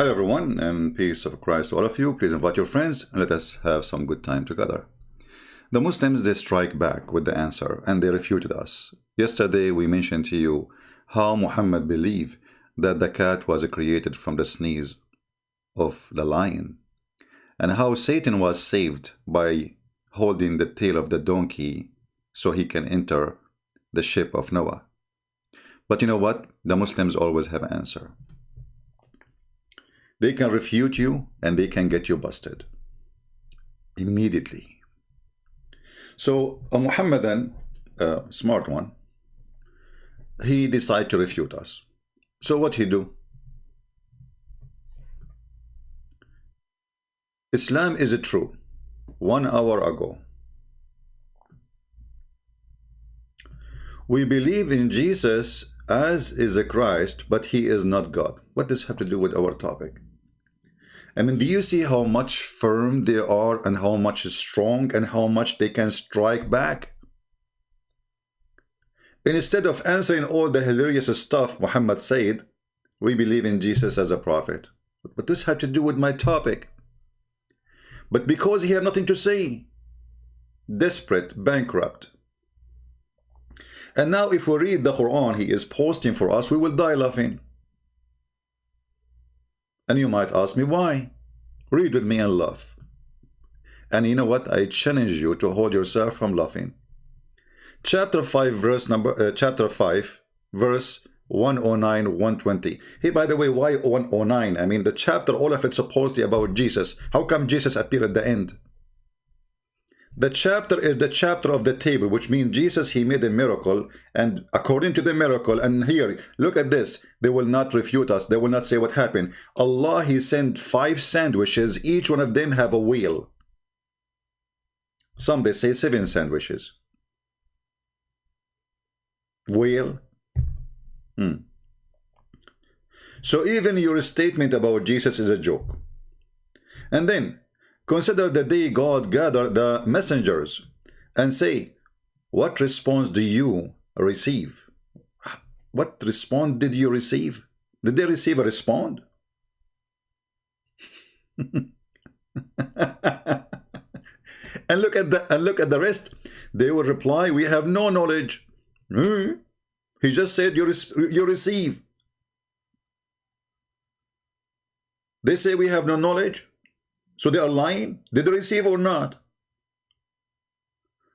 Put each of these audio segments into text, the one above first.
Hello everyone, and peace of Christ to all of you. Please invite your friends and let us have some good time together. The Muslims, they strike back with the answer and they refuted us. Yesterday we mentioned to you how Muhammad believed that the cat was created from the sneeze of the lion, and how Satan was saved by holding the tail of the donkey so he can enter the ship of Noah. But you know what? The Muslims always have an answer. They can refute you and they can get you busted immediately. So a Muhammadan, smart one, he decided to refute us. So what he do? Islam is true. 1 hour ago, we believe in Jesus as is a Christ, but he is not God. What does this have to do with our topic? I mean, do you see how much firm they are and how much is strong and how much they can strike back? And instead of answering all the hilarious stuff Muhammad said, we believe in Jesus as a prophet. But this had to do with my topic. But because he had nothing to say, desperate, bankrupt. And now if we read the Quran he is posting for us, we will die laughing. And you might ask me why. Read with me and laugh. And you know what? I challenge you to hold yourself from laughing. Chapter 5 verse 109, 120. Hey, by the way, why 109? I mean, the chapter, all of it's supposedly about Jesus. How come Jesus appeared at the end? The chapter is the chapter of the table, which means Jesus, he made a miracle, and according to the miracle, and here, look at this, they will not refute us, they will not say what happened. Allah, he sent 5 sandwiches, each one of them have a wheel. Some, they say 7 sandwiches. Wheel? So even your statement about Jesus is a joke. And then, consider the day God gathered the messengers and say, what response do you receive? What response did you receive? Did they receive a response? And look at the rest. They will reply, we have no knowledge. He just said you receive. They say we have no knowledge. So they are lying. Did they receive or not?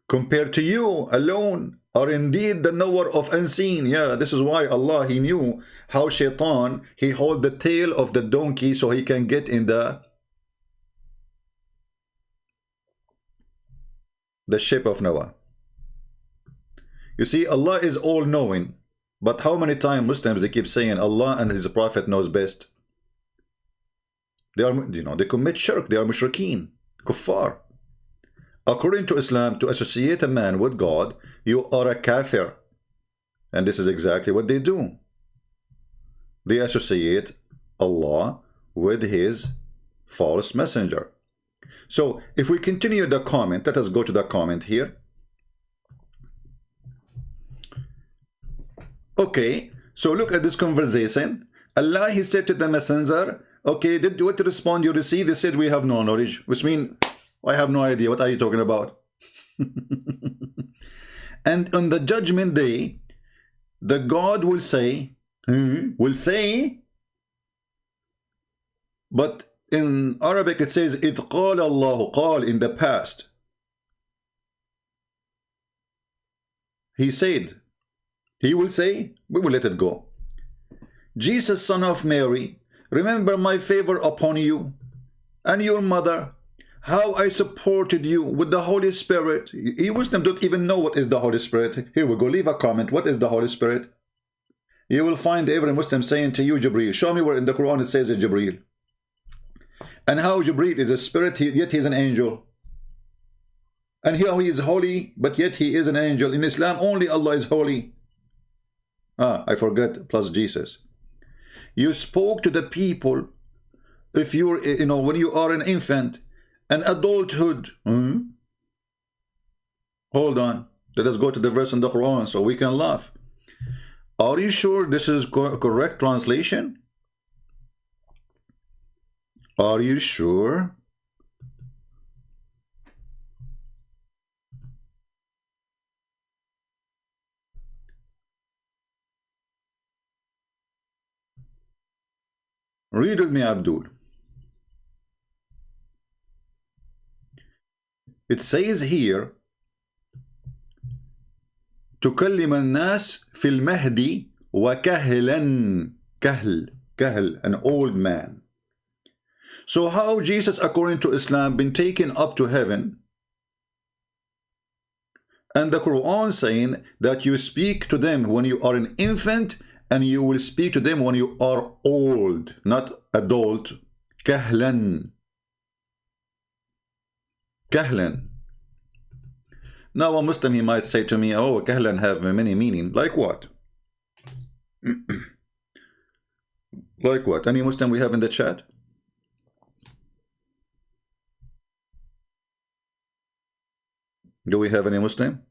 Compared to you alone are indeed the knower of unseen. Yeah, this is why Allah, he knew how Shaitan, he hold the tail of the donkey so he can get in the ship of Noah. You see, Allah is all-knowing. But how many times Muslims, they keep saying Allah and his prophet knows best? They are, they commit shirk. They are mushrikeen, kuffar. According to Islam, to associate a man with God, you are a kafir. And this is exactly what they do. They associate Allah with his false messenger. So, if we continue the comment, let us go to the comment here. Okay, so look at this conversation. Allah, he said to the messenger, okay, what respond you receive? They said, we have no knowledge, which means, I have no idea. What are you talking about? And on the judgment day, the God will say, but in Arabic it says, إِذْ قَالَ اللَّهُ, قال in the past. He said, he will say, we will let it go. Jesus, son of Mary, remember my favor upon you and your mother, how I supported you with the Holy Spirit. You Muslims don't even know what is the Holy Spirit. Here we go, leave a comment. What is the Holy Spirit? You will find every Muslim saying to you, Jibreel. Show me where in the Quran it says Jibreel. And how Jibreel is a spirit, yet he is an angel. And how he is holy, but yet he is an angel. In Islam, only Allah is holy. I forgot, plus Jesus. You spoke to the people, if you're, when you are an infant, an adulthood. Hold on. Let us go to the verse in the Quran so we can laugh. Are you sure this is correct translation? Are you sure? Read with me, Abdul. It says here, تكلم الناس في المهدي وكهلا. كهل, an old man. So how Jesus, according to Islam, been taken up to heaven, and the Quran saying that you speak to them when you are an infant, and you will speak to them when you are old, not adult. Kahlan. Kahlan. Now a Muslim, he might say to me, oh, kahlan have many meaning. Like what? Like what? Any Muslim we have in the chat? Do we have any Muslim?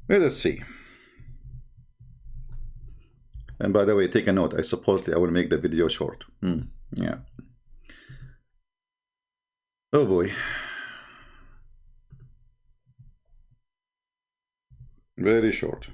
Let us see. And by the way, take a note. I supposedly I will make the video short. Yeah. Oh boy. Very short.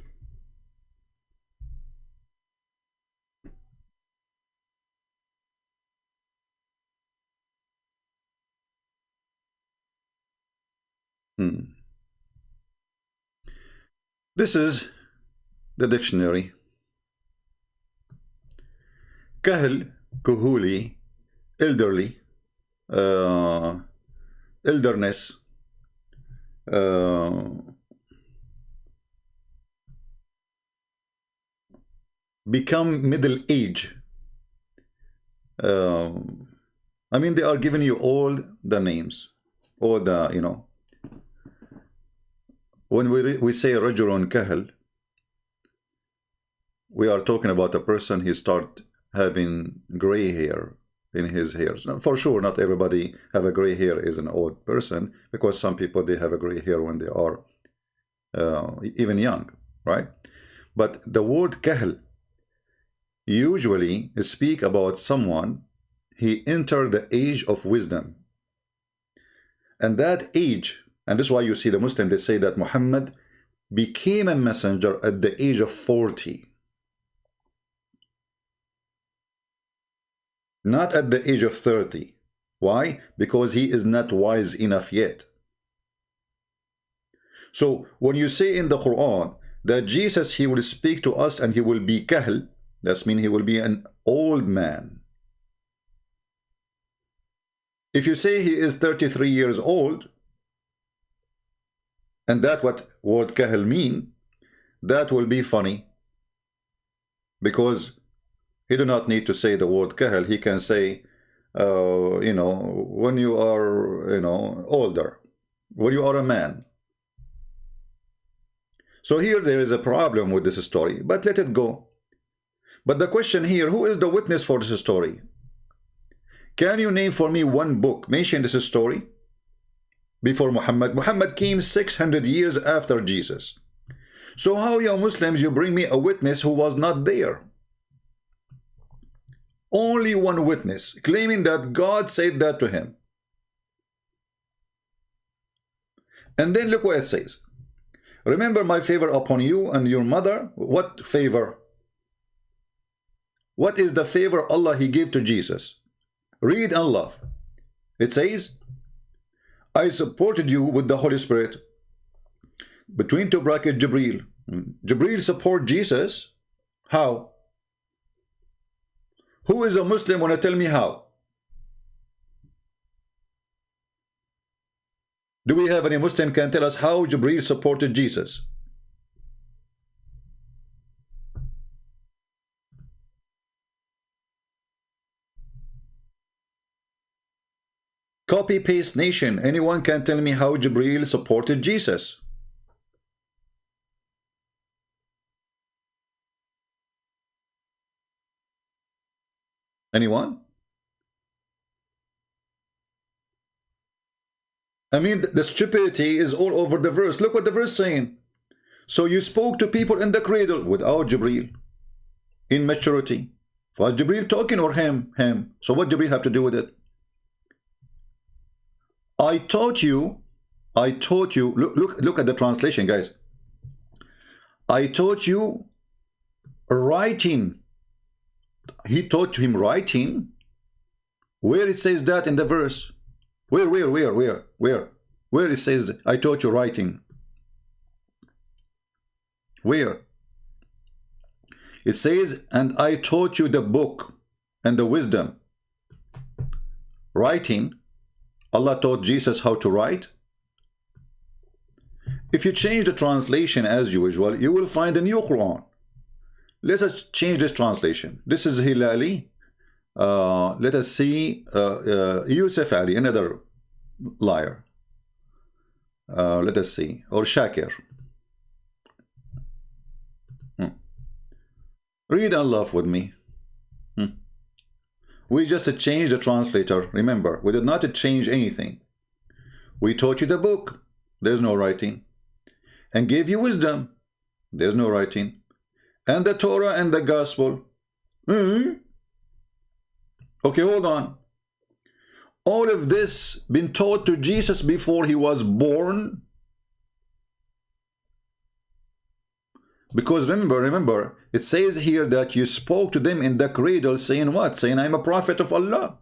This is the dictionary. Kahl, kuhuli, elderly, elderness, become middle age. I mean, they are giving you all the names, all the, you know. When we say rajulun kahl, we are talking about a person who start having gray hair in his hairs. Now, for sure, not everybody have a gray hair is an old person, because some people, they have a gray hair when they are even young, right? But the word kahl usually speak about someone he entered the age of wisdom. And that age, and this is why you see the Muslim, they say that Muhammad became a messenger at the age of 40. Not at the age of 30. Why? Because he is not wise enough yet. So when you say in the Quran that Jesus, he will speak to us and he will be kahl, that means he will be an old man. If you say he is 33 years old, and that's what word kahl mean, that will be funny. Because he do not need to say the word kahl. He can say, you know, when you are, you know, older, when you are a man. So here there is a problem with this story, but let it go. But the question here, who is the witness for this story? Can you name for me one book mention this story before Muhammad? Muhammad came 600 years after Jesus. So how, you Muslims, you bring me a witness who was not there? Only one witness claiming that God said that to him. And then look what it says. Remember my favor upon you and your mother. What favor? What is the favor Allah he gave to Jesus? Read and love. It says, I supported you with the Holy Spirit. Between two brackets, Jibreel. Jibreel support Jesus. How? Who is a Muslim want to tell me how? Do we have any Muslim can tell us how Jibreel supported Jesus? Copy paste nation. Anyone can tell me how Jibreel supported Jesus? Anyone? I mean, the stupidity is all over the verse. Look what the verse saying. So you spoke to people in the cradle without Jibreel. In maturity. Was Jibreel talking or him? Him. So what Jibreel have to do with it? I taught you, look at the translation, guys. I taught you writing. He taught him writing. Where it says that in the verse? Where it says, I taught you writing? Where? It says, and I taught you the book and the wisdom. Writing. Allah taught Jesus how to write. If you change the translation as usual, you will find a new Quran. Let us change this translation. This is Hilali. Let us see Yusuf Ali, another liar. Let us see. Or Shakir. Read and laugh with me. We just changed the translator. Remember, we did not change anything. We taught you the book. There's no writing. And gave you wisdom. There's no writing. And the Torah and the gospel. Okay, hold on. All of this been taught to Jesus before he was born. Because remember, it says here that you spoke to them in the cradle saying what? Saying, I'm a prophet of Allah.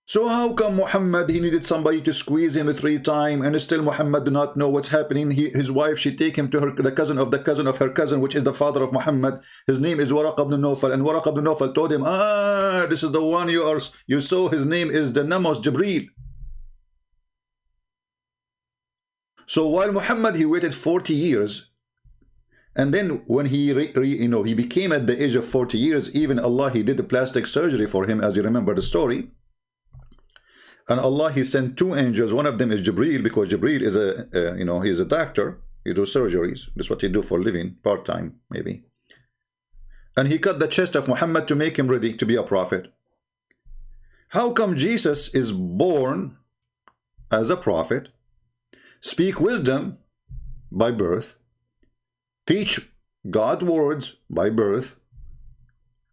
So how come Muhammad, he needed somebody to squeeze him 3 times, and still Muhammad do not know what's happening? His wife, she take him to the cousin of her cousin, which is the father of Muhammad. His name is Waraq ibn Nawfal, and Waraq ibn Nawfal told him, this is the one you saw, his name is the Namos Jibreel. So while Muhammad, he waited 40 years, and then when he he became at the age of 40 years, even Allah, he did a plastic surgery for him, as you remember the story. And Allah, he sent 2 angels. One of them is Jibreel, because Jibreel is he's a doctor. He does surgeries. That's what he do for a living, part-time maybe. And he cut the chest of Muhammad to make him ready to be a prophet. How come Jesus is born as a prophet, speak wisdom by birth, teach God's words by birth,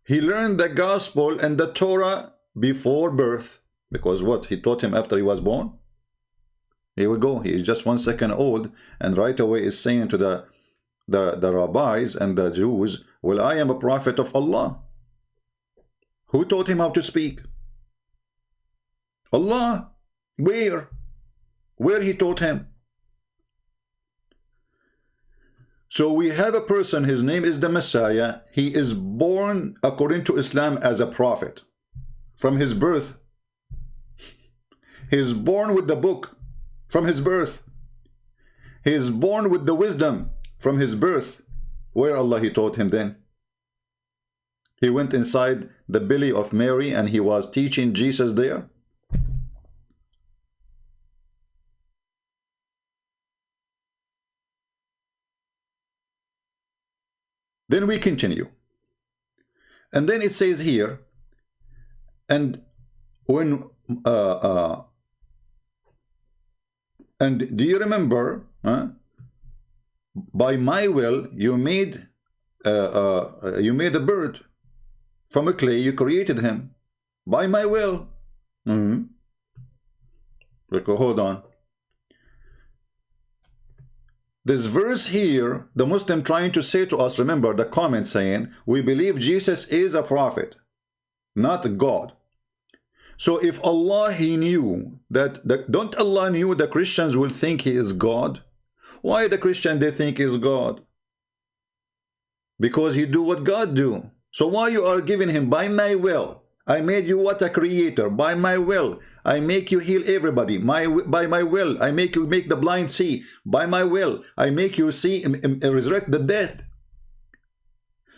he learned the gospel and the Torah before birth? Because what? He taught him after he was born? Here we go. He is just 1 second old, and right away is saying to the rabbis and the Jews, well, I am a prophet of Allah. Who taught him how to speak? Allah. Where? Where he taught him? So we have a person, his name is the Messiah. He is born according to Islam as a prophet. From his birth, he is born with the book from his birth. He is born with the wisdom from his birth. Where Allah he taught him then? He went inside the belly of Mary and he was teaching Jesus there. Then we continue. And then it says here, and when and do you remember, by my will you made a bird from a clay, you created him by my will. Hold on. This verse here, the Muslim trying to say to us, remember the comment saying, we believe Jesus is a prophet, not God. So if Allah, he knew that, don't Allah knew the Christians will think he is God? Why the Christian they think is God? Because he do what God do. So why you are giving him by my will? I made you what? A creator. By my will, I make you heal everybody. By my will, I make you make the blind see. By my will, I make you see resurrect the dead.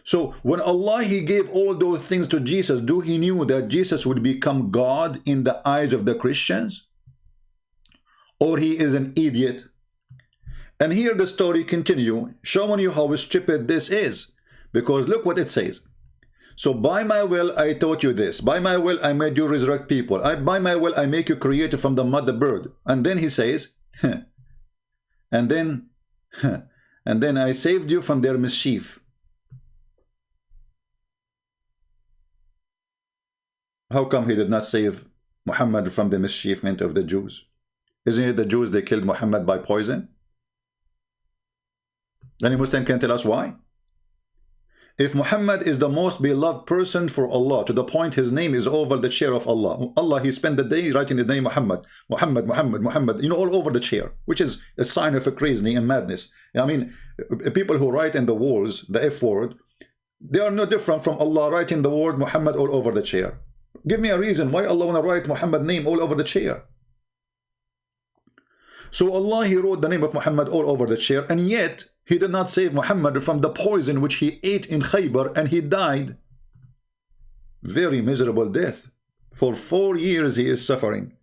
So when Allah, he gave all those things to Jesus, do he knew that Jesus would become God in the eyes of the Christians? Or he is an idiot? And here the story continue, showing you how stupid this is. Because look what it says. So by my will, I taught you this. By my will, I made you resurrect people. By my will, I make you created from the mud the bird. And then he says, and then I saved you from their mischief. How come he did not save Muhammad from the mischievement of the Jews? Isn't it the Jews, they killed Muhammad by poison? Any Muslim can tell us why? If Muhammad is the most beloved person for Allah, to the point his name is over the chair of Allah, he spent the day writing the name Muhammad, Muhammad, Muhammad, Muhammad, you know, all over the chair, which is a sign of a crazy and madness. I mean, people who write in the walls, the F word, they are no different from Allah writing the word Muhammad all over the chair. Give me a reason why Allah want to write Muhammad name all over the chair. So Allah, he wrote the name of Muhammad all over the chair, and yet he did not save Muhammad from the poison which he ate in Khaybar, and he died very miserable death. For 4 years he is suffering.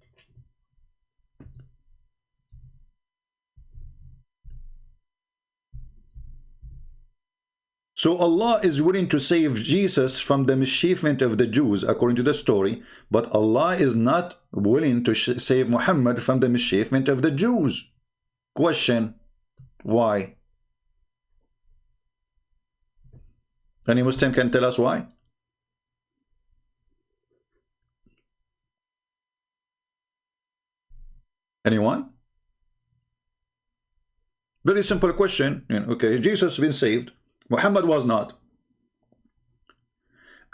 So Allah is willing to save Jesus from the mischievement of the Jews, according to the story, but Allah is not willing to save Muhammad from the mischievement of the Jews. Question, why? Any Muslim can tell us why? Anyone? Very simple question. Okay, Jesus has been saved. Muhammad was not.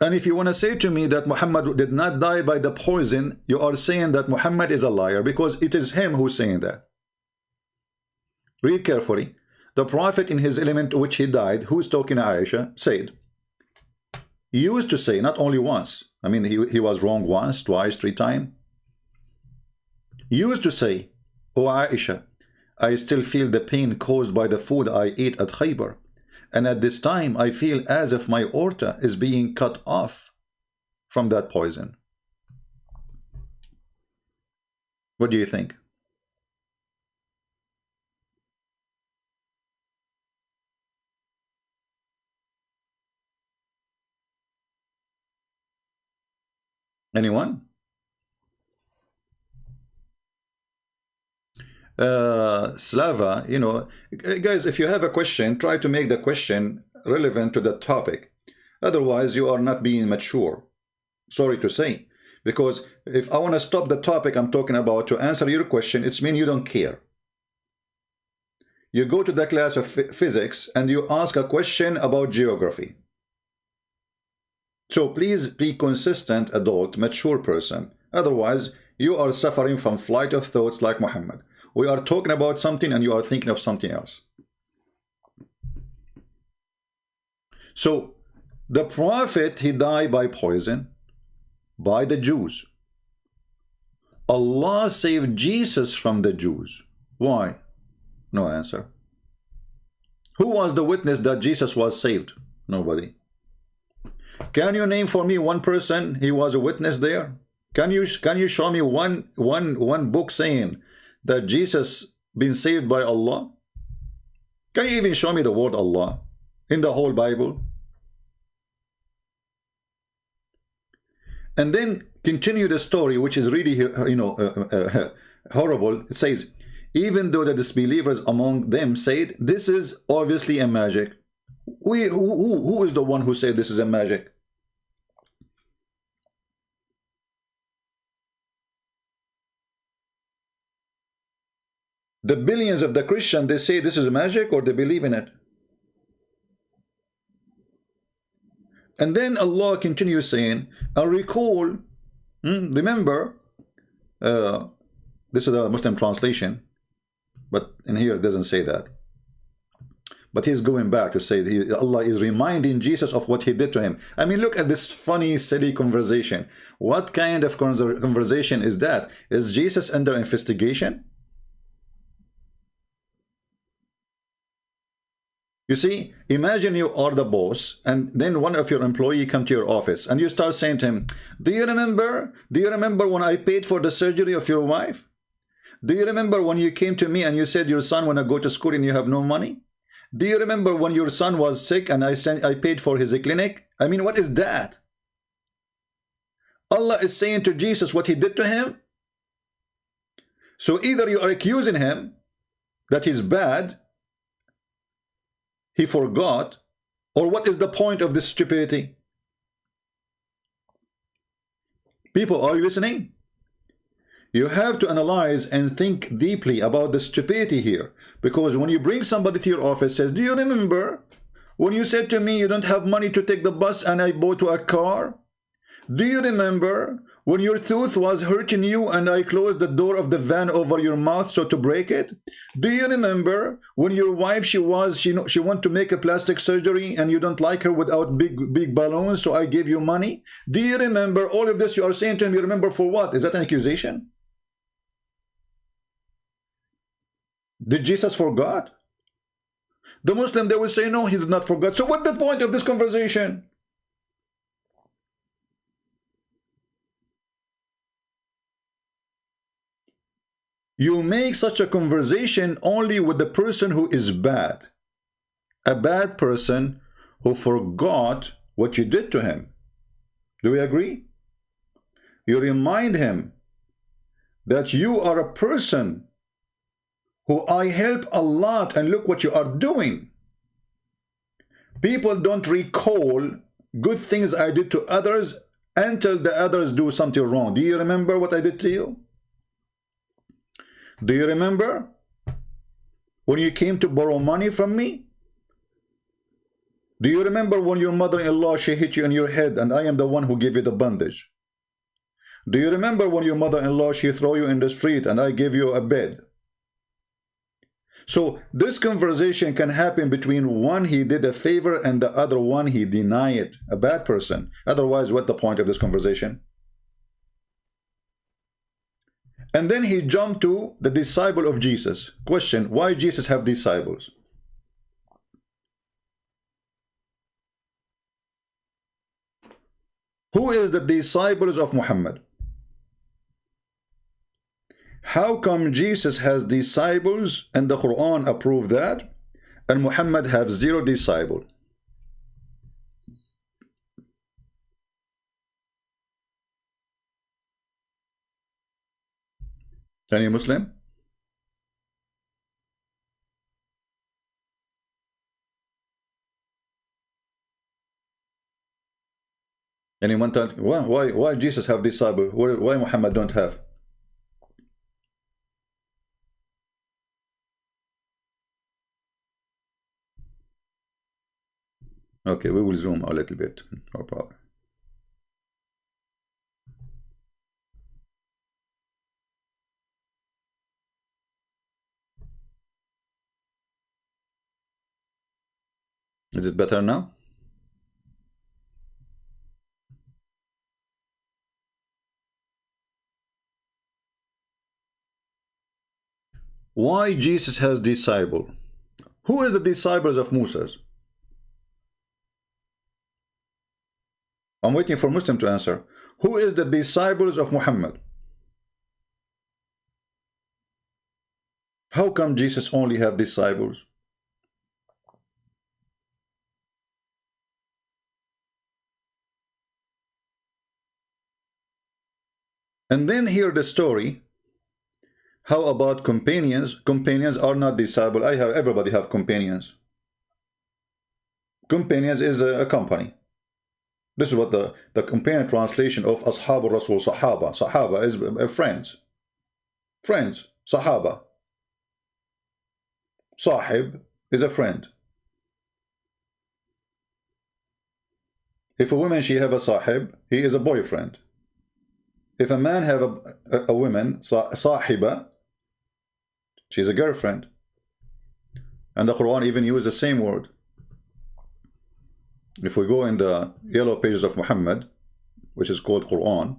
And if you want to say to me that Muhammad did not die by the poison, you are saying that Muhammad is a liar, because it is him who's saying that. Read carefully. The Prophet in his element which he died, who is talking to Aisha, said, he used to say, not only once, I mean he was wrong once, twice, 3 times. He used to say, O Aisha, I still feel the pain caused by the food I ate at Khaybar. And at this time, I feel as if my aorta is being cut off from that poison. What do you think? Anyone? Slava, you know, guys, if you have a question, try to make the question relevant to the topic. Otherwise, you are not being mature. Sorry to say. Because if I want to stop the topic I'm talking about to answer your question, it's mean you don't care. You go to the class of physics and you ask a question about geography. So please be consistent, adult, mature person. Otherwise, you are suffering from flight of thoughts like Muhammad. We are talking about something and you are thinking of something else. So, the Prophet, he died by poison, by the Jews. Allah saved Jesus from the Jews. Why? No answer. Who was the witness that Jesus was saved? Nobody. Can you name for me one person he was a witness there? Can you show me one book saying that Jesus been saved by Allah? Can you even show me the word Allah in the whole Bible? And then continue the story, which is really, you know, horrible. It says, even though the disbelievers among them said, this is obviously a magic. Who is the one who said this is a magic? The billions of the Christians, they say this is magic, or they believe in it. And then Allah continues saying, I recall, remember, this is the Muslim translation, but in here it doesn't say that. But he's going back to say Allah is reminding Jesus of what he did to him. I mean, look at this funny, silly conversation. What kind of conversation is that? Is Jesus under investigation? You see, imagine you are the boss, and then one of your employees come to your office, and you start saying to him, do you remember when I paid for the surgery of your wife? Do you remember when you came to me and you said your son want to go to school and you have no money? Do you remember when your son was sick and I paid for his clinic? I mean, what is that? Allah is saying to Jesus what he did to him. So either you are accusing him that he's bad, he forgot, or what is the point of this stupidity? People, are you listening? You have to analyze and think deeply about the stupidity here. Because when you bring somebody to your office, says, do you remember when you said to me you don't have money to take the bus and I bought you a car? Do you remember when your tooth was hurting you and I closed the door of the van over your mouth so to break it? Do you remember when your wife, she want to make a plastic surgery and you don't like her without big balloons, so I gave you money? Do you remember all of this you are saying to him? You remember for what? Is that an accusation? Did Jesus forget? The Muslim, they will say, no, he did not forget. So what's the point of this conversation? You make such a conversation only with the person who is bad. A bad person who forgot what you did to him. Do we agree? You remind him that you are a person who I help a lot and look what you are doing. People don't recall good things I did to others until the others do something wrong. Do you remember what I did to you? Do you remember when you came to borrow money from me? Do you remember when your mother-in-law, she hit you in your head and I am the one who gave you the bandage? Do you remember when your mother-in-law, she threw you in the street and I gave you a bed? So this conversation can happen between one he did a favor and the other one he denied it, a bad person. Otherwise, what's the point of this conversation? And then he jumped to the disciple of Jesus. Question, why Jesus have disciples? Who is the disciples of Muhammad? How come Jesus has disciples and the Quran approve that, and Muhammad have 0 disciples? Any Muslim? Anyone tell why Jesus have disciples? Why Muhammad don't have? Okay, we will zoom a little bit. No problem. Is it better now? Why Jesus has disciple? Who is the disciples of Moses? I'm waiting for Muslim to answer. Who is the disciples of Muhammad? How come Jesus only have disciples? And then hear the story. How about companions? Companions are not disciples. Everybody have companions. Companions is a company. This is what the companion translation of Ashab al-Rasul, Sahaba. Sahaba is friends. Friends, Sahaba. Sahib is a friend. If a woman, she have a sahib, he is a boyfriend. If a man have a woman, sahiba, she's a girlfriend. And the Quran even uses the same word. If we go in the yellow pages of Muhammad, which is called Quran,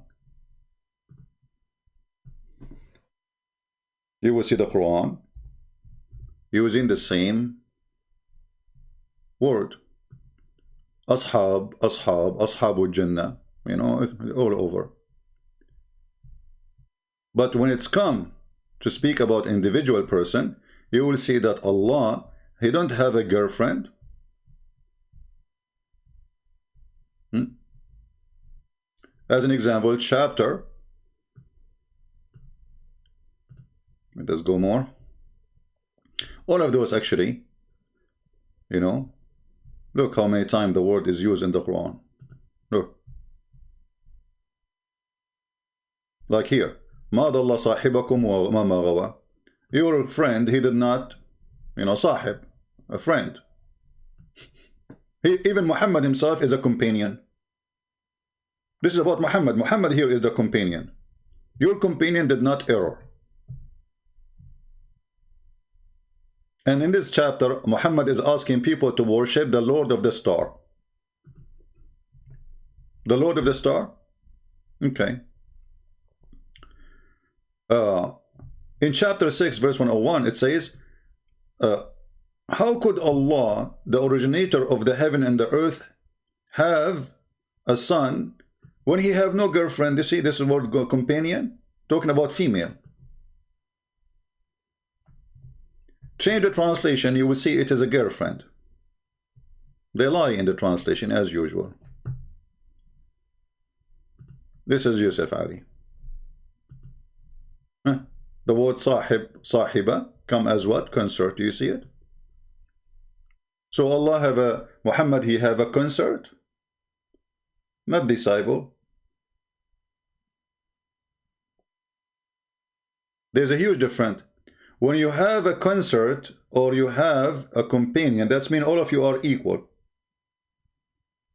you will see the Quran using the same word. Ashab, Ashabul Jannah, you know, all over. But when it's come to speak about individual person, you will see that Allah He don't have a girlfriend. As an example, chapter. Let's go more. All of those actually, you know, look how many times the word is used in the Quran. Look. Like here. مَا ضَلَّ صَاحِبَكُمْ وَمَا غَوَى. Your friend, he did not, you know, sahib, a friend. Even Muhammad himself is a companion. This is about Muhammad. Muhammad here is the companion. Your companion did not err. And in this chapter, Muhammad is asking people to worship the Lord of the Star. The Lord of the Star? Okay. In chapter 6, verse 101, it says, how could Allah, the originator of the heaven and the earth, have a son when he have no girlfriend? You see, this is word companion, talking about female. Change the translation, you will see it is a girlfriend. They lie in the translation as usual. This is Yusuf Ali. The word sahib, sahiba, come as what? Consort. Do you see it? So Allah have a, Muhammad, he have a consort? Not disciple. There's a huge difference. When you have a consort or you have a companion, that means all of you are equal.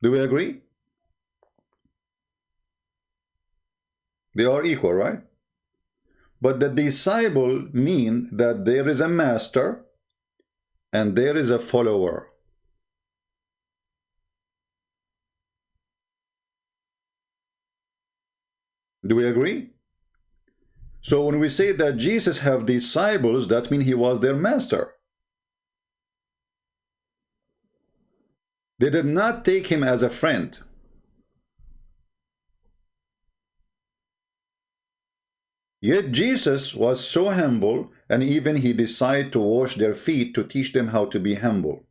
Do we agree? They are equal, right? But the disciple mean that there is a master and there is a follower. Do we agree? So when we say that Jesus have disciples, that means he was their master. They did not take him as a friend. Yet Jesus was so humble, and even he decided to wash their feet to teach them how to be humble.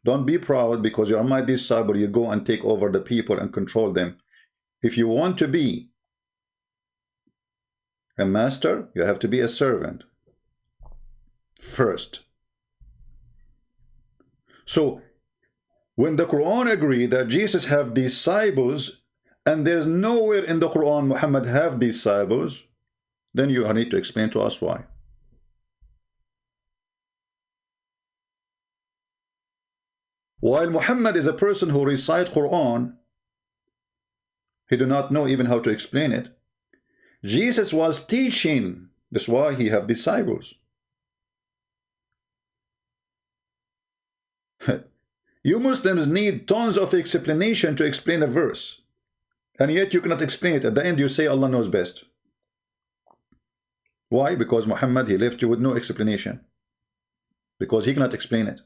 Don't be proud because you are my disciple, you go and take over the people and control them. If you want to be a master, you have to be a servant first. So when the Quran agreed that Jesus have disciples, and there's nowhere in the Quran Muhammad have disciples, then you need to explain to us why. While Muhammad is a person who recites Quran, he do not know even how to explain it. Jesus was teaching. That's why he have disciples. You Muslims need tons of explanation to explain a verse, and yet you cannot explain it. At the end you say Allah knows best. Why? Because Muhammad, he left you with no explanation. Because he cannot explain it.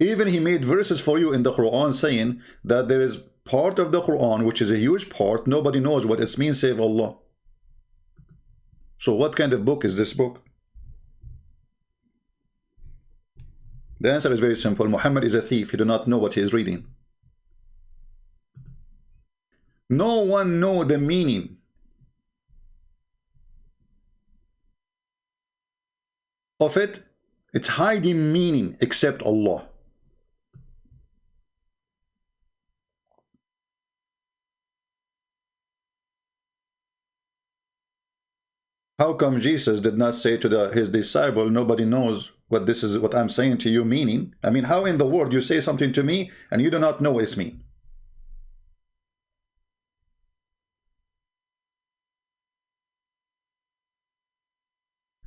Even he made verses for you in the Quran saying that there is part of the Quran, which is a huge part, nobody knows what it means save Allah. So what kind of book is this book? The answer is very simple. Muhammad is a thief. He does not know what he is reading. No one knows the meaning of it. It's hiding meaning except Allah. How come Jesus did not say to his disciple, nobody knows what this is, what I'm saying to you meaning? I mean, how in the world you say something to me and you do not know what it's mean?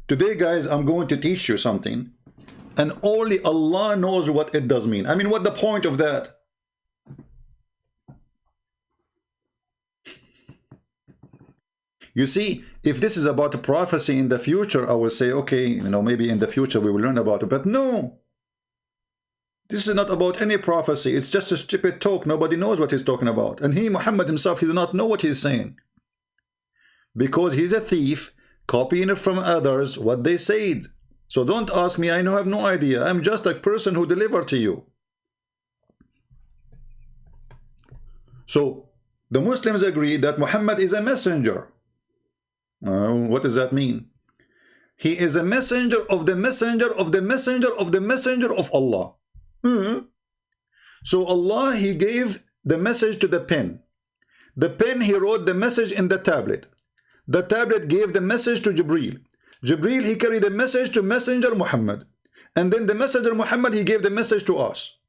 Today, guys, I'm going to teach you something, and only Allah knows what it does mean. I mean, what the point of that? You see, if this is about a prophecy in the future, I will say, okay, you know, maybe in the future we will learn about it. But no, this is not about any prophecy. It's just a stupid talk. Nobody knows what he's talking about. And he, Muhammad himself, he does not know what he's saying. Because he's a thief, copying it from others, what they said. So don't ask me, I have no idea. I'm just a person who delivered to you. So the Muslims agree that Muhammad is a messenger. What does that mean? He is a messenger of the messenger of the messenger of the messenger of Allah. So Allah, he gave the message to the pen. The pen, he wrote the message in the tablet. The tablet gave the message to Jibreel. Jibreel, he carried the message to messenger Muhammad. And then the messenger Muhammad, he gave the message to us.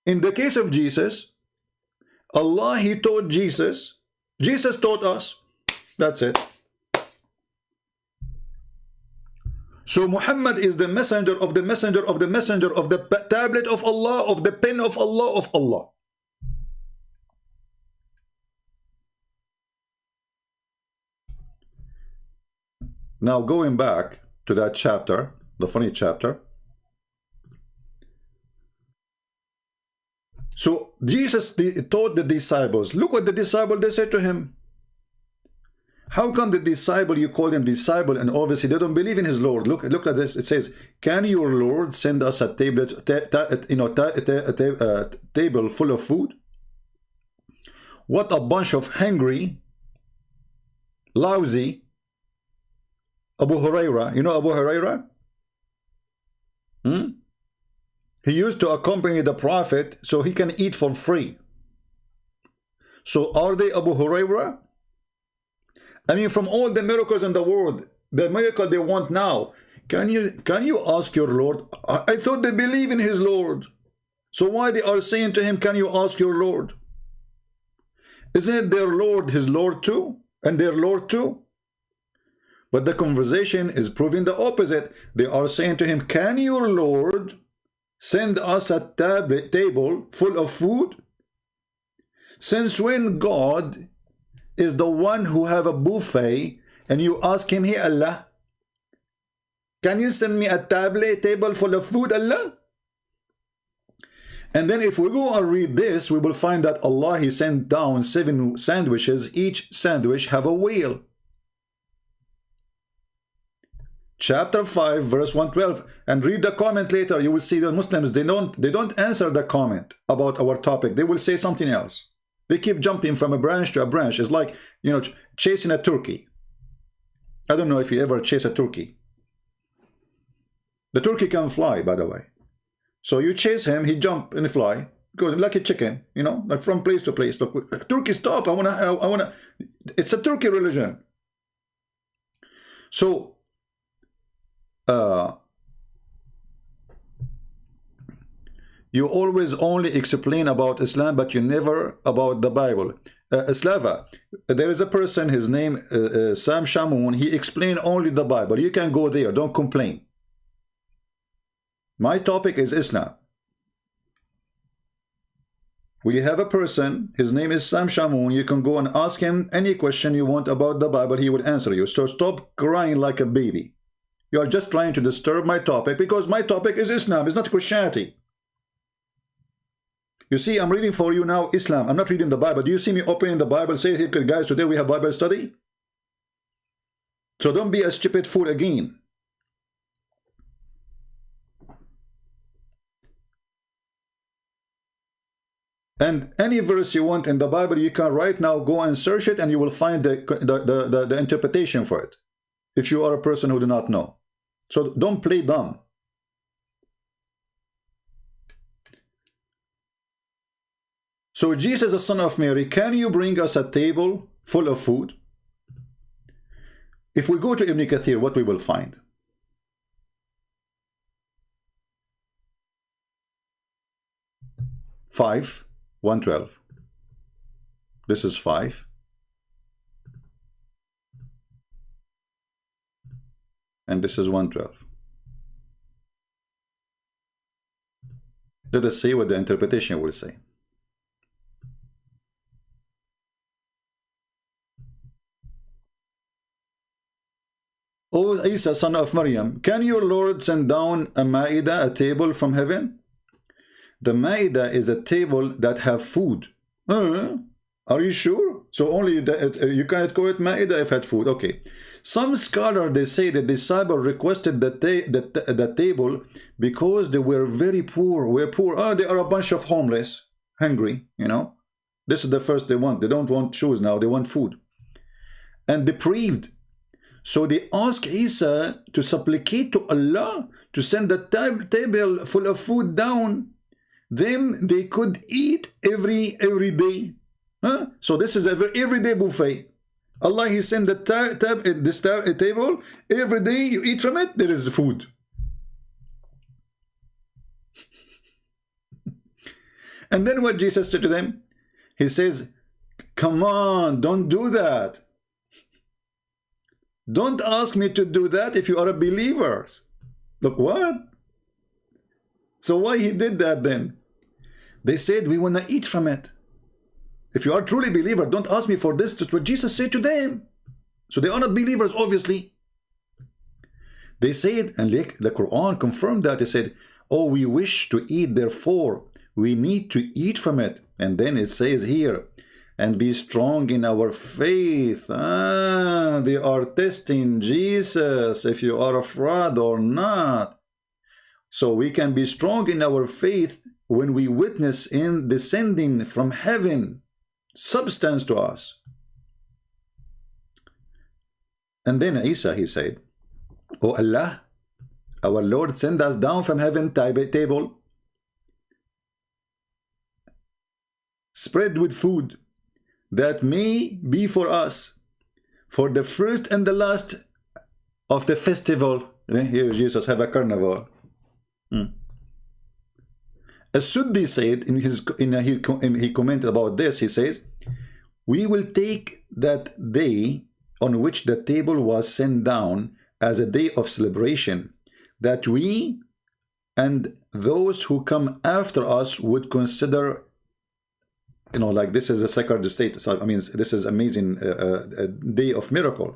In the case of Jesus, Allah, he taught Jesus. Jesus taught us. That's it. So Muhammad is the messenger of the messenger of the messenger of the tablet of Allah, of the pen of Allah, of Allah. Now going back to that chapter, the funny chapter. So Jesus taught the disciples. Look what the disciple, they said to him. How come the disciple, you call him disciple, and obviously they don't believe in his Lord? Look at this. It says, can your Lord send us a table full of food? What a bunch of hungry, lousy Abu Huraira. You know Abu Huraira? He used to accompany the Prophet so he can eat for free. So are they Abu Huraira? I mean, from all the miracles in the world, the miracle they want now, can you ask your Lord? I thought they believe in his Lord. So why they are saying to him, can you ask your Lord? Isn't it their Lord his Lord too? And their Lord too? But the conversation is proving the opposite. They are saying to him, can your Lord send us a table full of food? Since when God is the one who have a buffet and you ask him, hey Allah, can you send me a table full of food, Allah? And then if we go and read this, we will find that Allah, he sent down 7 sandwiches. Each sandwich have a whale. Chapter 5 verse 112, and read the comment later. You will see the Muslims, they don't answer the comment about our topic. They will say something else. They keep jumping from a branch to a branch. It's like, you know, chasing a turkey. I don't know if you ever chase a turkey. The turkey can fly, by the way. So you chase him, he jump and fly, go like a chicken, you know, like from place to place. Look, turkey, stop! I wanna. It's a turkey religion. So you always only explain about Islam, but you never about the Bible. Slava, there is a person, his name Sam Shamoun, he explained only the Bible. You can go there, don't complain. My topic is Islam. We have a person, his name is Sam Shamoun. You can go and ask him any question you want about the Bible, he will answer you. So stop crying like a baby. You are just trying to disturb my topic, because my topic is Islam, it's not Christianity. You see, I'm reading for you now Islam. I'm not reading the Bible. Do you see me opening the Bible? Say, hey, guys, today we have Bible study. So don't be a stupid fool again. And any verse you want in the Bible, you can right now go and search it, and you will find the interpretation for it, if you are a person who do not know. So don't play dumb. So Jesus, the son of Mary, can you bring us a table full of food? If we go to Ibn Kathir, what we will find? Five, 112. This is 5. And this is 112. Let us see what the interpretation will say. O Isa, son of Maryam, can your Lord send down a Ma'idah, a table from heaven? The Ma'idah is a table that have food. Are you sure? So only you cannot call it Ma'idah if had food. Okay. Some scholars, they say the disciple requested the table because they were very poor. Were poor. Oh, they are a bunch of homeless, hungry, you know. This is the first they want. They don't want shoes now. They want food. And deprived. So they ask Isa to supplicate to Allah to send the table full of food down. Then they could eat every day. Huh? So this is everyday buffet. Allah, He sent the table every day. You eat from it. There is food. And then what Jesus said to them? He says, "Come on, don't do that. Don't ask me to do that if you are a believer." Look, what? So why He did that then? They said, we want to eat from it. If you are truly believer, don't ask me for this. That's what Jesus said to them. So they are not believers, obviously. They said, and the Quran confirmed that. They said, oh, we wish to eat, therefore we need to eat from it. And then it says here, and be strong in our faith. They are testing Jesus if you are afraid or not. So we can be strong in our faith when we witness in descending from heaven substance to us. And then Isa, he said, "O Allah, our Lord, send us down from heaven table spread with food that may be for us for the first and the last of the festival." Here Jesus have a carnival. As-Suddi said he commented about this. He says, "We will take that day on which the table was sent down as a day of celebration, that we and those who come after us would consider, like this is a sacred state. So, I mean, this is amazing, a day of miracle,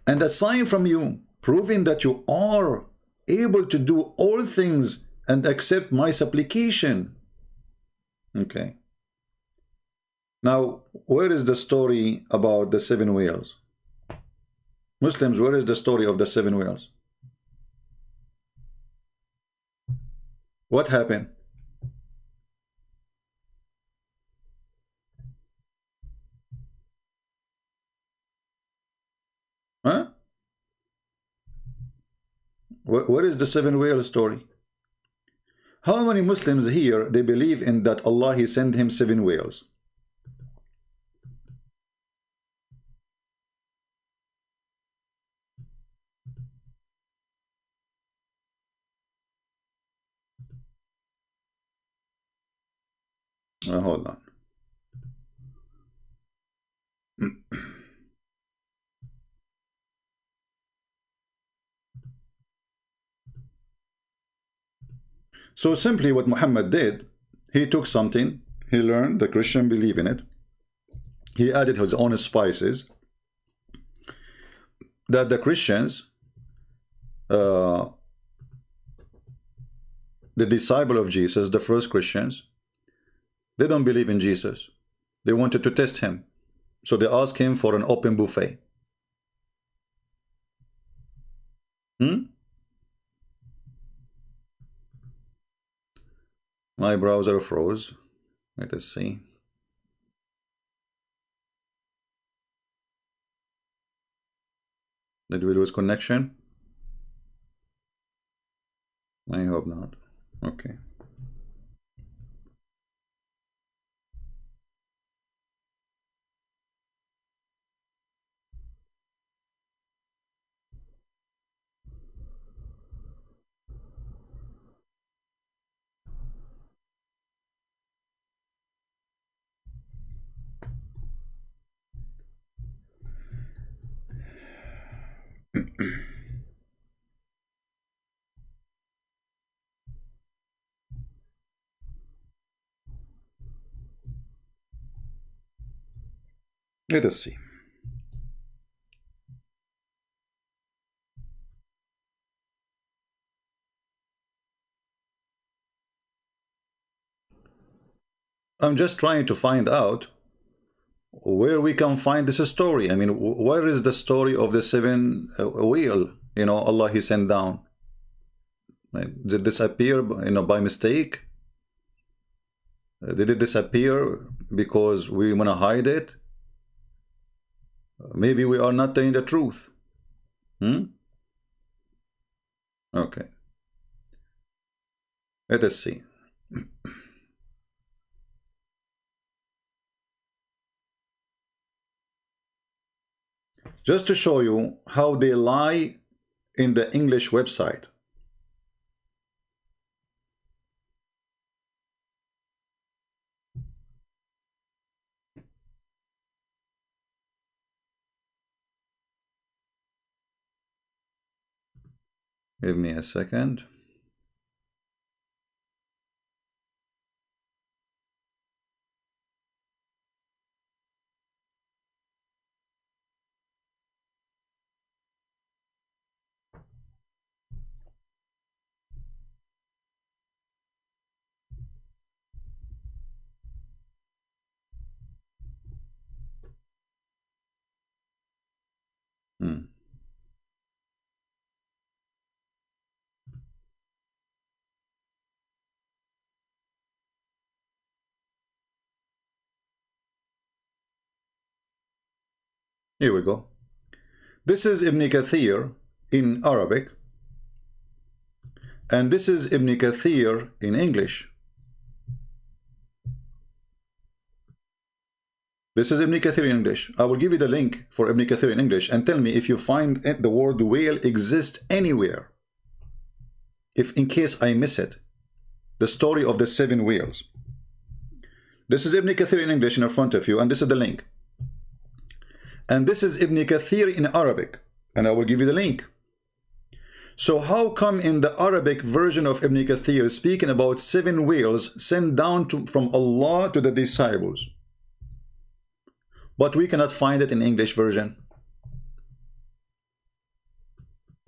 and a sign from you, proving that you are able to do all things and accept my supplication." Okay. Now, where is the story about the 7 whales? Muslims, where is the story of the 7 whales? What happened? Huh? Where is the 7 whale story? How many Muslims here, they believe in that Allah, He sent him 7 whales? Hold on. So simply what Muhammad did, he took something, he learned the Christian believe in it, he added his own spices, that the Christians, the disciple of Jesus, the first Christians, they don't believe in Jesus. They wanted to test him. So they asked him for an open buffet. My browser froze. Let us see. Did we lose connection? I hope not. Okay. Let us see. I'm just trying to find out where we can find this story. I mean, where is the story of the seven wheel? You know, Allah He sent down. Right? Did this appear, you know, by mistake? Did it disappear because we want to hide it? Maybe we are not telling the truth. Okay. Let us see. Just to show you how they lie in the English website. Give me a second. Here we go. This is Ibn Kathir in Arabic, and this is Ibn Kathir in English. This is Ibn Kathir in English. I will give you the link for Ibn Kathir in English and tell me if you find the word whale exists anywhere. If in case I miss it, the story of the seven whales. This is Ibn Kathir in English in front of you, and this is the link. And this is Ibn Kathir in Arabic, and I will give you the link. So how come in the Arabic version of Ibn Kathir speaking about seven whales sent down from Allah to the disciples, but we cannot find it in English version?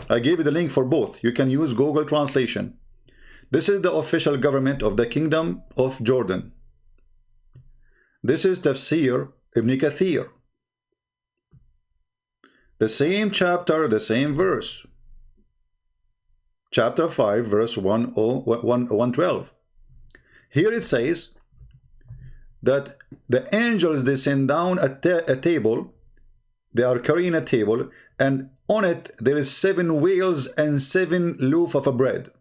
I gave you the link for both. You can use Google Translation. This is the official government of the Kingdom of Jordan. This is Tafsir Ibn Kathir. The same chapter, the same verse. Chapter 5, verse 112. Here it says that the angels, they send down a table. They are carrying a table, and on it there is seven whales and seven loaf of bread.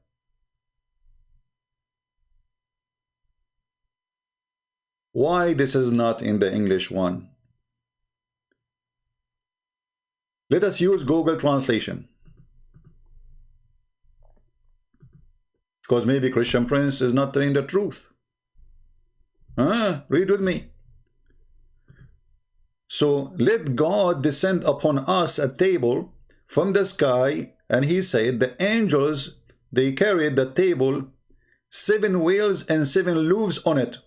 Why this is not in the English one? Let us use Google Translation. Because maybe Christian Prince is not telling the truth. Read with me. So, let God descend upon us a table from the sky, and he said, the angels, they carried the table, seven whales and seven loaves on it.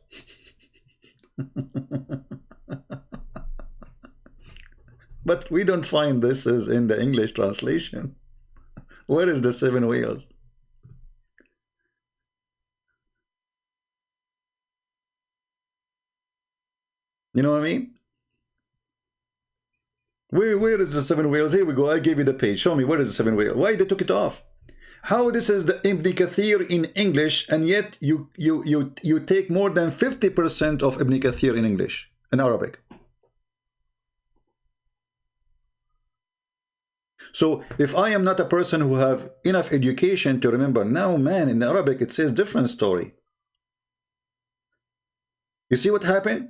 But we don't find this is in the English translation. Where is the seven whales? You know what I mean? Where is the seven whales? Here we go. I gave you the page. Show me where is the seven whales. Why they took it off? How this is the Ibn Kathir in English, and yet you take more than 50% of Ibn Kathir in English, in Arabic. So if I am not a person who have enough education to remember, now man, in Arabic it says different story. You see what happened?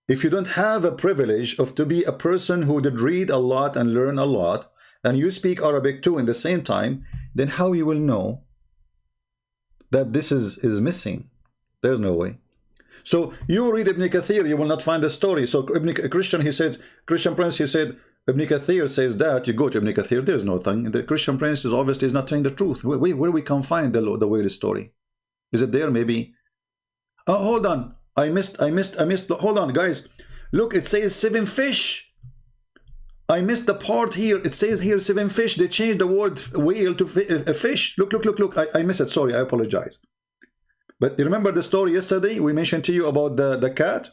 If you don't have a privilege of to be a person who did read a lot and learn a lot, and you speak Arabic too in the same time, then how you will know that this is missing? There's no way. So you read Ibn Kathir, you will not find the story. So Christian Prince, he said, Ibn Kathir says that, you go to Ibn Kathir, there's no thing. The Christian Prince is obviously not telling the truth. Where we can find the way the story? Is it there maybe? Oh, hold on. I missed. Hold on, guys. Look, it says seven fish. I missed the part here. It says here seven fish. They changed the word whale to a fish. Look. I missed it. Sorry, I apologize. But you remember the story yesterday? We mentioned to you about the cat.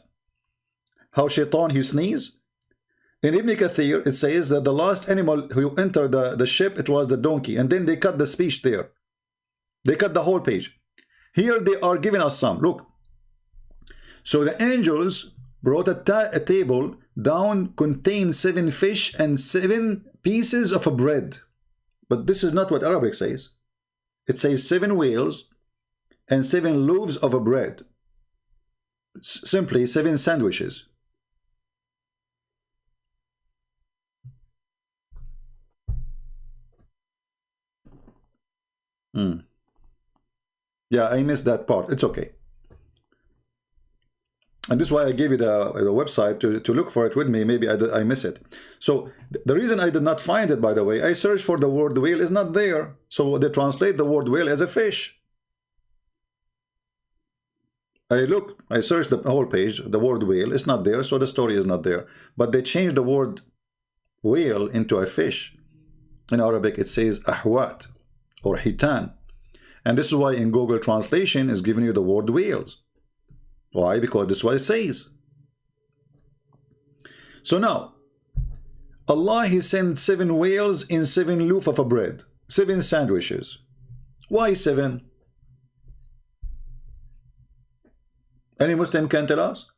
how Shaitan, he sneezed? In Ibn Kathir, it says that the last animal who entered the ship, it was the donkey. And then they cut the speech there. They cut the whole page. Here they are giving us some. Look. So the angels brought a table down, contained 7 fish and 7 pieces of a bread. But this is not what Arabic says. It says 7 whales and 7 loaves of a bread. Simply 7 sandwiches. Yeah, I missed that part. It's okay. And this is why I gave you the website to look for it with me. Maybe I miss it. So the reason I did not find it, by the way, I searched for the word whale, is not there. So they translate the word whale as a fish. I searched the whole page, the word whale is not there, so the story is not there. But they changed the word whale into a fish. In Arabic, it says ahwat or hitan. And this is why in Google Translation is giving you the word whales. Why? Because this is what it says. So now, Allah, he sent 7 whales in 7 loaf of a bread, 7 sandwiches. Why 7? Any Muslim can tell us?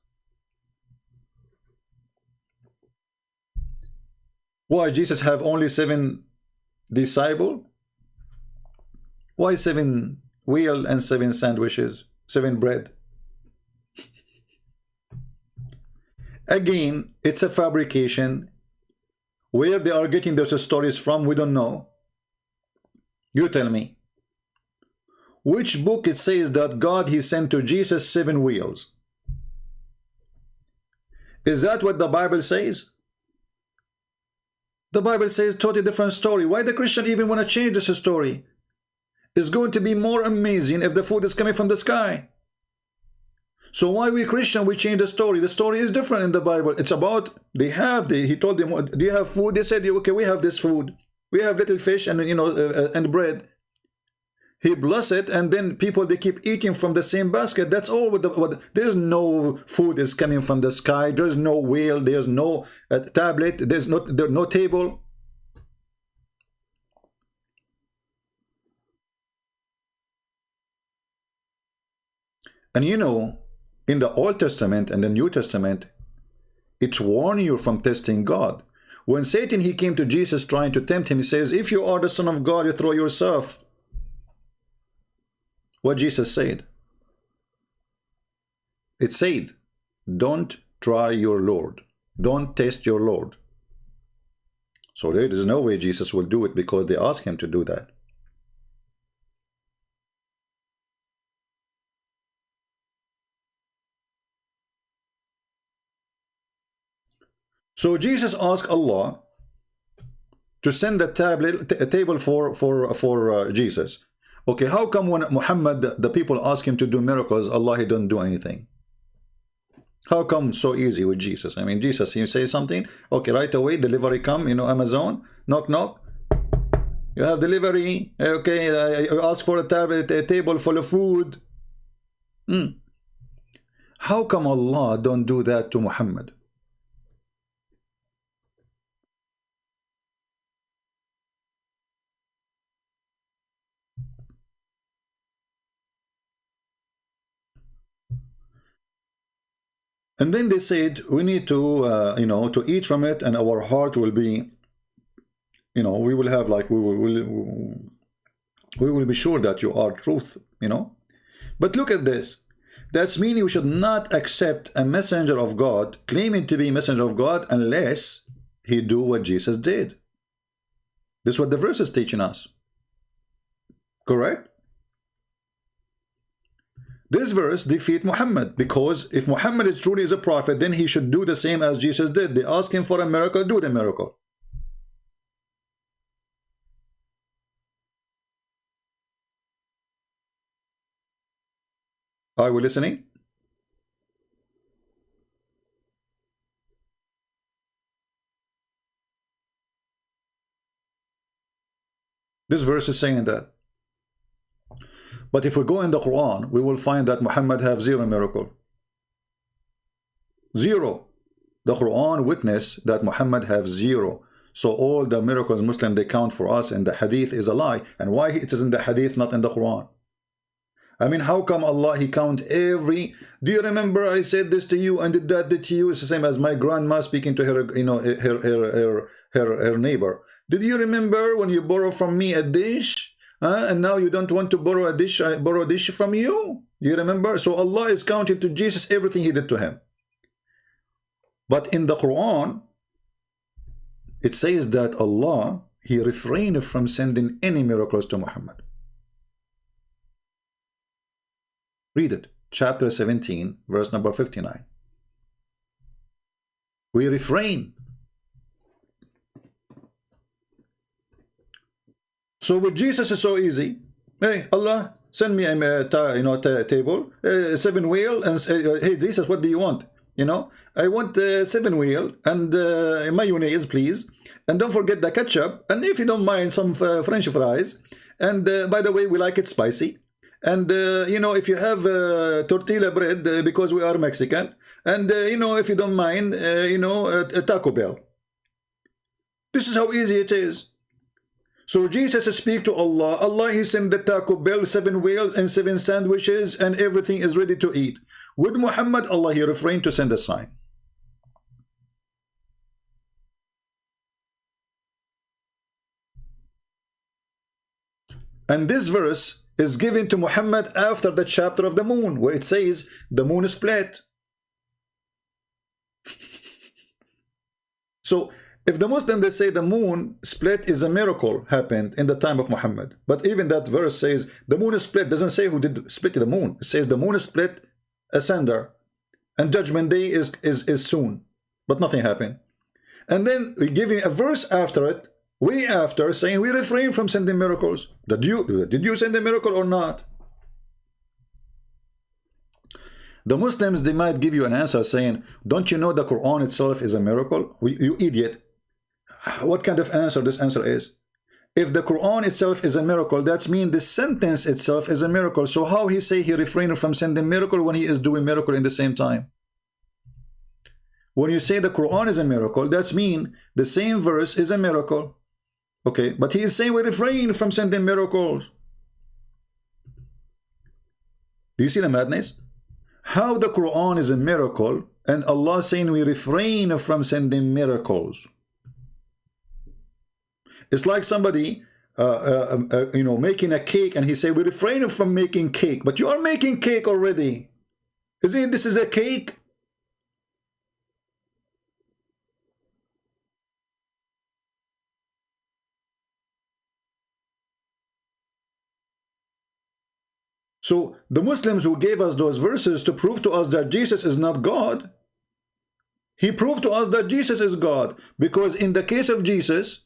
Why Jesus have only 7 disciples? Why 7 whale and 7 sandwiches, 7 bread? Again, it's a fabrication. Where they are getting those stories from, we don't know. You tell me. Which book it says that God, he sent to Jesus 7 wheels? Is that what the Bible says? The Bible says totally different story. Why the Christian even want to change this story? It's going to be more amazing if the food is coming from the sky. So why we Christian, we change the story? The story is different in the Bible. It's about, he told them, do you have food? They said, okay, we have this food. We have little fish and, and bread. He blessed it, and then people, they keep eating from the same basket. That's all. There's no food is coming from the sky. There's no whale. There's no tablet. There's no table. And in the Old Testament and the New Testament, it warns you from testing God. When Satan, he came to Jesus trying to tempt him, he says, if you are the Son of God, you throw yourself. What Jesus said? It said, don't try your Lord. Don't test your Lord. So there is no way Jesus will do it because they ask him to do that. So Jesus asked Allah to send a table for Jesus. Okay, how come when Muhammad, the people ask him to do miracles, Allah, he don't do anything? How come so easy with Jesus? I mean, Jesus, you say something, okay, right away, delivery come, Amazon, knock, knock. You have delivery, okay, you ask for a table full of food. How come Allah don't do that to Muhammad? And then they said, we need to, to eat from it, and our heart will be, we will have like, we will be sure that you are truth, But look at this. That's meaning we should not accept a messenger of God, claiming to be a messenger of God, unless he do what Jesus did. This is what the verse is teaching us. Correct? This verse defeats Muhammad, because if Muhammad is truly is a prophet, then he should do the same as Jesus did. They ask him for a miracle, do the miracle. Are we listening? This verse is saying that. But if we go in the Quran, we will find that Muhammad have 0 miracle. 0. The Quran witness that Muhammad have zero. So all the miracles Muslim they count for us and the hadith is a lie. And why it is in the hadith, not in the Quran? I mean, how come Allah he count every? Do you remember I said this to you and did that did to you? It's the same as my grandma speaking to her, you know, her neighbor. Did you remember when you borrow from me a dish, and now you don't want to borrow a dish? I borrow a dish from you. Do you remember? So Allah is counting to Jesus everything he did to him. But in the Quran, it says that Allah he refrained from sending any miracles to Muhammad. Read it, chapter 17, verse number 59. We refrain. So with Jesus is so easy. Hey, Allah, send me a table, 7 wheel, and say, hey Jesus, what do you want? You know, I want 7 wheel and mayonnaise, please, and don't forget the ketchup, and if you don't mind, some French fries. And by the way, we like it spicy. And you know, if you have tortilla bread, because we are Mexican, and you know, if you don't mind, you know, a Taco Bell. This is how easy it is. So Jesus speak to Allah. Allah he sent the Taco Bell, 7 wheels and 7 sandwiches, and everything is ready to eat. With Muhammad, Allah he refrained to send a sign. And this verse is given to Muhammad after the chapter of the moon, where it says the moon is split. So if the Muslims they say the moon split is a miracle happened in the time of Muhammad, but even that verse says the moon is split, doesn't say who did split the moon. It says the moon is split asunder, and judgment day is soon, but nothing happened. And then we give him a verse after it, way after, saying we refrain from sending miracles. Did you send a miracle or not? The Muslims they might give you an answer saying, don't you know the Quran itself is a miracle? You idiot. What kind of answer this answer is? If the Quran itself is a miracle, that means the sentence itself is a miracle. So how he say he refrained from sending miracle when he is doing miracle in the same time? When you say the Quran is a miracle, that means the same verse is a miracle. Okay, but he is saying we refrain from sending miracles. Do you see the madness? How the Quran is a miracle and Allah saying we refrain from sending miracles. It's like somebody you know, making a cake and he say we refrain from making cake, but you are making cake already. Isn't this is a cake? So the Muslims who gave us those verses to prove to us that Jesus is not God, he proved to us that Jesus is God, because in the case of Jesus,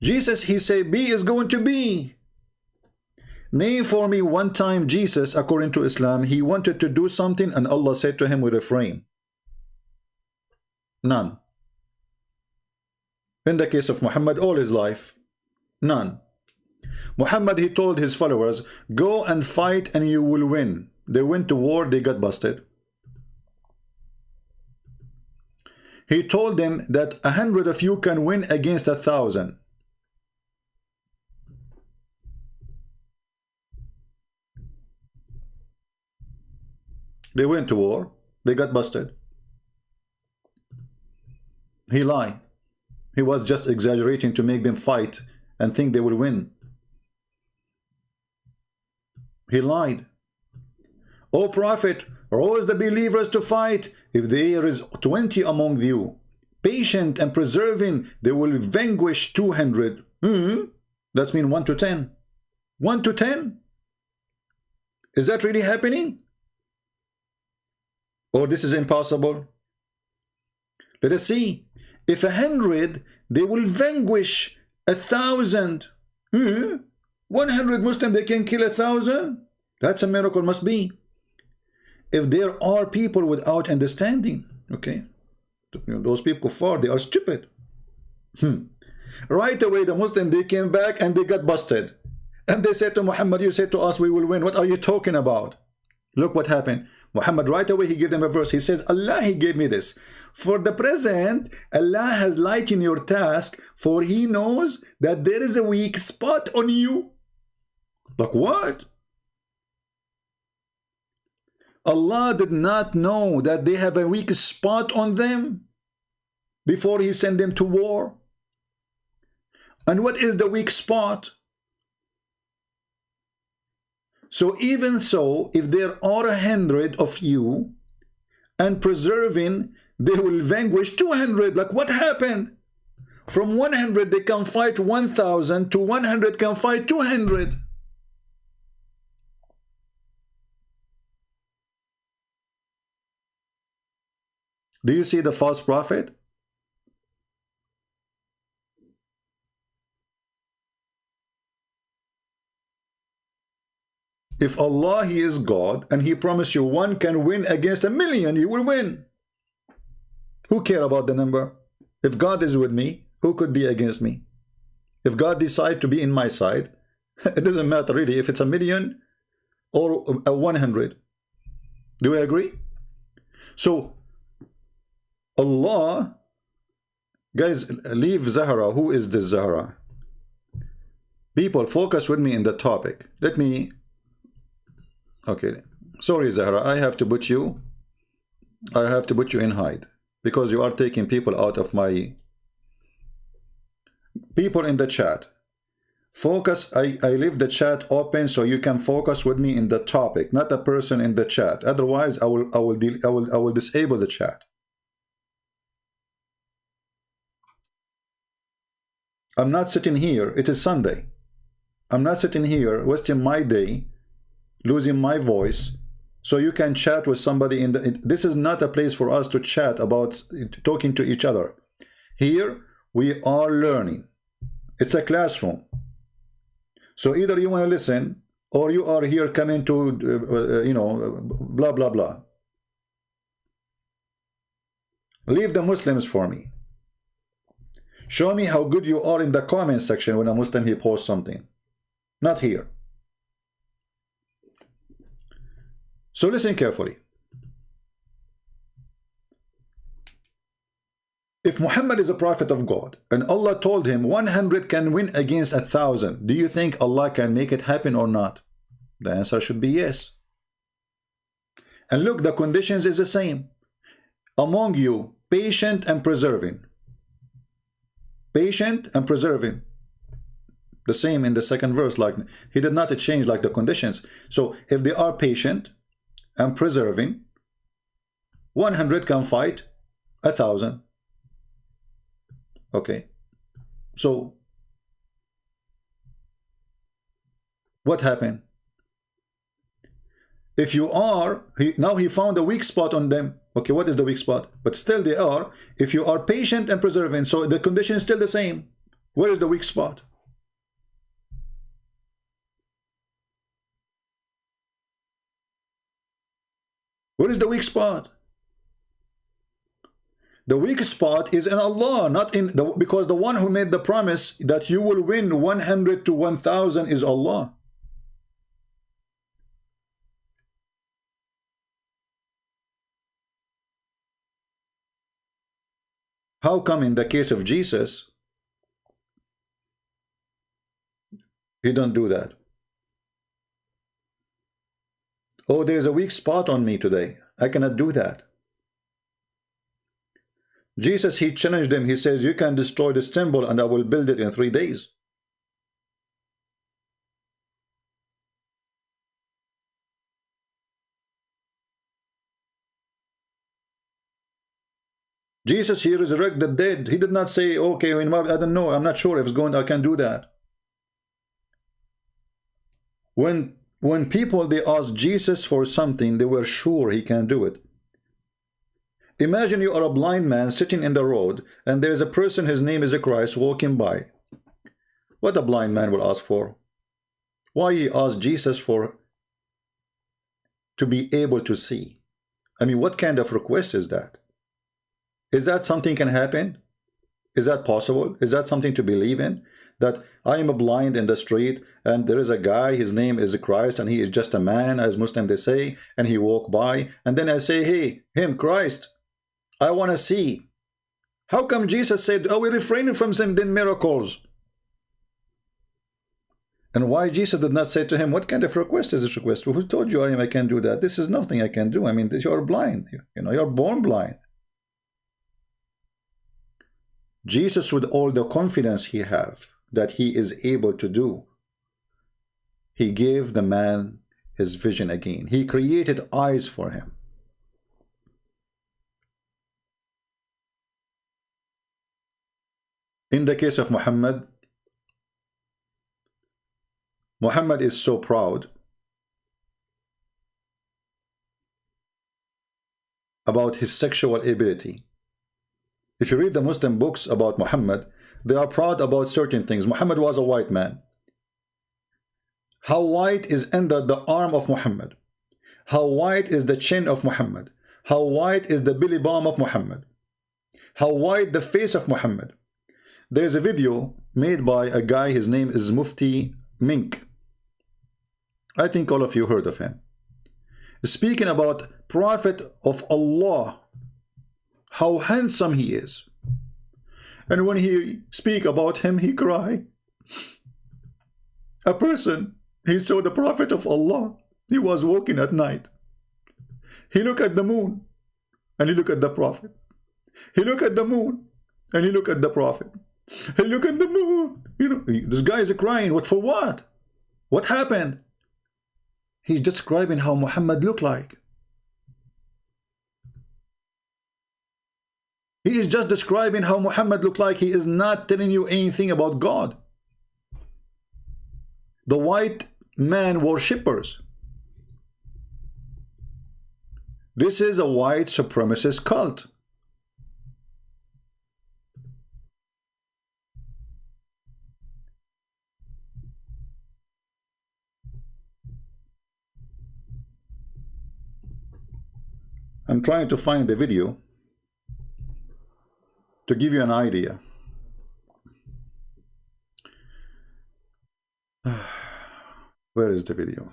he said be is going to be. Name for me one time Jesus, according to Islam, he wanted to do something and Allah said to him we refrain. None. In the case of Muhammad, all his life, none. Muhammad, he told his followers, go and fight and you will win. They went to war, they got busted. He told them that 100 of you can win against 1,000. They went to war, they got busted. He lied. He was just exaggerating to make them fight and think they will win. He lied. O Prophet, rouse the believers to fight. If there is 20 among you, patient and persevering, they will vanquish 200. That means 1 to 10. 1 to 10? Is that really happening? Or this is impossible? Let us see. If 100, they will vanquish 1,000. 100 Muslims, they can kill 1,000? That's a miracle, must be. If there are people without understanding, okay, those people kuffar, they are stupid. Right away, the Muslim, they came back and they got busted. And they said to Muhammad, you said to us we will win. What are you talking about? Look what happened. Muhammad right away he gave them a verse. He says, Allah he gave me this. For the present, Allah has lightened your task, for he knows that there is a weak spot on you. Like what? Allah did not know that they have a weak spot on them before he sent them to war. And what is the weak spot? So even so, if there are 100 of you and preserving, they will vanquish 200. Like what happened? From 100 they can fight 1,000 to 100 can fight 200. Do you see the false prophet? If Allah, he is God, and he promised you one can win against 1,000,000, you will win. Who care about the number? If God is with me, who could be against me? If God decides to be in my side, it doesn't matter really if it's 1,000,000 or 100. Do we agree? So, Allah, guys, leave Zahra. Who is this Zahra? People, focus with me in the topic. Let me... Okay, sorry Zahra, I have to put you in hide because you are taking people out of my... People in the chat, focus. I leave the chat open so you can focus with me in the topic, not a person in the chat. Otherwise, I will disable the chat. I'm not sitting here. It is Sunday. I'm not sitting here wasting my day, losing my voice, so you can chat with somebody in the... This is not a place for us to chat about talking to each other. Here we are learning. It's a classroom. So either you want to listen or you are here coming to you know, blah blah blah. Leave the Muslims for me. Show me how good you are in the comment section when a Muslim he posts something. Not here. So listen carefully. If Muhammad is a prophet of God and Allah told him 100 can win against 1,000, do you think Allah can make it happen or not? The answer should be yes. And look, the conditions is the same. Among you, patient and preserving. Patient and preserving. The same in the second verse. Like he did not change like the conditions. So if they are patient and preserving, 100 can fight 1,000. Okay. So what happened? If you are, now he found a weak spot on them. Okay, what is the weak spot? But still they are. If you are patient and preserving, so the condition is still the same. Where is the weak spot? Where is the weak spot? The weak spot is in Allah, not in the, because the one who made the promise that you will win 100 to 1,000 is Allah. How come in the case of Jesus, he don't do that? Oh, there's a weak spot on me today. I cannot do that. Jesus, he challenged them. He says, you can destroy this temple and I will build it in 3 days. Jesus, he resurrected the dead. He did not say, okay, I don't know. I'm not sure if it's going, I can do that. When people, they asked Jesus for something, they were sure he can do it. Imagine you are a blind man sitting in the road and there is a person, his name is a Christ, walking by. What a blind man will ask for? Why he asked Jesus for to be able to see? I mean, what kind of request is that? Is that something can happen? Is that possible? Is that something to believe in? that I am blind in the street and there is a guy, his name is Christ, and he is just a man, as Muslim they say, and he walk by, and then I say, hey, him, Christ, I want to see. How come Jesus said, oh, we're refraining from sending miracles? And why Jesus did not say to him, what kind of request is this request? Who told you I can do that? This is nothing I can do. I mean, you're blind. You know, you're born blind. Jesus, with all the confidence he have that he is able to do, he gave the man his vision again. He created eyes for him. In the case of Muhammad, Muhammad is so proud about his sexual ability. If you read the Muslim books about Muhammad, they are proud about certain things. Muhammad was a white man. How white is under the arm of Muhammad? How white is the chin of Muhammad? How white is the belly bump of Muhammad? How white the face of Muhammad? There's a video made by a guy, his name is Mufti Mink. I think all of you heard of him. Speaking about Prophet of Allah, how handsome he is. And when he speak about him, he cry. A person, he saw the Prophet of Allah. He was walking at night. He looked at the moon and he looked at the Prophet. He looked at the moon and he looked at the Prophet. He looked at the moon. You know, this guy is crying. What for what? What happened? He's describing how Muhammad looked like. He is just describing how Muhammad looked like. He is not telling you anything about God. The white man worshippers. This is a white supremacist cult. I'm trying to find the video to give you an idea. Where is the video?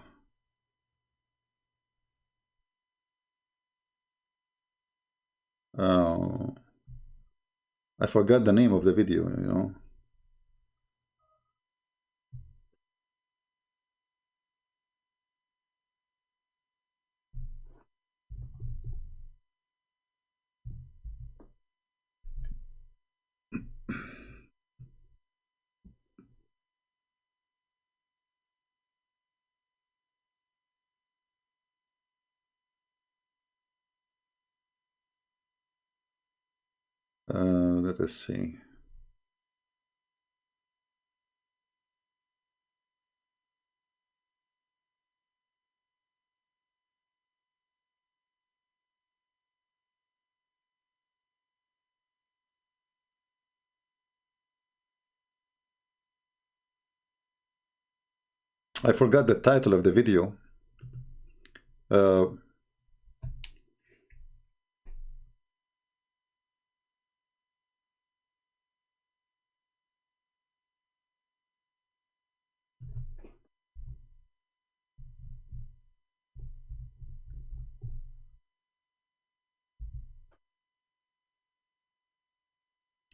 Oh, I forgot the name of the video, you know. Let us see. I forgot the title of the video.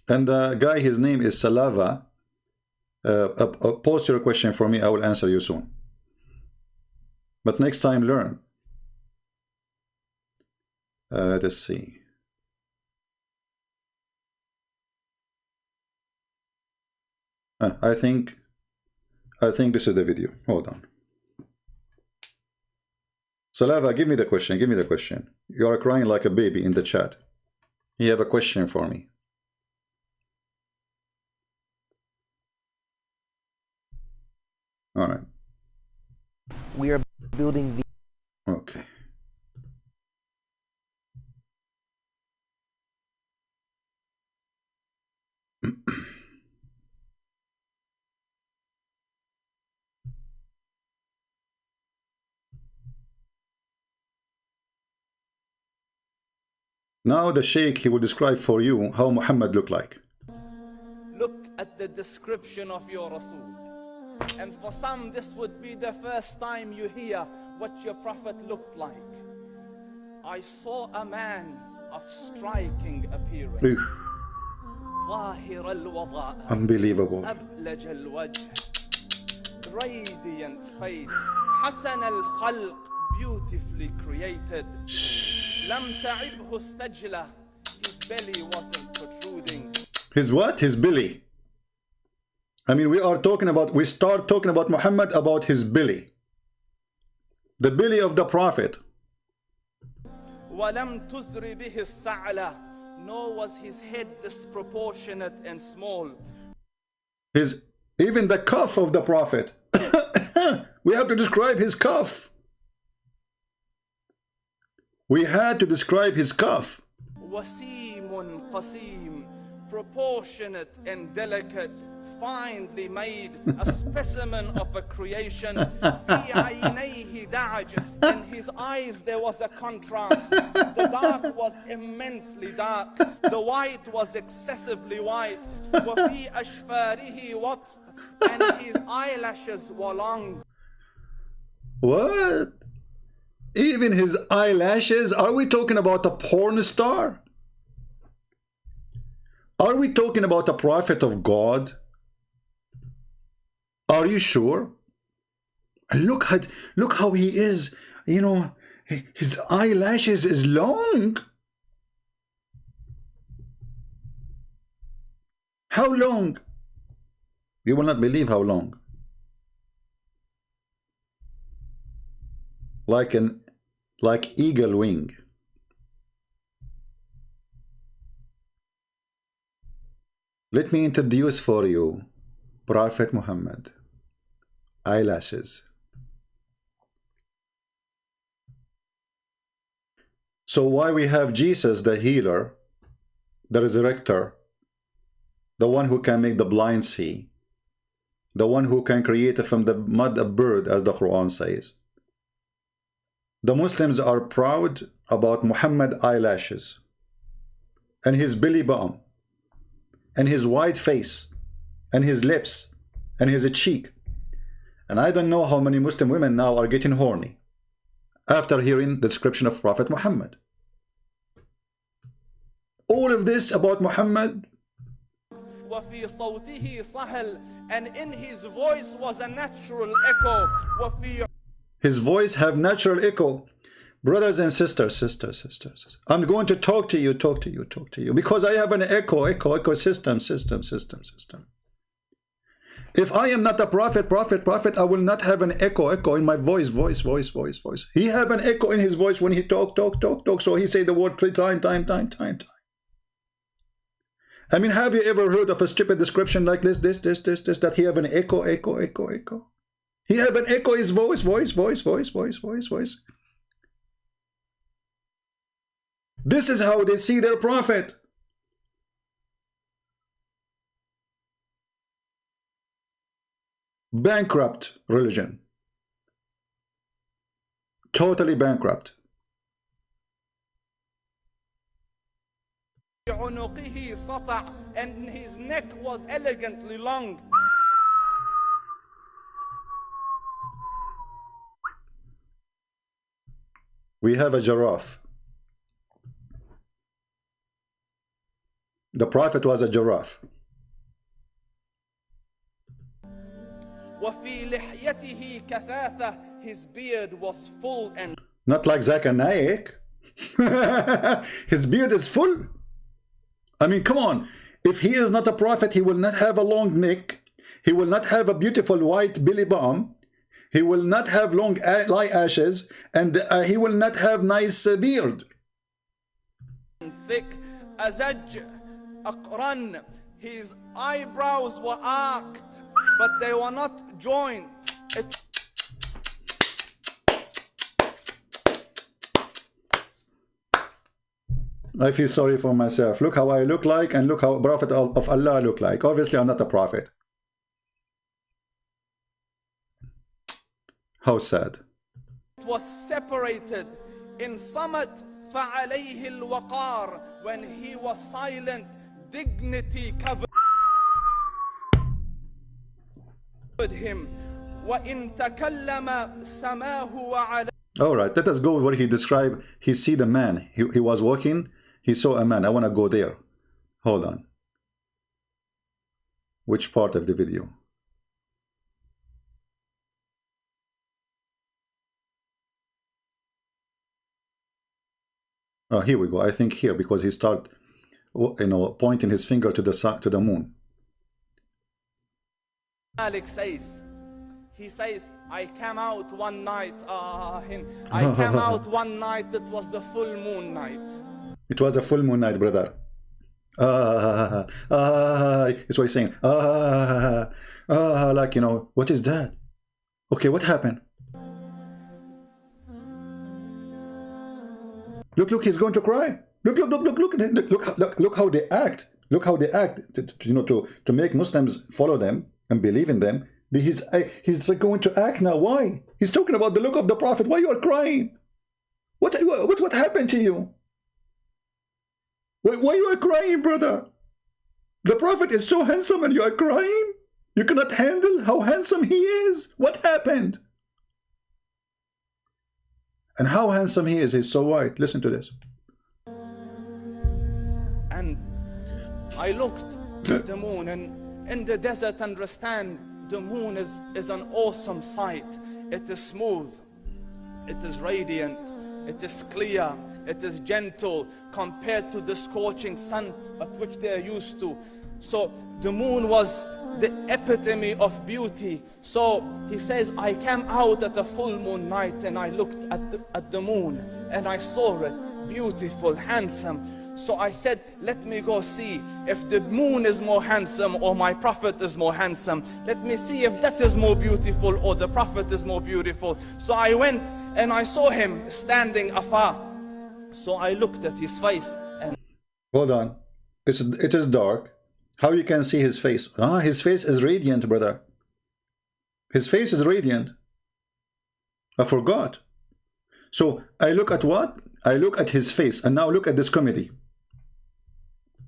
And the guy, his name is Salava. Post your question for me, I will answer you soon. But next time, learn. Let's see. I think this is the video. Hold on. Salava, give me the question. Give me the question. You are crying like a baby in the chat. You have a question for me. All right. We are building the... Okay. Now the Sheikh, he will describe for you how Muhammad looked like. Look at the description of your Rasul. And for some, this would be the first time you hear what your Prophet looked like. I saw a man of striking appearance. Oof. ظاهر الوضاء. Unbelievable. أبلج الوجه. Radiant face. حسن الخلق. Beautifully created. لم تعبه الثجلة. His belly wasn't protruding. His what? His belly. I mean, we start talking about Muhammad, about his belly. The belly of the Prophet. ولم تزر به السعلة. Nor was his head disproportionate and small. Even the cuff of the Prophet. We have to describe his cuff. We had to describe his cuff. وسيم قسيم. Proportionate and delicate. Finely made, a specimen of a creation. في عينيه دعج. In his eyes there was a contrast. The dark was immensely dark. The white was excessively white. وفي أشفاره وطف. And his eyelashes were long. What? Even his eyelashes? Are we talking about a porn star? Are we talking about a prophet of God? Are you sure? Look how he is. You know, his eyelashes is long. How long? You will not believe how long. Like eagle wing. Let me introduce for you Prophet Muhammad. Eyelashes. So why we have Jesus, the healer, the resurrector, the one who can make the blind see, the one who can create from the mud a bird, as the Quran says. The Muslims are proud about Muhammad eyelashes and his belly button and his white face and his lips and his cheek. And I don't know how many Muslim women now are getting horny after hearing the description of Prophet Muhammad. All of this about Muhammad. وفي صوته صهل. And in his voice was a natural echo. وفي His voice have natural echo. Brothers and sisters, I'm going to talk to you, because I have an echo system. If I am not a prophet, I will not have an echo in my voice. He have an echo in his voice when he talk. So he say the word 3 times. I mean, have you ever heard of a stupid description like this, that he have an echo? He have an echo, his voice. This is how they see their prophet. Bankrupt religion. Totally bankrupt. عنقه سطع. And his neck was elegantly long. We have a giraffe. The prophet was a giraffe. وفي لحيته كثافة. His beard was full and not like Zakir Naik. His beard is full. I mean, come on. If he is not a prophet, he will not have a long neck. He will not have a beautiful white belly button. He will not have long eyelashes, and he will not have nice beard. thick. أزج أقرن. His eyebrows were arched, but they were not joined. I feel sorry for myself. Look how I look like, and look how a prophet of Allah look like. Obviously, I'm not a prophet. How sad. It was separated in summit فعليه الوقار. When he was silent, dignity covered. him. وَإِن تَكَلَّمَ سَمَاهُ وَعَلَى. All right, let us go where he described. He see the man. He was walking. He saw a man. I want to go there. Hold on. Which part of the video? Oh, here we go. I think here, because he start, pointing his finger to the moon. Malik says, he says, I came out one night, I came out one night, it was the full moon night. It was a full moon night, brother. That's what he's saying. Like, what is that? Okay, what happened? Look, he's going to cry. Look how they act. Look how they act, to make Muslims follow them and believe in them. He's going to act now. Why? He's talking about the look of the Prophet. Why you are crying? What happened to you? Why you are crying, brother? The Prophet is so handsome and you are crying? You cannot handle how handsome he is? What happened? And how handsome he is. He's so white. Listen to this. And I looked at the moon, and in the desert, understand, the moon is an awesome sight. It is smooth, it is radiant, it is clear, it is gentle compared to the scorching sun at which they are used to. So the moon was the epitome of beauty. So he says, I came out at a full moon night and I looked at the moon and I saw it beautiful, handsome. So I said, let me go see if the moon is more handsome or my Prophet is more handsome. Let me see if that is more beautiful or the Prophet is more beautiful. So I went and I saw him standing afar. So I looked at his face and... Hold on. It is dark. How you can see his face? His face is radiant, brother. His face is radiant. I forgot. So I look at what? I look at his face. And now look at this comedy.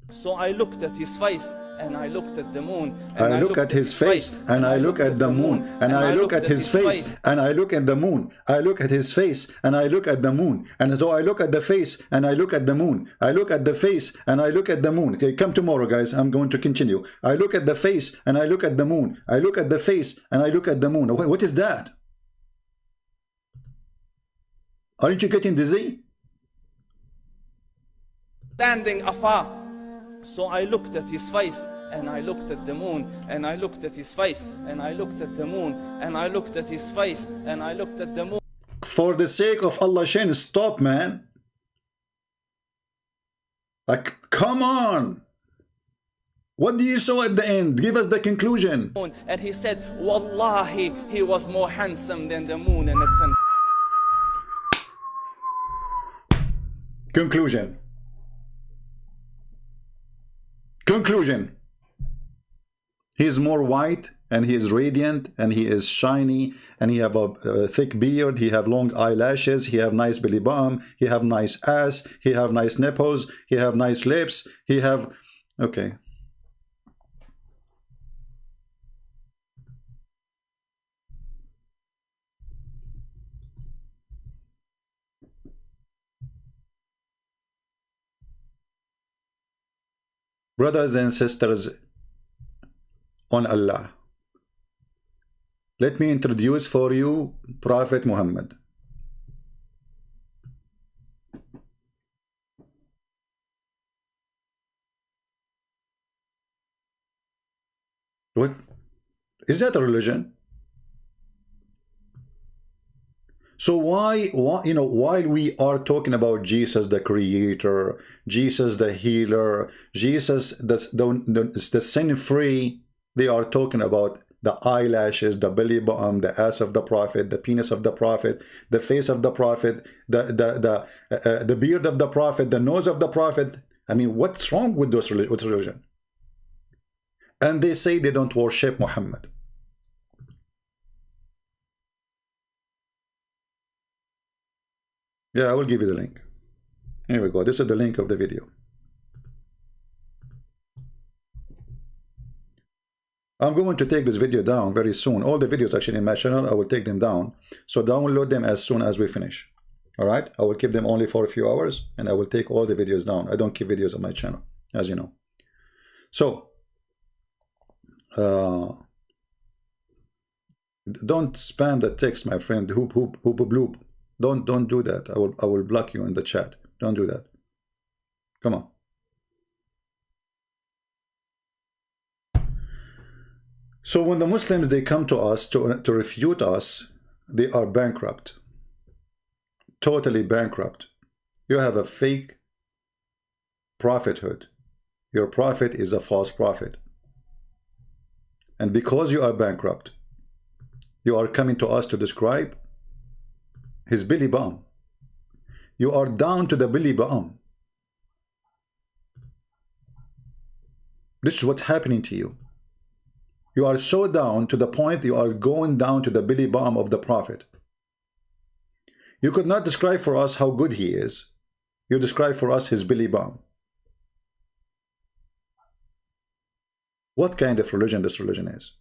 So I looked at his face and I looked at the moon. I look at his face and I look at the moon. And I look at his face and I look at the moon. I look at his face and I look at the moon. And so I look at the face and I look at the moon. I look at the face and I look at the moon. Okay, come tomorrow, guys. I'm going to continue. I look at the face and I look at the moon. I look at the face and I look at the moon. What is that? Aren't you getting dizzy? Standing afar. So I looked at his face and I looked at the moon and I looked at his face and I looked at the moon and I looked at his face and I looked at the moon. For the sake of Allah, Shane, stop, man. Like, come on. What do you saw at the end? Give us the conclusion. And he said, Wallahi, he was more handsome than the moon and its... Conclusion. Conclusion. He is more white and he is radiant and he is shiny and he have a thick beard, he have long eyelashes, he have nice belly button, he have nice ass, he have nice nipples, he have nice lips, he have... Okay. Brothers and sisters on Allah, let me introduce for you Prophet Muhammad. What? Is that a religion? So why, while we are talking about Jesus the creator, Jesus the healer, Jesus the sin-free, they are talking about the eyelashes, the belly button, the ass of the Prophet, the penis of the Prophet, the face of the Prophet, the beard of the Prophet, the nose of the Prophet. I mean, what's wrong with those with religion? And they say they don't worship Muhammad. Yeah, I will give you the link. Here we go. This is the link of the video. I'm going to take this video down very soon. All the videos actually in my channel, I will take them down. So download them as soon as we finish. All right? I will keep them only for a few hours, and I will take all the videos down. I don't keep videos on my channel, as you know. So, don't spam the text, my friend. Hoop, hoop, hoop, bloop. Don't do that. I will block you in the chat. Don't do that. Come on. So when the Muslims, they come to us to refute us, they are bankrupt. Totally bankrupt. You have a fake prophethood. Your prophet is a false prophet. And because you are bankrupt, you are coming to us to describe his Billy Bomb. You are down to the Billy Bomb. This is what's happening to you. You are so down to the point you are going down to the Billy Bomb of the prophet. You could not describe for us how good he is. You describe for us his Billy Bomb. What kind of religion this religion is?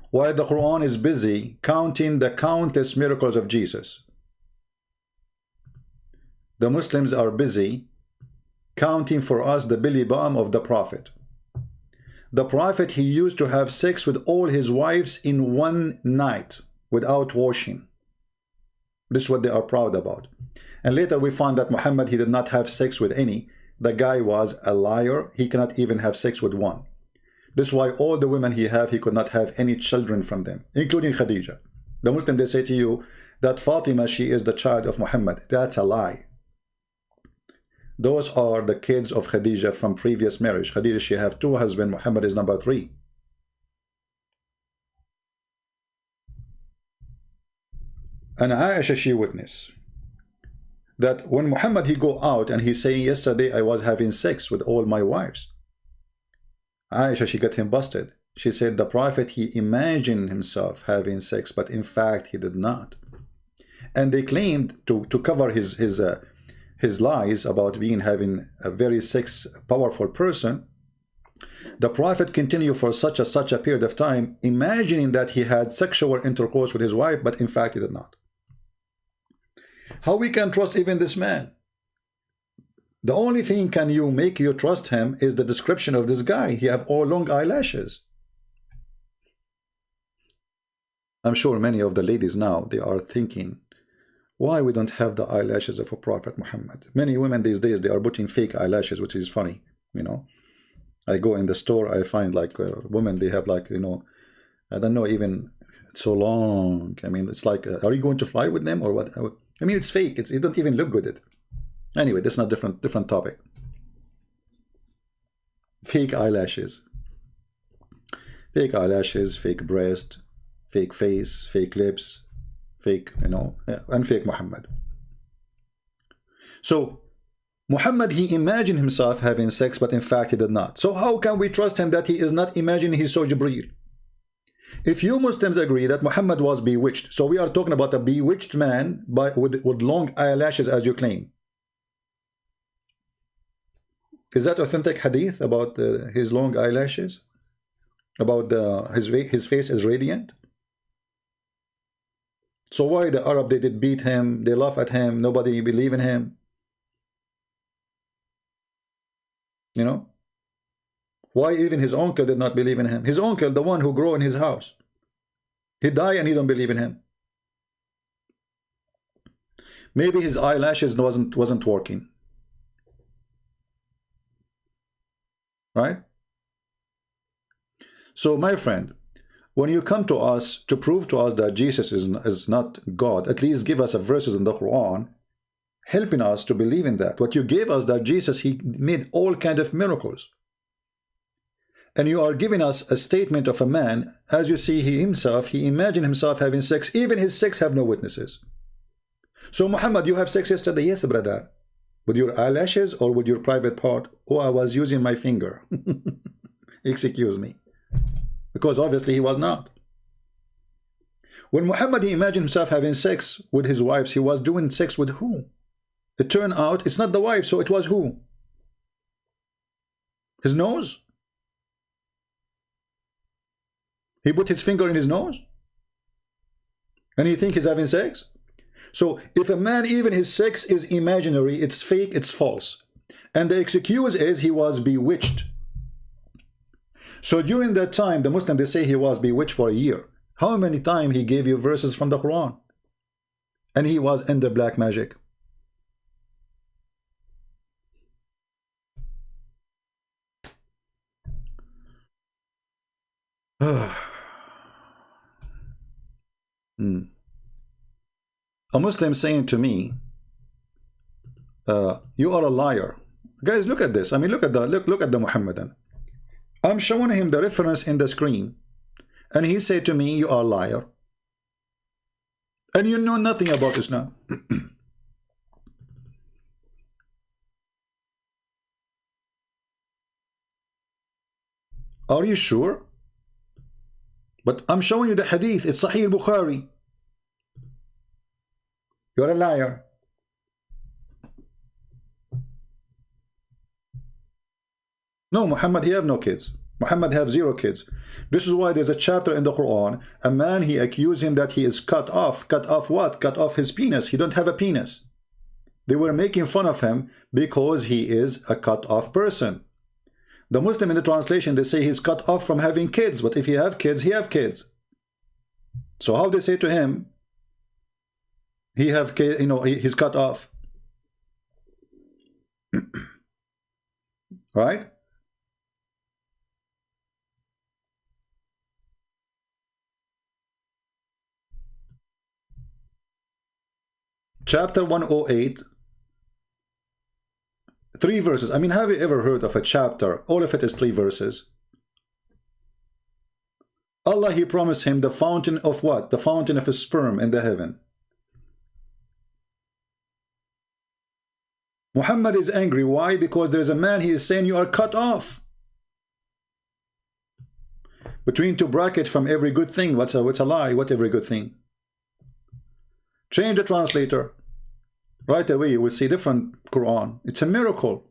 While the Quran is busy counting the countless miracles of Jesus, the Muslims are busy counting for us the Billy Bomb of the prophet. The prophet, he used to have sex with all his wives in one night without washing. This is what they are proud about. And later we found that Muhammad, he did not have sex with any. The guy was a liar. He cannot even have sex with one. This is why all the women he could not have any children from them, including Khadija. The Muslim, they say to you that Fatima, she is the child of Muhammad. That's a lie. Those are the kids of Khadija from previous marriage. Khadija, she have 2 husbands. Muhammad is number 3. And Aisha, she witnessed that when Muhammad, he go out and he's saying, yesterday I was having sex with all my wives. Aisha, she got him busted. She said the prophet, he imagined himself having sex, but in fact he did not. And they claimed to cover his lies about having a very powerful person. The prophet continued for such a period of time, imagining that he had sexual intercourse with his wife, but in fact he did not. How we can trust even this man? The only thing can you make you trust him is the description of this guy. He have all long eyelashes. I'm sure many of the ladies now, they are thinking, why we don't have the eyelashes of a Prophet Muhammad? Many women these days, they are putting fake eyelashes, which is funny, you know. I go in the store, I find like women, they have like, you know, I don't know, even it's so long. I mean, it's like, are you going to fly with them or what? I mean, it's fake. It don't even look good. Anyway, that's not different topic. Fake eyelashes. Fake eyelashes, fake breast, fake face, fake lips, fake, you know, and fake Muhammad. So, Muhammad, he imagined himself having sex, but in fact he did not. So how can we trust him that he is not imagining he saw Jibreel? If you Muslims agree that Muhammad was bewitched, so we are talking about a bewitched man with long eyelashes as you claim. Is that authentic hadith about his long eyelashes? About his face is radiant? So why the Arab, they did beat him, they laugh at him, nobody believe in him? You know? Why even his uncle did not believe in him? His uncle, the one who grew in his house. He died and he don't believe in him. Maybe his eyelashes wasn't working. Right? So my friend, when you come to us to prove to us that Jesus is not God, at least give us a verses in the Quran helping us to believe in that. What you gave us, that Jesus, he made all kind of miracles. And you are giving us a statement of a man, as you see, he imagined himself having sex. Even his sex have no witnesses. So Muhammad, you have sex yesterday? Yes, brother. With your eyelashes or with your private part? Oh, I was using my finger. Excuse me. Because obviously he was not. When Muhammad, he imagined himself having sex with his wives, he was doing sex with who? It turned out it's not the wife, so it was who? His nose? He put his finger in his nose? And he think he's having sex? So if a man, even his sex is imaginary, it's fake, it's false. And the excuse is he was bewitched. So during that time, the Muslim, they say he was bewitched for a year. How many times he gave you verses from the Quran? And he was under black magic. A Muslim saying to me, you are a liar. Guys, look at this. I mean, look at the Muhammadan. I'm showing him the reference in the screen, and he said to me, you are a liar. And you know nothing about Islam. Are you sure? But I'm showing you the hadith. It's Sahih Bukhari. You're a liar. No, Muhammad, he have no kids. Muhammad have 0 kids. This is why there's a chapter in the Quran. A man, he accused him that he is cut off. Cut off what? Cut off his penis. He don't have a penis. They were making fun of him because he is a cut off person. The Muslim in the translation, they say he's cut off from having kids. But if he have kids, he have kids. So how they say to him, he have kids, you know, he's cut off. Right? Chapter 108, 3 verses. I mean, have you ever heard of a chapter? All of it is 3 verses. Allah, he promised him the fountain of what? The fountain of a sperm in the heaven. Muhammad is angry. Why? Because there is a man, he is saying you are cut off. Between 2 brackets from every good thing. What's a lie? What every good thing? Change the translator. Right away you will see different Quran. It's a miracle.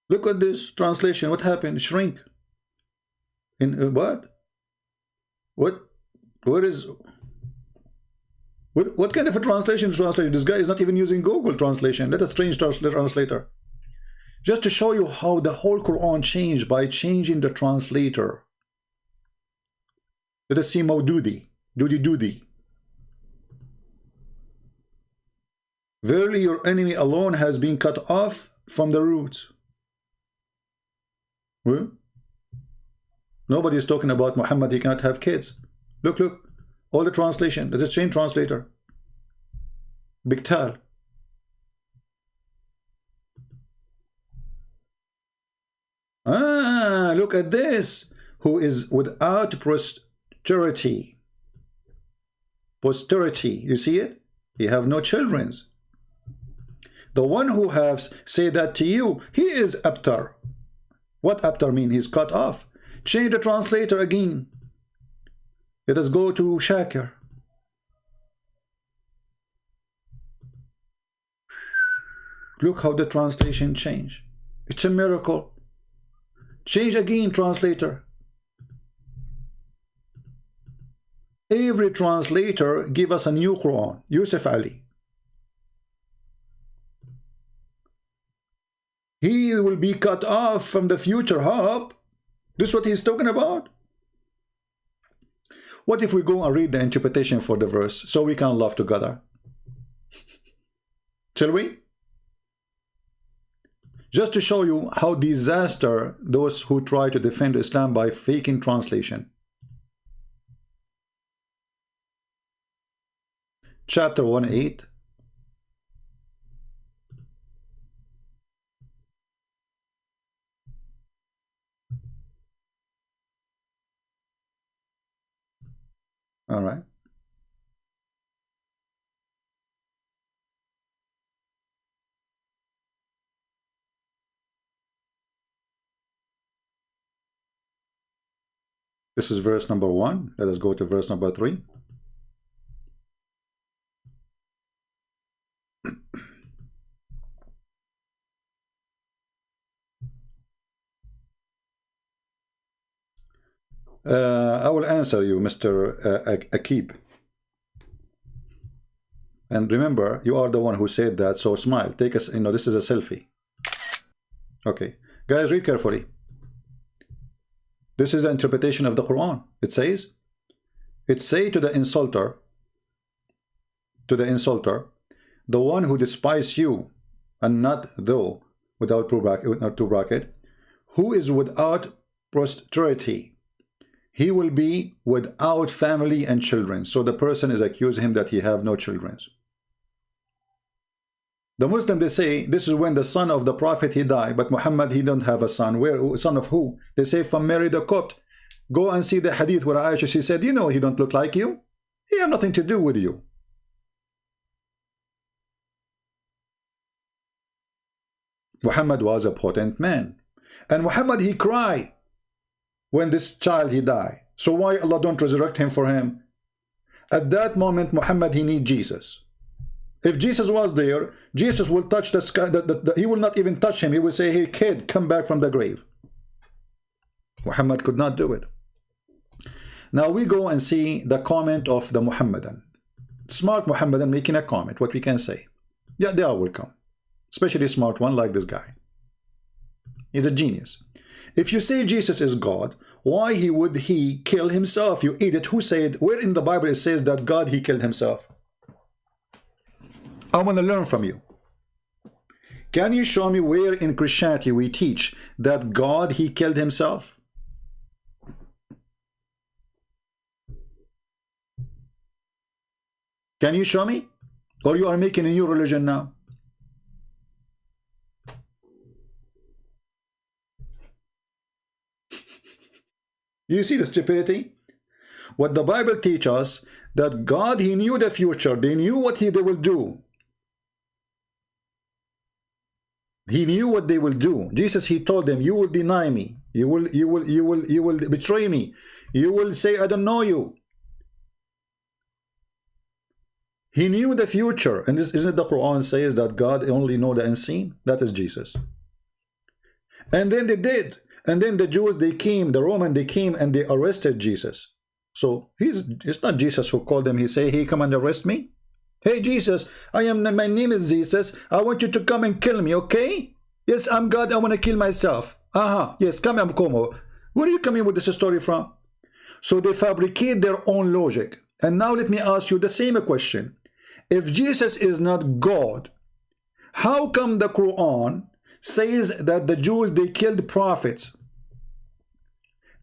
Look at this translation. What happened? Shrink. In what? What kind of a translation to translate? This guy is not even using Google translation. Let us change translator. Just to show you how the whole Quran changed by changing the translator. Let us see Maududi. Doody. Verily your enemy alone has been cut off from the roots. Well, nobody is talking about Muhammad, he cannot have kids. Look. All the translation. Let us change translator. Biktal. Look at this. Who is without posterity. Posterity, you see it? You have no children. The one who has said that to you, he is abtar. What abtar mean? He's cut off. Change the translator again. Let us go to Shakir. Look how the translation changed. It's a miracle. Change again translator. Every translator give us a new Quran. Yusuf Ali. He will be cut off from the future hope. This is what he's talking about. What if we go and read the interpretation for the verse so we can laugh together? Shall we? Just to show you how disaster those who try to defend Islam by faking translation. Chapter 1:8. All right. This is verse number 1. Let us go to verse number 3. I will answer you, Mr. Akib. And remember, you are the one who said that, so smile. Take us, this is a selfie. Okay. Guys, read carefully. This is the interpretation of the Quran. It says, it say to the insulter, the one who despises you, and not though, without two bracket, who is without posterity. He will be without family and children. So the person is accusing him that he have no children. The Muslim, they say, this is when the son of the prophet, he died, but Muhammad, he don't have a son. Where, son of who? They say from Mary the Copt. Go and see the hadith where Aisha, she said, he don't look like you. He have nothing to do with you. Muhammad was a potent man. And Muhammad, he cried when this child, he died. So why Allah don't resurrect him for him? At that moment, Muhammad, he need Jesus. If Jesus was there, Jesus will touch the sky. He will not even touch him. He will say, hey kid, come back from the grave. Muhammad could not do it. Now we go and see the comment of the Muhammadan. Smart Muhammadan making a comment. What we can say. Yeah, they are welcome. Especially a smart one like this guy. He's a genius. If you say Jesus is God, why would he kill himself? You idiot. Who said, where in the Bible it says that God, he killed himself? I want to learn from you. Can you show me where in Christianity we teach that God, he killed himself? Can you show me? Or you are making a new religion now? You see the stupidity? What the Bible teaches us, that God, he knew the future. They knew what they will do. He knew what they will do. Jesus, he told them, you will deny me. You will betray me. You will say, I don't know you. He knew the future. And this, isn't the Quran says that God only know the unseen? That is Jesus. And then they did. And then the Jews, they came, the Roman, they came and they arrested Jesus. So it's not Jesus who called them. He say, hey, come and arrest me. Hey, Jesus, my name is Jesus. I want you to come and kill me, okay? Yes, I'm God. I want to kill myself. Yes, come and come over. Where are you coming with this story from? So they fabricate their own logic. And now let me ask you the same question. If Jesus is not God, how come the Quran says that the Jews, they killed prophets?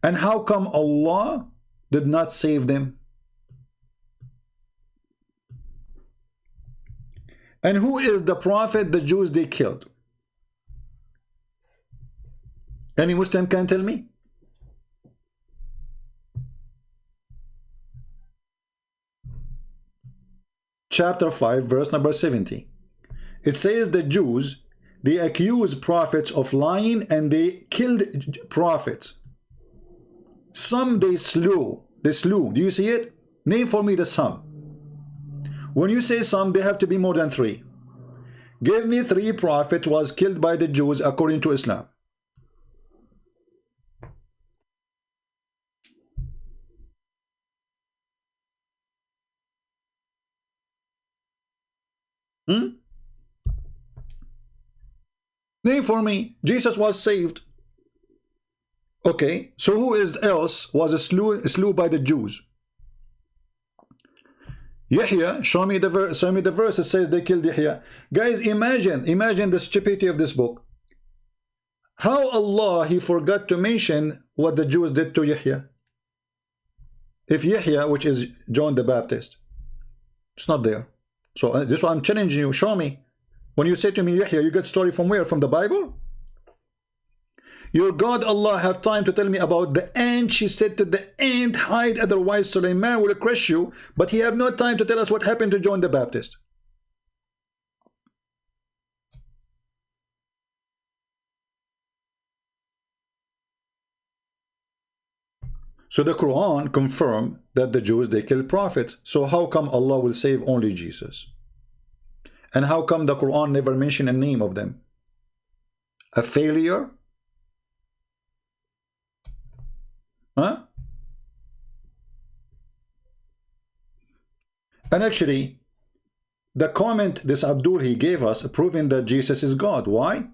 And how come Allah did not save them? And who is the prophet the Jews, they killed? Any Muslim can tell me? Chapter 5, verse number 70. It says the Jews, they accuse prophets of lying and they killed prophets. Some they slew. Do you see it? Name for me the sum. When you say some, they have to be more than 3. Give me 3 prophets was killed by the Jews according to Islam. Name for me. Jesus was saved. Okay, so who else was slew by the Jews? Yahya, show me the verse that says they killed Yahya. Guys, imagine the stupidity of this book. How Allah, he forgot to mention what the Jews did to Yahya. If Yahya, which is John the Baptist, it's not there. So this is why I'm challenging you. Show me. When you say to me Yahya, you get story from where? From the Bible? Your God Allah have time to tell me about the ant. She said to the ant, hide, otherwise Sulaiman will crush you. But he have no time to tell us what happened to John the Baptist. So the Quran confirmed that the Jews, they killed prophets. So how come Allah will save only Jesus? And how come the Quran never mentioned a name of them? A failure? Huh? And actually, the comment this Abdul he gave us proving that Jesus is God. Why?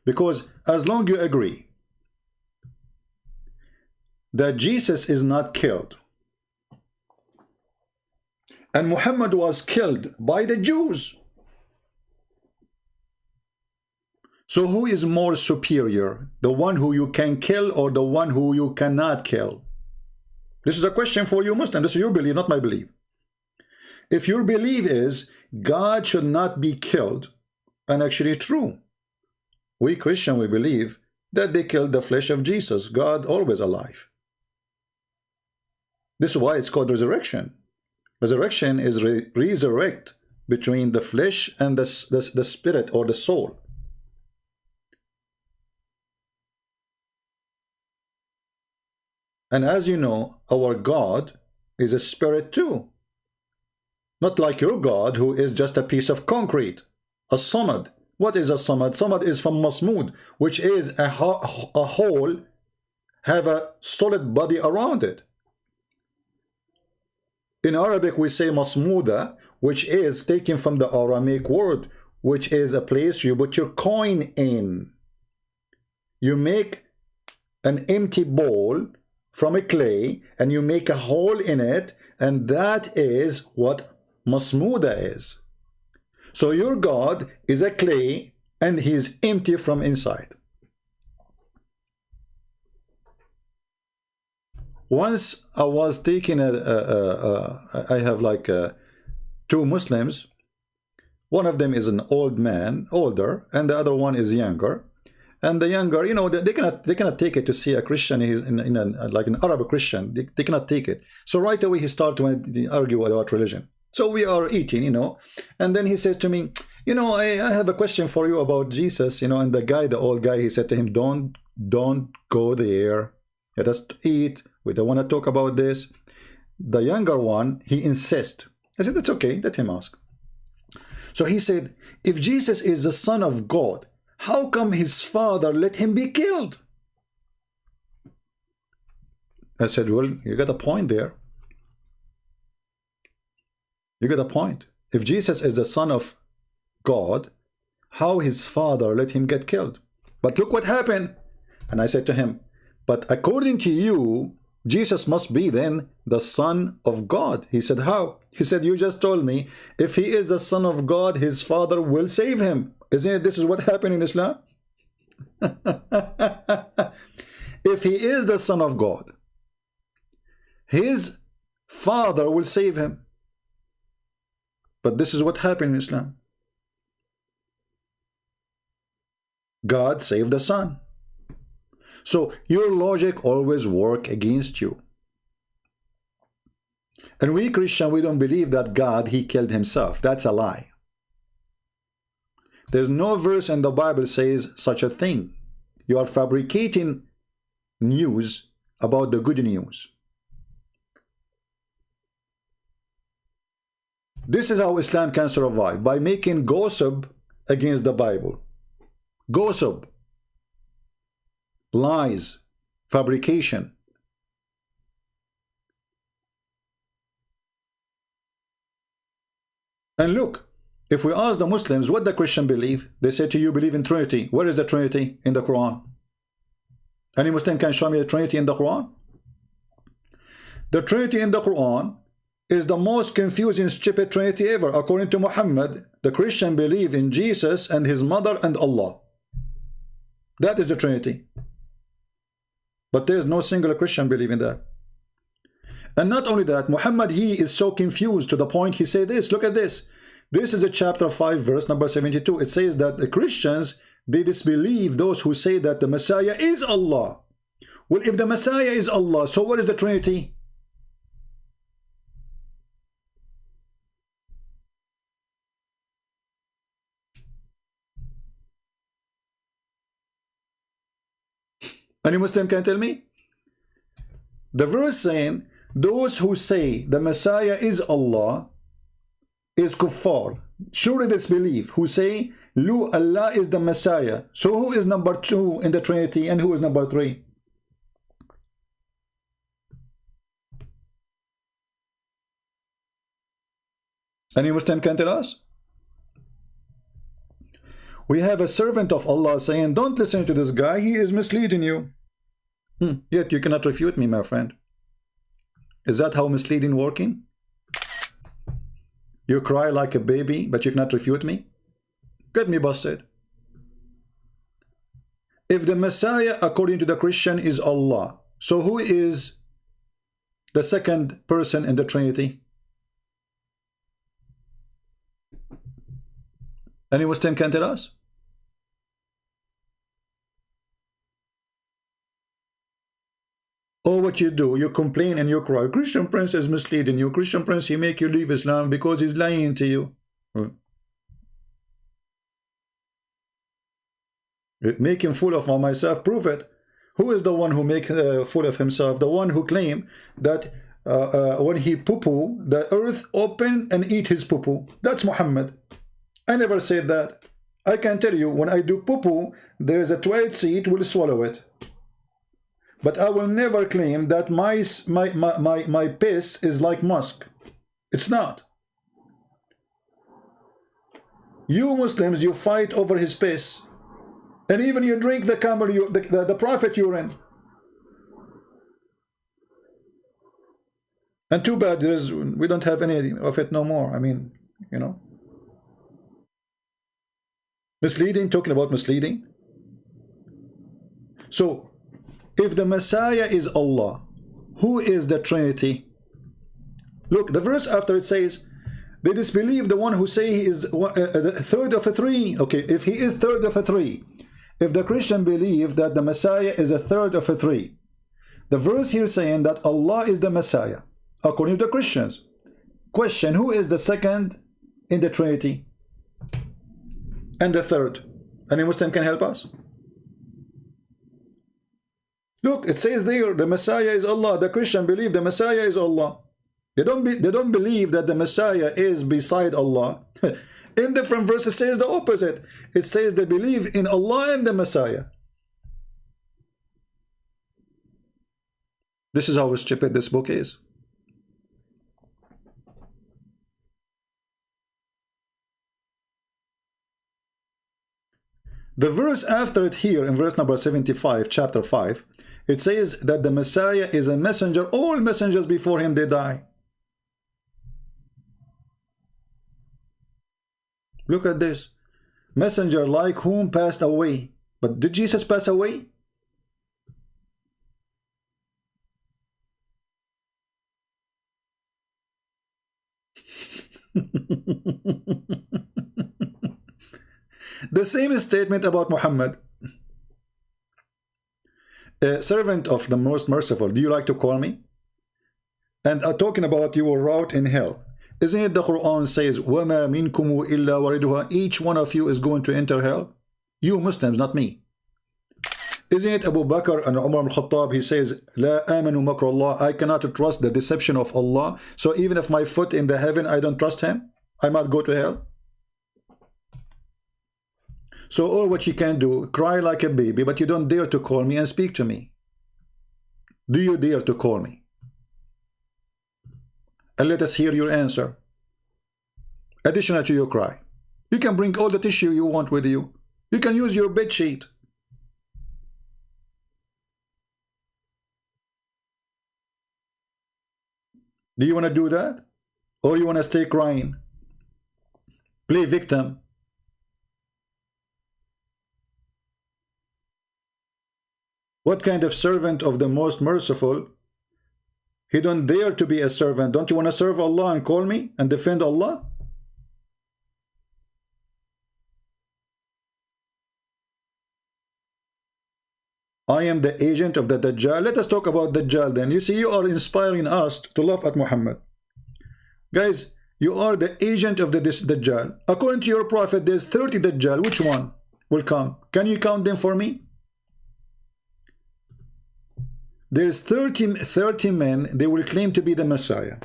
Because as long you agree that Jesus is not killed and Muhammad was killed by the Jews, so who is more superior? The one who you can kill or the one who you cannot kill? This is a question for you Muslim. This is your belief, not my belief. If your belief is God should not be killed, and actually true, we Christian, we believe that they killed the flesh of Jesus, God always alive. This is why it's called resurrection. Resurrection is resurrect between the flesh and the spirit or the soul. And as you know, our God is a spirit too. Not like your God, who is just a piece of concrete, a samad. What is a samad? Samad is from masmud, which is a whole, have a solid body around it. In Arabic, we say masmuda, which is taken from the Aramaic word, which is a place you put your coin in. You make an empty bowl from a clay, and you make a hole in it, and that is what masmuda is. So your God is a clay and he is empty from inside. Once I was taking I have like two Muslims. One of them is an old man, older, and the other one is younger. And the younger, you know, they cannot take it to see a Christian. He's like an Arab Christian. They cannot take it. So right away he started to argue about religion. So we are eating, you know, and then he says to me, you know, I have a question for you about Jesus, you know. And the old guy, he said to him, don't go there. Let us eat. We don't want to talk about this. The younger one, he insists. I said, that's okay. Let him ask. So he said, if Jesus is the Son of God, how come his father let him be killed? I said, well, you got a point there. You get a point. If Jesus is the Son of God, how his father let him get killed? But look what happened. And I said to him, but according to you, Jesus must be then the Son of God. He said, how? He said, you just told me if he is the Son of God, his father will save him. Isn't it? This is what happened in Islam. If he is the Son of God, his father will save him. But this is what happened in Islam. God saved the Son. So your logic always works against you. And we Christian, we don't believe that God, he killed himself. That's a lie. There's no verse in the Bible says such a thing. You are fabricating news about the good news. This is how Islam can survive, by making gossip against the Bible. Gossip, lies, fabrication. And look, if we ask the Muslims what the Christian believe, they say to you, believe in Trinity. Where is the Trinity in the Quran? Any Muslim can show me the Trinity in the Quran? The Trinity in the Quran is the most confusing, stupid Trinity ever. According to Muhammad, the Christian believe in Jesus and his mother and Allah. That is the Trinity. But there is no single Christian believe in that. And not only that, Muhammad, he is so confused to the point he say this. Look at this. This is a chapter 5, verse number 72. It says that the Christians, they disbelieve those who say that the Messiah is Allah. Well, if the Messiah is Allah, so what is the Trinity? Any Muslim can tell me? The verse saying, those who say the Messiah is Allah is kuffar. Surely disbelief. Who say, Lu, Allah is the Messiah. So who is number 2 in the Trinity and who is number 3? Any Muslim can tell us? We have a servant of Allah saying, don't listen to this guy, he is misleading you. Yet you cannot refute me, my friend. Is that how misleading working? You cry like a baby, but you cannot refute me? Get me busted. If the Messiah, according to the Christian, is Allah, so who is the second person in the Trinity? Any Muslim can tell us? Or what you do, you complain and you cry, Christian Prince is misleading you. Christian Prince, he make you leave Islam because he's lying to you. Make him fool of myself, prove it. Who is the one who make fool of himself? The one who claim that when he poo-poo, the earth open and eat his poo-poo. That's Muhammad. I never said that. I can tell you, when I do poo-poo, there is a toilet seat will swallow it. But I will never claim that my piss is like musk. It's not. You Muslims, you fight over his piss. And even you drink the camel, the prophet urine. And too bad we don't have any of it no more. I mean, you know. Misleading, talking about misleading. So, if the Messiah is Allah, who is the Trinity? Look, the verse after it says, they disbelieve the one who say he is the third of a three. Okay, if he is third of a three, if the Christian believe that the Messiah is a third of a three, the verse here saying that Allah is the Messiah, according to the Christians. Question, who is the second in the Trinity? And the third? Any Muslim can help us? Look, it says there, the Messiah is Allah. The Christian believe the Messiah is Allah. They don't believe that the Messiah is beside Allah. In different verses, it says the opposite. It says they believe in Allah and the Messiah. This is how stupid this book is. The verse after it here, in verse number 75, chapter 5, it says that the Messiah is a messenger. All messengers before him, they die. Look at this. Messenger like whom passed away. But did Jesus pass away? The same statement about Muhammad. A servant of the most merciful. Do you like to call me? And talking about your route in hell. Isn't it the Quran says, وَمَا مِنْكُمُ إِلَّا وَرِدُهَا? Each one of you is going to enter hell. You Muslims, not me. Isn't it Abu Bakr and Umar al-Khattab? He says, لَا آمَنُوا مَكْرَ اللَّهِ. I cannot trust the deception of Allah. So even if my foot in the heaven, I don't trust him, I might go to hell. So all what you can do, cry like a baby, but you don't dare to call me and speak to me. Do you dare to call me? And let us hear your answer. Additional to your cry. You can bring all the tissue you want with you. You can use your bed sheet. Do you want to do that? Or you want to stay crying? Play victim. What kind of servant of the most merciful? He don't dare to be a servant. Don't you want to serve Allah and call me and defend Allah? I am the agent of the Dajjal. Let us talk about Dajjal then. You see, you are inspiring us to laugh at Muhammad. Guys, you are the agent of this Dajjal. According to your prophet, there's 30 Dajjal. Which one will come? Can you count them for me? There's 30 men, they will claim to be the Messiah.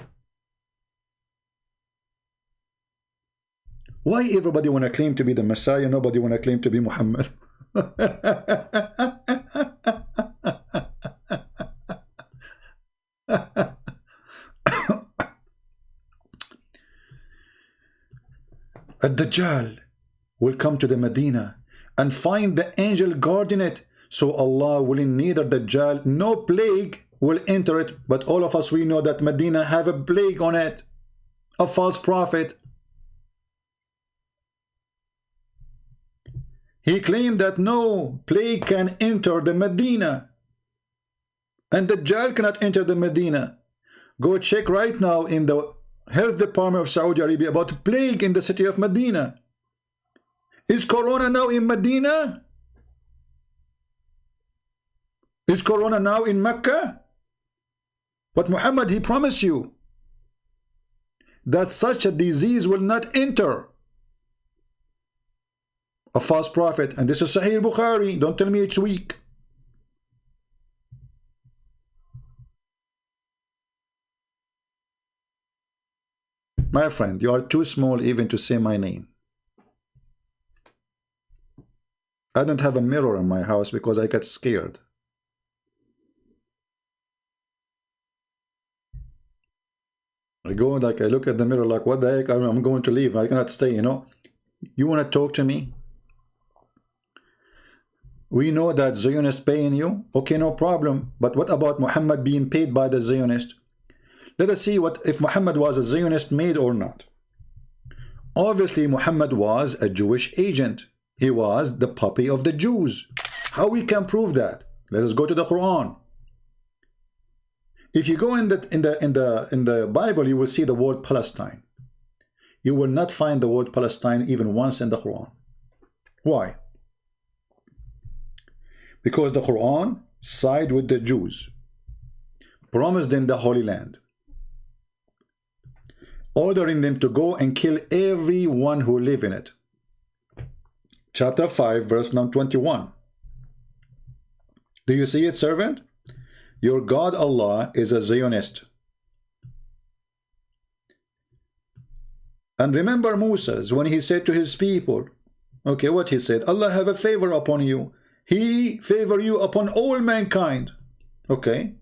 Why everybody want to claim to be the Messiah? Nobody want to claim to be Muhammad. a Dajjal will come to the Medina and find the angel guarding it. So Allah willing, neither Dajjal, no plague will enter it. But all of us, we know that Medina have a plague on it, a false prophet. He claimed that no plague can enter the Medina, and Dajjal cannot enter the Medina. Go check right now in the health department of Saudi Arabia about plague in the city of Medina. Is Corona now in Medina? Is Corona now in Mecca? But Muhammad, he promised you that such a disease will not enter. A false prophet, and this is Sahih Bukhari. Don't tell me it's weak. My friend, you are too small even to say my name. I don't have a mirror in my house because I get scared. I go like I look at the mirror like, what the heck, I'm going to leave. I cannot stay, you know. You want to talk to me? We know that Zionist paying you. Okay, no problem. But what about Muhammad being paid by the Zionist? Let us see what if Muhammad was a Zionist made or not. Obviously, Muhammad was a Jewish agent. He was the puppy of the Jews. How we can prove that? Let us go to the Quran. If you go in the Bible, you will see the word Palestine. You will not find the word Palestine even once in the Quran. Why? Because the Quran side with the Jews, promised them the Holy Land, ordering them to go and kill everyone who live in it. Chapter 5, verse number 21. Do you see it, servant? Your God Allah is a Zionist. And remember Moses when he said to his people, okay, what he said, Allah have a favor upon you. He favor you upon all mankind. Okay.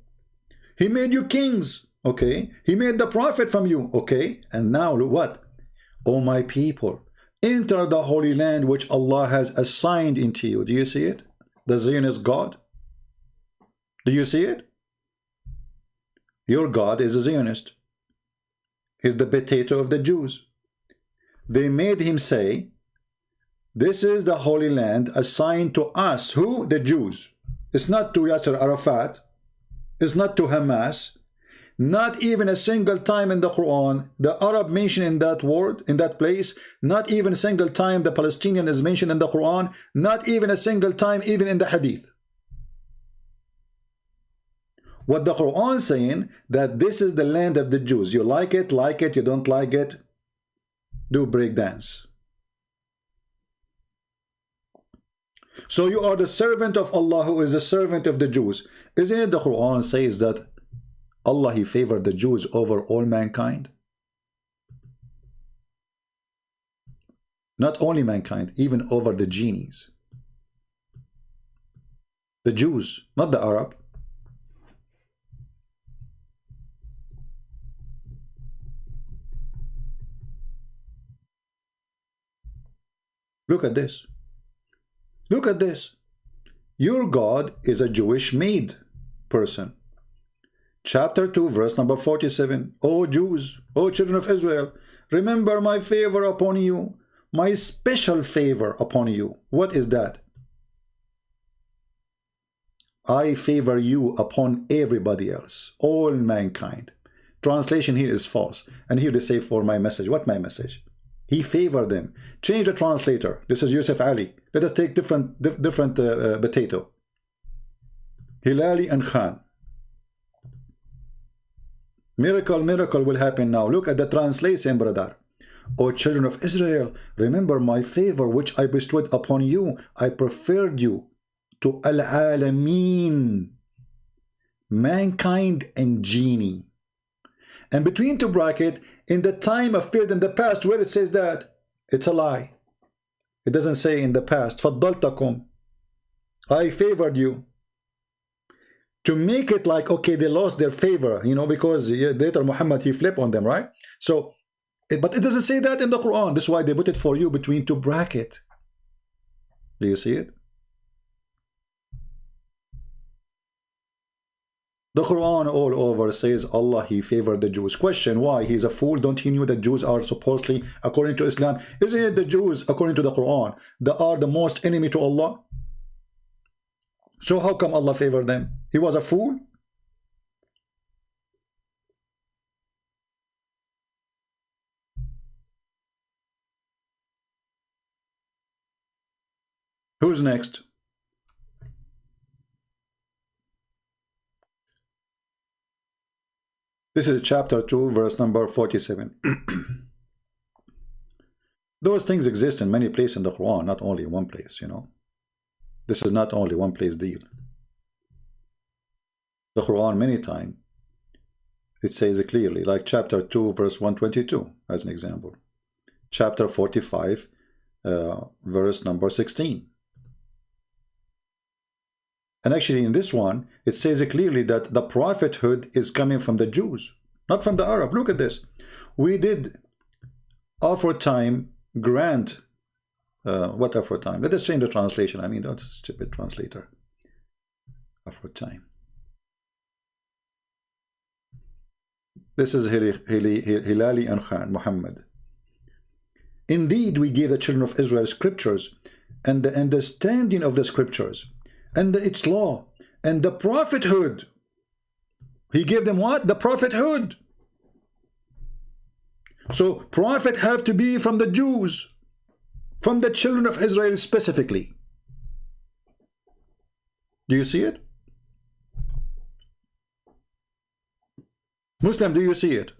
He made you kings. Okay. He made the prophet from you. Okay. And now what? O my people, enter the Holy Land which Allah has assigned into you. Do you see it? The Zionist God. Do you see it? Your God is a Zionist. He's the potato of the Jews. They made him say, this is the Holy Land assigned to us. Who? The Jews. It's not to Yasser Arafat. It's not to Hamas. Not even a single time in the Quran, the Arab mentioned in that word, in that place. Not even a single time the Palestinian is mentioned in the Quran. Not even a single time even in the Hadith. What the Quran is saying, that this is the land of the Jews. You like it, you don't like it, do breakdance. So you are the servant of Allah who is the servant of the Jews. Isn't it the Quran says that Allah, he favored the Jews over all mankind? Not only mankind, even over the genies. The Jews, not the Arab. Look at this. Look at this. Your God is a Jewish made person. Chapter 2, verse number 47. O Jews, O children of Israel, remember my favor upon you, my special favor upon you. What is that? I favor you upon everybody else, all mankind. Translation here is false. And here they say for my message. What my message? He favored them. Change the translator. This is Yusuf Ali. Let us take different potato. Hilali and Khan. Miracle will happen now. Look at the translation, brother. O children of Israel, remember my favor which I bestowed upon you. I preferred you to al-alameen, mankind and genie. And between two brackets, in the time of period in the past, where it says that, it's a lie. It doesn't say in the past. فضلتكم. I favored you. To make it like, okay, they lost their favor, you know, because later Muhammad, he flipped on them, right? So But it doesn't say that in the Quran. That's why they put it for you between two brackets. Do you see it? The Quran all over says Allah, He favored the Jews. Question, why? He's a fool. Don't he know that Jews are supposedly, according to Islam, isn't it the Jews, according to the Quran, that are the most enemy to Allah? So how come Allah favored them? He was a fool? Who's next? This is chapter 2, verse number 47. Those things exist in many places in the Quran, not only in one place, you know. This is not only one place deal. The Quran many times, it says it clearly, like chapter 2, verse 122, as an example. Chapter 45, verse number 16. And actually in this one, it says it clearly that the prophethood is coming from the Jews, not from the Arab. Look at this. We did aforetime grant, what aforetime? Let us change the translation. I mean, that's a stupid translator. Aforetime. This is Hilali and Khan, Muhammad. Indeed, we gave the children of Israel scriptures and the understanding of the scriptures and its law and the prophethood. He gave them what? The prophethood. So prophet have to be from the Jews, from the children of Israel specifically. Do you see it? Muslim, do you see it?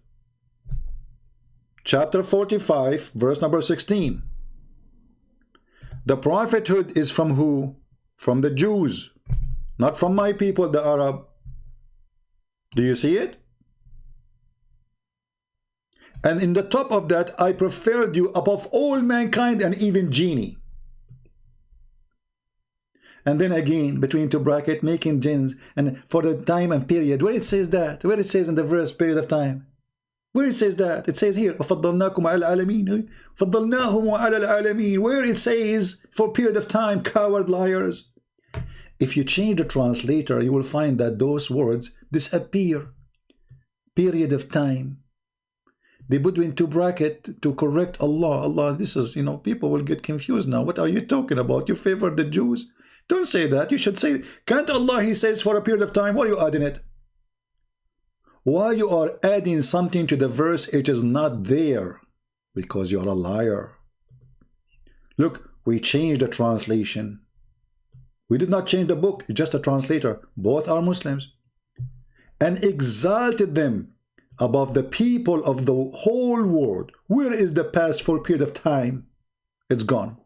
Chapter 45, verse number 16. The prophethood is from who? From the Jews, not from my people, the Arab. Do you see it? And in the top of that, I preferred you above all mankind and even genie. And then again, between two brackets, making jinns, and for the time and period. Where it says that? Where it says in the verse, period of time? Where it says that? It says here, فَضَّلْنَاكُمْ عَلَى الْعَالَمِينَ فَضَّلْنَاهُمْ عَلَى الْعَالَمِينَ. Where it says, for period of time, coward liars. If you change the translator, you will find that those words disappear. Period of time. They put in two brackets to correct Allah. Allah, this is, you know, people will get confused now. What are you talking about? You favor the Jews? Don't say that. You should say, can't Allah, He says, for a period of time. Why are you adding it? Why you are adding something to the verse, it is not there? Because you are a liar. Look, we changed the translation. We did not change the book, just a translator. Both are Muslims. And exalted them above the people of the whole world. Where is the past for a period of time? It's gone.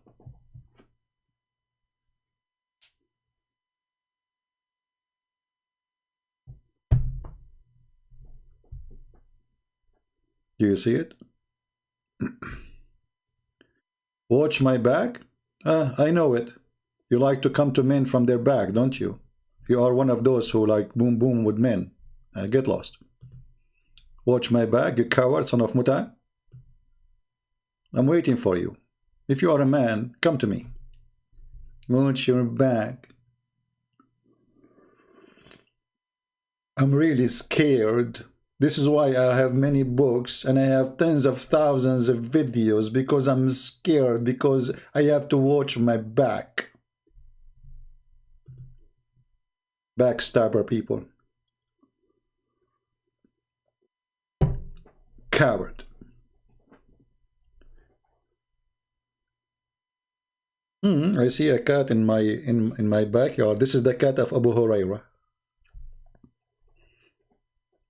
Do you see it? Watch my back? I know it. You like to come to men from their back, don't you? You are one of those who like boom boom with men. Get lost. Watch my back, you coward, son of Muta. I'm waiting for you. If you are a man, come to me. Watch your back. I'm really scared. This is why I have many books and I have tens of thousands of videos, because I'm scared, because I have to watch my back. Backstabber people. Coward. I see a cat in my backyard. This is the cat of Abu Huraira.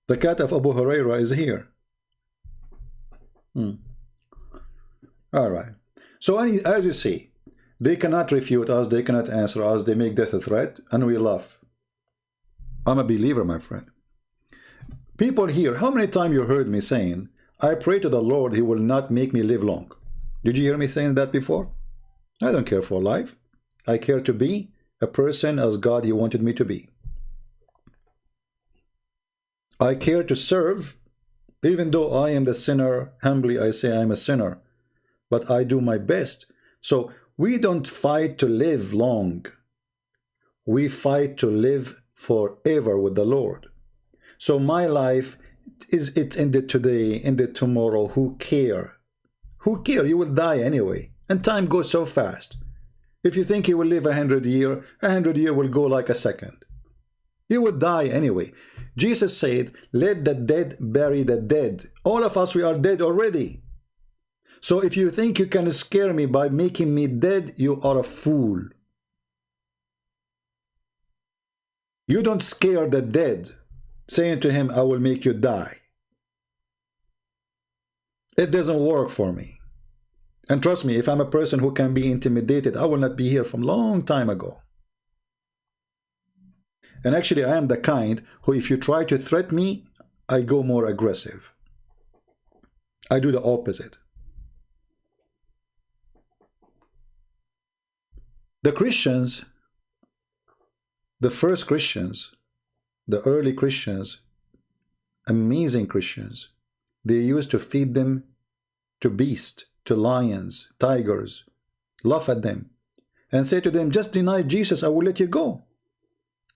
The cat of Abu Huraira is here. All right. So as you see, they cannot refute us, they cannot answer us, they make death a threat, and we laugh. I'm a believer, my friend. People here, how many times you heard me saying, I pray to the Lord, He will not make me live long. Did you hear me saying that before? I don't care for life. I care to be a person as God He wanted me to be. I care to serve Even though I am the sinner, humbly I say I'm a sinner, but I do my best. So we don't fight to live long. We fight to live forever with the Lord. So my life it's ended today, ended tomorrow. Who care? Who care? You will die anyway. And time goes so fast. If you think you will live 100 years, 100 years will go like a second. You will die anyway. Jesus said, let the dead bury the dead. All of us, we are dead already. So if you think you can scare me by making me dead, you are a fool. You don't scare the dead, saying to him, I will make you die. It doesn't work for me. And trust me, if I'm a person who can be intimidated, I will not be here from a long time ago. And actually, I am the kind who, if you try to threaten me, I go more aggressive. I do the opposite. The Christians, the first Christians, the early Christians, amazing Christians, they used to feed them to beasts, to lions, tigers, laugh at them, and say to them, just deny Jesus, I will let you go.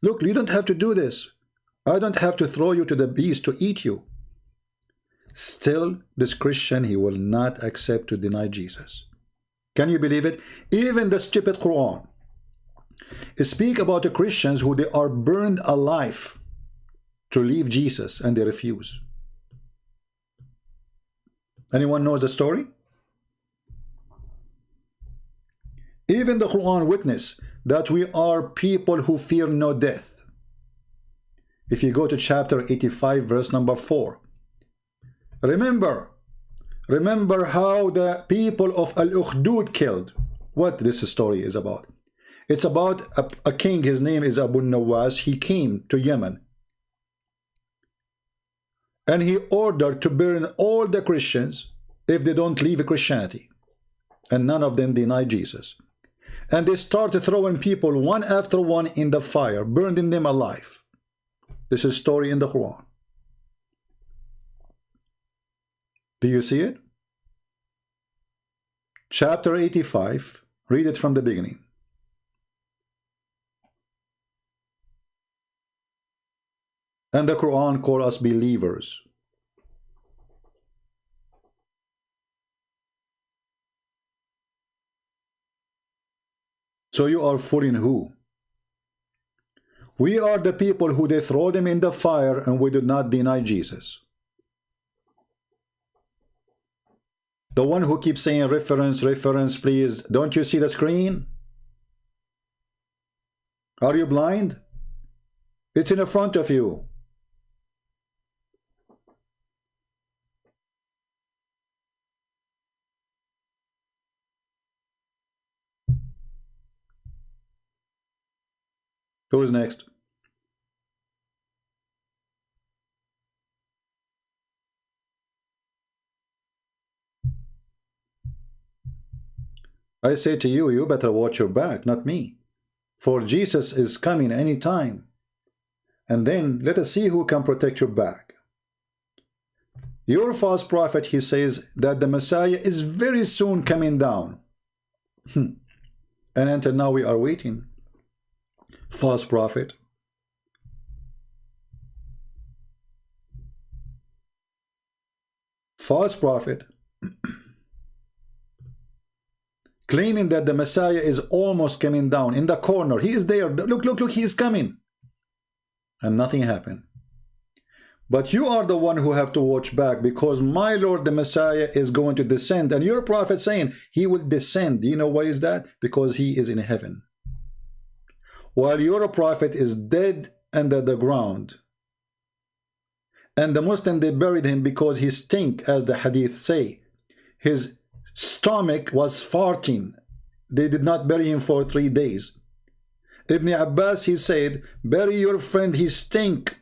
Look, you don't have to do this. I don't have to throw you to the beast to eat you. Still, this Christian, he will not accept to deny Jesus. Can you believe it? Even the stupid Quran speak about the Christians who they are burned alive to leave Jesus, and they refuse. Anyone knows the story? Even the Quran witness that we are people who fear no death. If you go to chapter 85, verse number 4. Remember how the people of Al-Ukhdud killed. What this story is about. It's about a king, his name is Abu Nawas. He came to Yemen. And he ordered to burn all the Christians if they don't leave Christianity. And none of them denied Jesus. And they started throwing people one after one in the fire, burning them alive. This is a story in the Quran. Do you see it? Chapter 85, read it from the beginning. And the Quran calls us believers. So you are fooling who? We are the people who they throw them in the fire and we do not deny Jesus. The one who keeps saying reference, please. Don't you see the screen? Are you blind? It's in the front of you. Who is next? I say to you, you better watch your back, not me. For Jesus is coming any time. And then let us see who can protect your back. Your false prophet, he says that the Messiah is very soon coming down. And until now we are waiting. False prophet. False prophet. Claiming that the Messiah is almost coming down in the corner. He is there. Look, he is coming. And nothing happened. But you are the one who have to watch back, because my Lord the Messiah is going to descend. And your prophet saying he will descend. Do you know why is that? Because he is in heaven. While your prophet is dead under the ground. And the Muslim, they buried him because he stink, as the hadith say. His stomach was farting. They did not bury him for 3 days. Ibn Abbas, he said, bury your friend, he stink.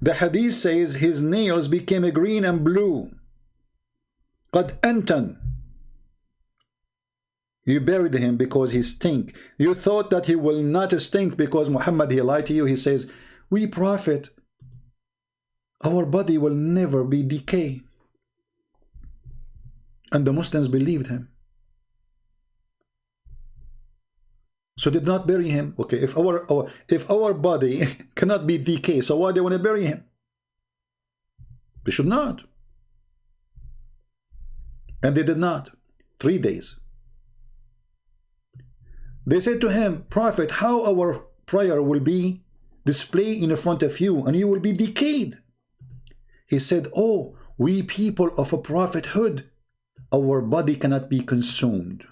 The hadith says his nails became green and blue. قد أنتن. You buried him because he stink. You thought that he will not stink because Muhammad, he lied to you. He says, we prophet, our body will never be decay. And the Muslims believed him. So did not bury him. Okay, if our body cannot be decay, so why do they want to bury him? They should not. And they did not. 3 days. They said to him, Prophet, how our prayer will be displayed in front of you and you will be decayed. He said, oh, we people of a prophethood, our body cannot be consumed.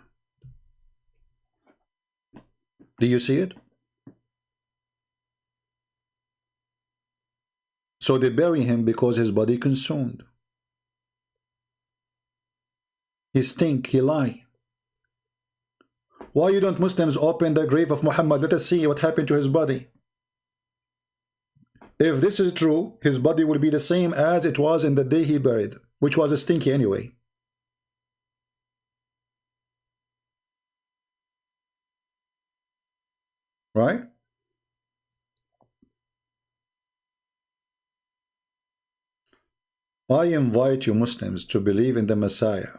Do you see it? So they bury him because his body consumed. He stink, he lie. Why you don't Muslims open the grave of Muhammad? Let us see what happened to his body. If this is true, his body will be the same as it was in the day he buried, which was a stinky anyway. Right? I invite you Muslims to believe in the Messiah.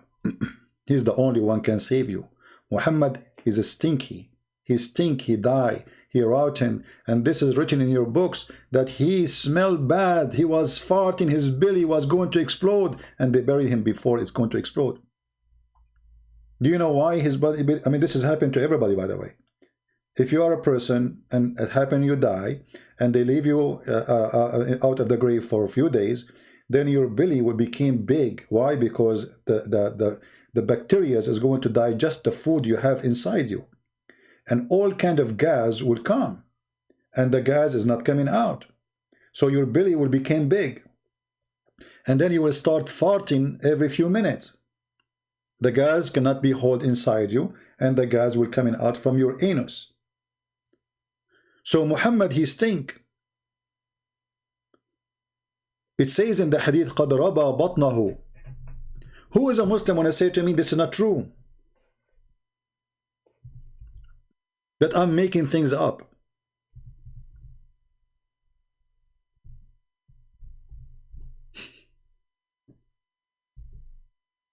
He's the only one can save you. Muhammad is a stinky. He stink, he die, he rotten. And this is written in your books that he smelled bad. He was farting, his belly was going to explode. And they buried him before it's going to explode. Do you know why his body? I mean, this has happened to everybody, by the way. If you are a person and it happened, you die, and they leave you out of the grave for a few days, then your belly will become big. Why? Because the bacteria is going to digest the food you have inside you. And all kind of gas will come. And the gas is not coming out. So your belly will become big. And then you will start farting every few minutes. The gas cannot be held inside you, and the gas will coming out from your anus. So Muhammad, he stink. It says in the hadith, قَدْ رَبَى بَطْنَهُ. Who is a Muslim when I say to me, this is not true? That I'm making things up.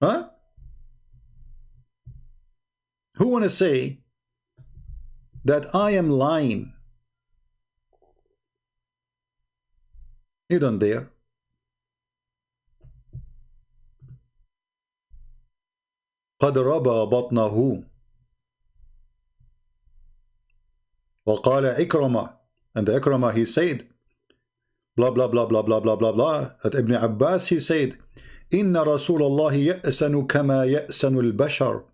Huh? Who want to say that I am lying? You don't dare. قَدْ رَبَى بَطْنَهُ وَقَالَ إِكْرَمَةً. And Ikramah, he said, blah, blah, blah, blah, blah, blah, blah, blah. At Ibn Abbas, he said, إِنَّ رَسُولَ اللَّهِ يَأْسَنُ كَمَا يَأْسَنُ الْبَشَرُ.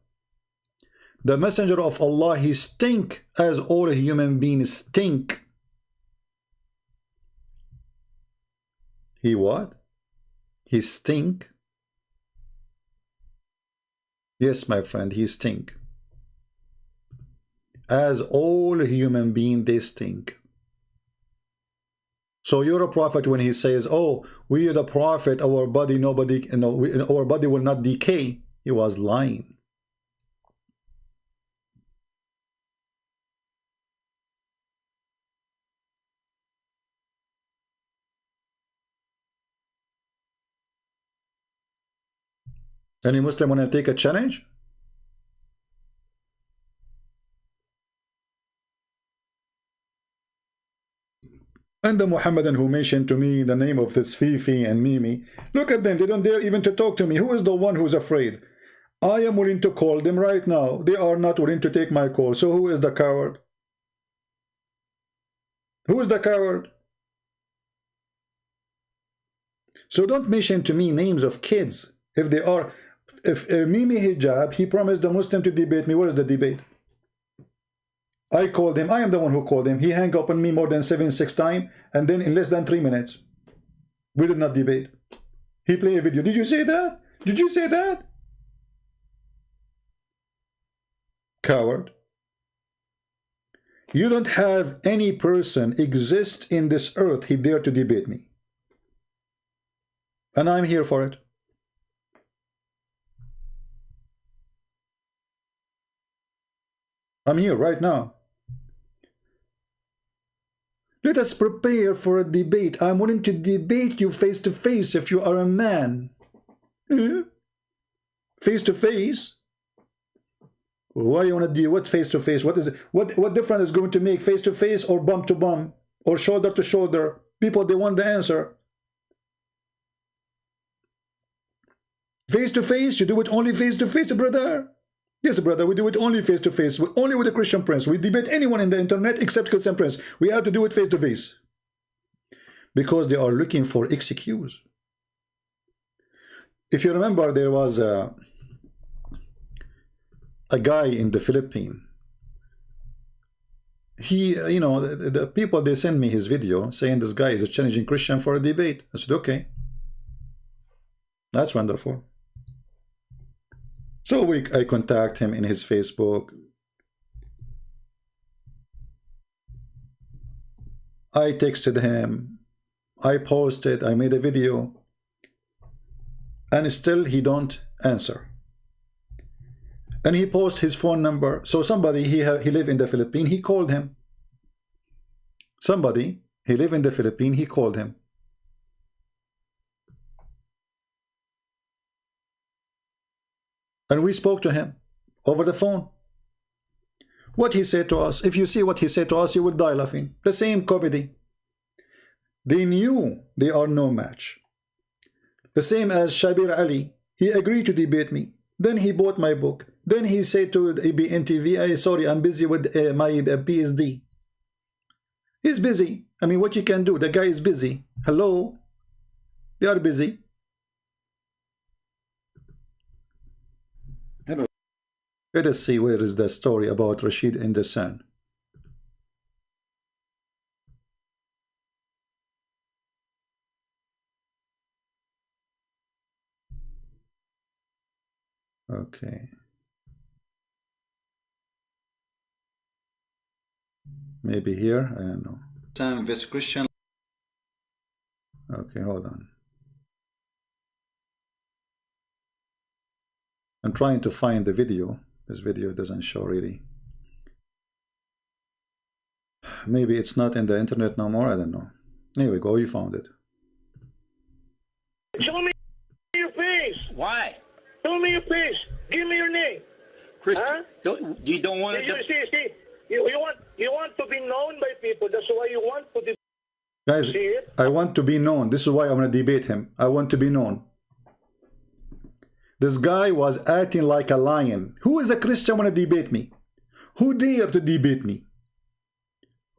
The messenger of Allah, he stink as all human beings stink. He what? He stink? Yes, my friend, he stink. As all human beings, they stink. So you're a prophet when he says, oh, we are the prophet, our body, nobody, you know, our body will not decay. He was lying. Any Muslim want to take a challenge? And the Muhammadan who mentioned to me the name of this Fifi and Mimi, look at them, they don't dare even to talk to me. Who is the one who's afraid? I am willing to call them right now. They are not willing to take my call. So who is the coward? Who is the coward? So don't mention to me names of kids. If they are, if Mimi Hijab, he promised the Muslim to debate me. Where is the debate? I called him. I am the one who called him. He hung up on me more than 6 times, and then in less than 3 minutes, we did not debate. He played a video. Did you say that? Did you say that? Coward. You don't have any person exist in this earth he dare to debate me. And I'm here for it. I'm here right now. Let us prepare for a debate. I'm willing to debate you face to face if you are a man. Face to face? Why you want to do what face to face? What is it? What difference is going to make face to face or bump to bump or shoulder to shoulder? People, they want the answer. Face to face, you do it only face to face, brother. Yes, brother, we do it only face to face, only with a Christian prince. We debate anyone in the internet except Christian prince. We have to do it face to face because they are looking for excuse. If you remember, there was a guy in the Philippines. He, you know, the people, they send me his video saying this guy is a challenging Christian for a debate. I said, okay, that's wonderful. So I contact him in his Facebook. I texted him. I posted. I made a video. And still he don't answer. And he posts his phone number. So somebody, he live in the Philippines, he called him. Somebody, he live in the Philippines, he called him. And we spoke to him over the phone. What he said to us, if you see what he said to us, you will die laughing. The same comedy. They knew they are no match. The same as Shabir Ali. He agreed to debate me. Then he bought my book. Then he said to ABN TV, sorry, I'm busy with my PSD. He's busy. I mean, what you can do? The guy is busy. Hello? They are busy. Hello. Let us see where is the story about Rashid in the Sun. Okay. Maybe here, I don't know. Sam vs. Christian. Okay, hold on. I'm trying to find the video. This video doesn't show really. Maybe it's not in the internet no more, I don't know. Here we go, you found it. Show me your face. Why? Show me your face. Give me your name. Christian, you don't want to... See, you want to be known by people. That's why you want to debate. Guys, I want to be known. This is why I'm going to debate him. I want to be known. This guy was acting like a lion. Who is a Christian want to debate me? Who dare to debate me?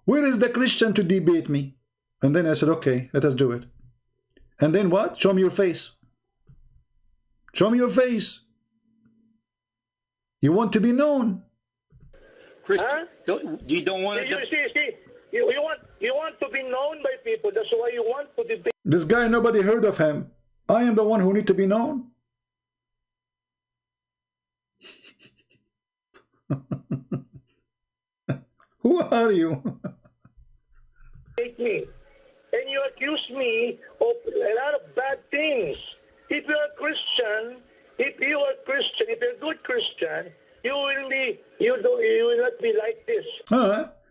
Where is the Christian to debate me? And then I said, okay, let us do it. And then what? Show me your face. Show me your face. You want to be known. Christian, you don't want to... You want to be known by people. That's why you want to debate. This guy, nobody heard of him. I am the one who need to be known. Who are you? Me. And you accuse me of a lot of bad things. If you're a Christian, if you're a good Christian, you will not be like this.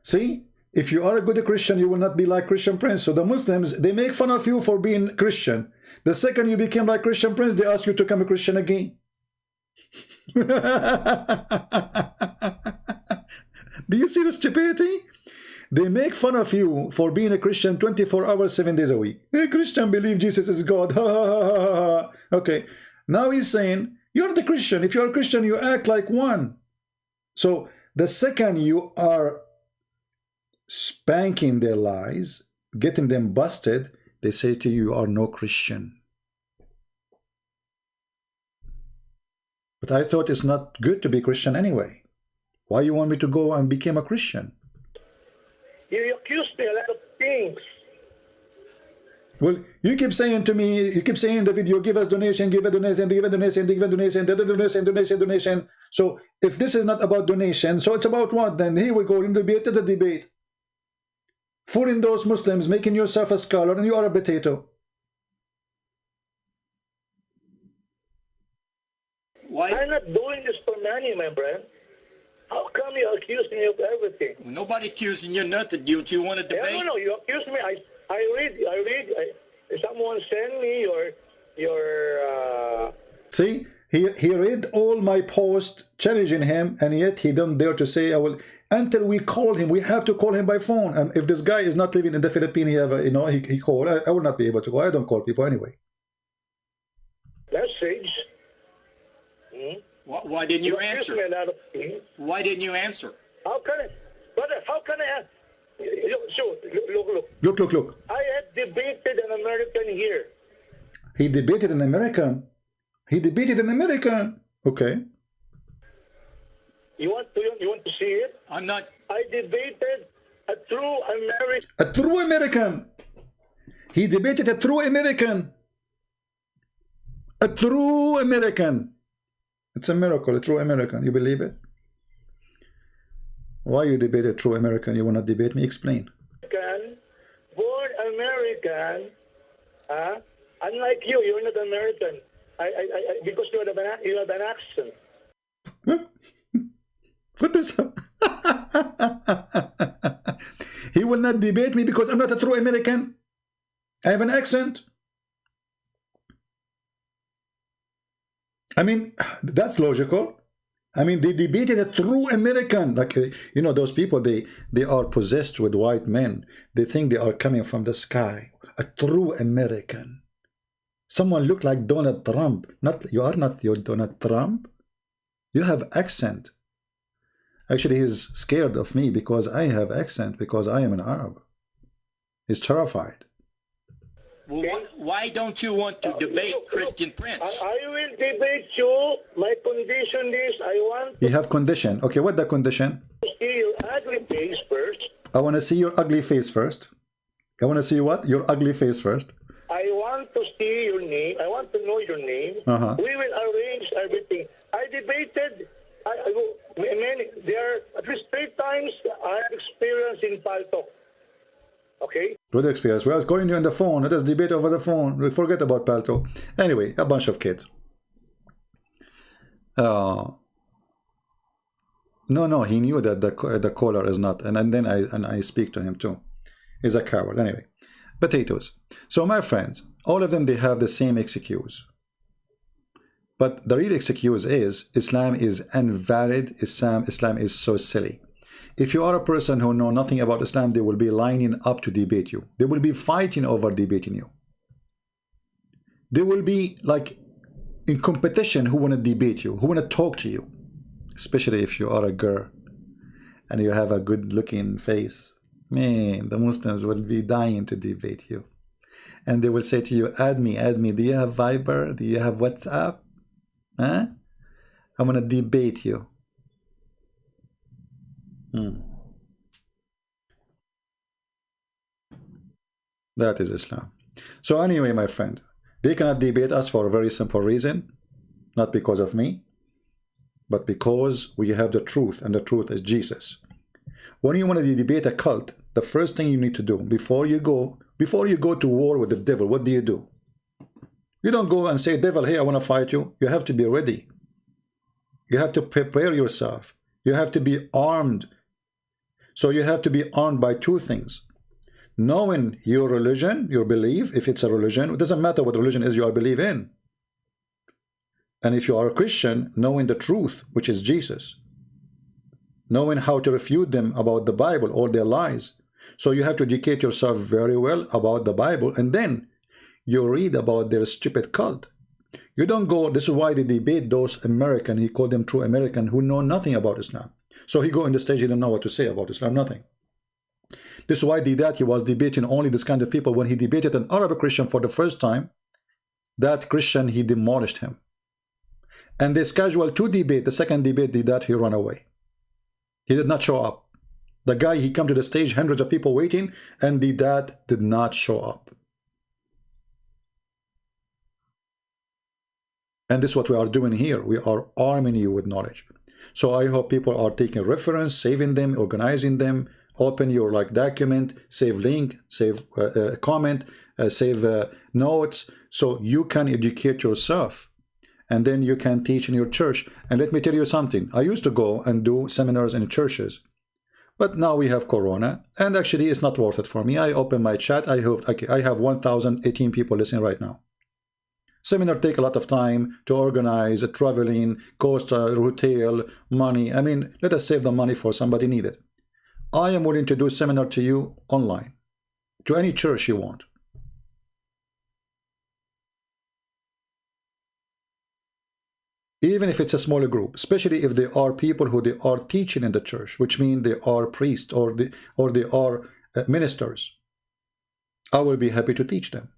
See? If you are a good Christian, you will not be like Christian Prince. So the Muslims, they make fun of you for being Christian. The second you became like Christian Prince, they ask you to become a Christian again. Do you see the stupidity? They make fun of you for being a Christian 24 hours, 7 days a week. A Christian believe Jesus is God. Okay. Now he's saying, you're not a Christian. If you're a Christian, you act like one. So the second you are spanking their lies, getting them busted, they say to you, you are no Christian. But I thought it's not good to be Christian anyway. Why you want me to go and become a Christian? You accused me a lot of things. Well, you keep saying to me, you keep saying in the video, give us donation, give a donation, give a donation, give a donation, donation. So if this is not about donation, so it's about what then? Here we go in the debate. Fooling those Muslims, making yourself a scholar, and you are a potato. Why? I'm not doing this for money, my friend. How come you accuse me of everything? Nobody accusing you nothing. You want to debate? No, you accuse me. I read. Someone sent me your. See, he read all my posts challenging him, and yet he don't dare to say I will. Until we call him, we have to call him by phone. And if this guy is not living in the Philippines, he call. I will not be able to go. I don't call people anyway. That's strange. Why didn't you answer? Why didn't you answer? How can I, brother? How can I? So Look. I had debated an American here. He debated an American. Okay. You want to see it? I'm not. I debated a true American. A true American. He debated a true American. A true American. It's a miracle, a true American. You believe it? Why you debate a true American? You want to debate me? Explain. Born American. Unlike you, you're not American. Because you have an accent. What this? He will not debate me because I'm not a true American. I have an accent. I mean, that's logical. I mean, they debated a true American. Like, those people, they are possessed with white men. They think they are coming from the sky. A true American. Someone looked like Donald Trump. You are not your Donald Trump. You have accent. Actually, he's scared of me because I have accent, because I am an Arab. He's terrified. Well, why don't you want to debate Christian Prince? I will debate you. My condition is I want You have condition. Okay, what the condition? to see your ugly face first. I want to see your ugly face first. I want to see what? Your ugly face first. I want to see your name. I want to know your name. We will arrange everything. I debated. There are at least 3 times I have experience in Paltalk. Okay? Good experience. Well, calling you on the phone. Let us debate over the phone. We forget about Paltalk. Anyway, a bunch of kids. No, he knew that the caller is not. And then I speak to him too. He's a coward. Anyway, potatoes. So my friends, all of them, they have the same excuse. But the real excuse is Islam is invalid. Islam is so silly. If you are a person who know nothing about Islam, they will be lining up to debate you. They will be fighting over debating you. They will be like in competition who want to debate you, who want to talk to you. Especially if you are a girl and you have a good looking face. Man, the Muslims will be dying to debate you. And they will say to you, add me. Do you have Viber? Do you have WhatsApp? Huh? I'm going to debate you. That is Islam. So anyway, my friend, they cannot debate us for a very simple reason. Not because of me, but because we have the truth, and the truth is Jesus. When you want to debate a cult, the first thing you need to do before you go to war with the devil, what do? You don't go and say, devil, hey, I want to fight you. You have to be ready. You have to prepare yourself. You have to be armed. So you have to be armed by 2 things. Knowing your religion, your belief, if it's a religion, it doesn't matter what religion is you are believe in. And if you are a Christian, knowing the truth, which is Jesus. Knowing how to refute them about the Bible, all their lies. So you have to educate yourself very well about the Bible, and then you read about their stupid cult. You don't go, this is why they debate those American, he called them true American, who know nothing about Islam. So he go on the stage, he don't know what to say about Islam, nothing. This is why he was debating only this kind of people. When he debated an Arab Christian for the first time, that Christian, he demolished him. And they scheduled 2 debates. The second debate, he ran away. He did not show up. The guy, he come to the stage, hundreds of people waiting, and did not show up. And this is what we are doing here. We are arming you with knowledge. So I hope people are taking reference, saving them, organizing them, open your document, save link, save comment, save notes, so you can educate yourself. and then you can teach in your church. And let me tell you something. I used to go and do seminars in churches. But now we have Corona, and actually it's not worth it for me. I open my chat. I have 1,018 people listening right now. Seminar take a lot of time to organize, traveling, cost, hotel, money. I mean, let us save the money for somebody needed. I am willing to do seminar to you online, to any church you want. Even if it's a smaller group, especially if they are people who they are teaching in the church, which means they are priests or they are ministers. I will be happy to teach them.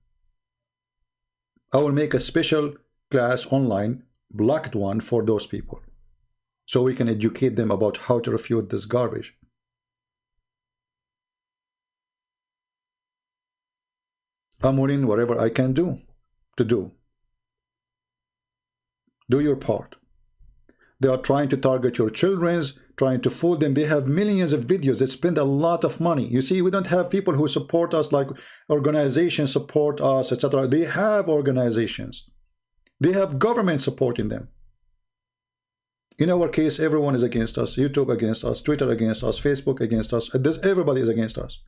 I will make a special class online, blocked one for those people, so we can educate them about how to refute this garbage. I'm willing whatever I can do to do. Do your part. They are trying to target your children's, trying to fool them. They have millions of videos. They spend a lot of money. You see, we don't have people who support us, like organizations support us, etc. They have organizations. They have government supporting them. In our case, everyone is against us. YouTube against us, Twitter against us, Facebook against us. Everybody is against us.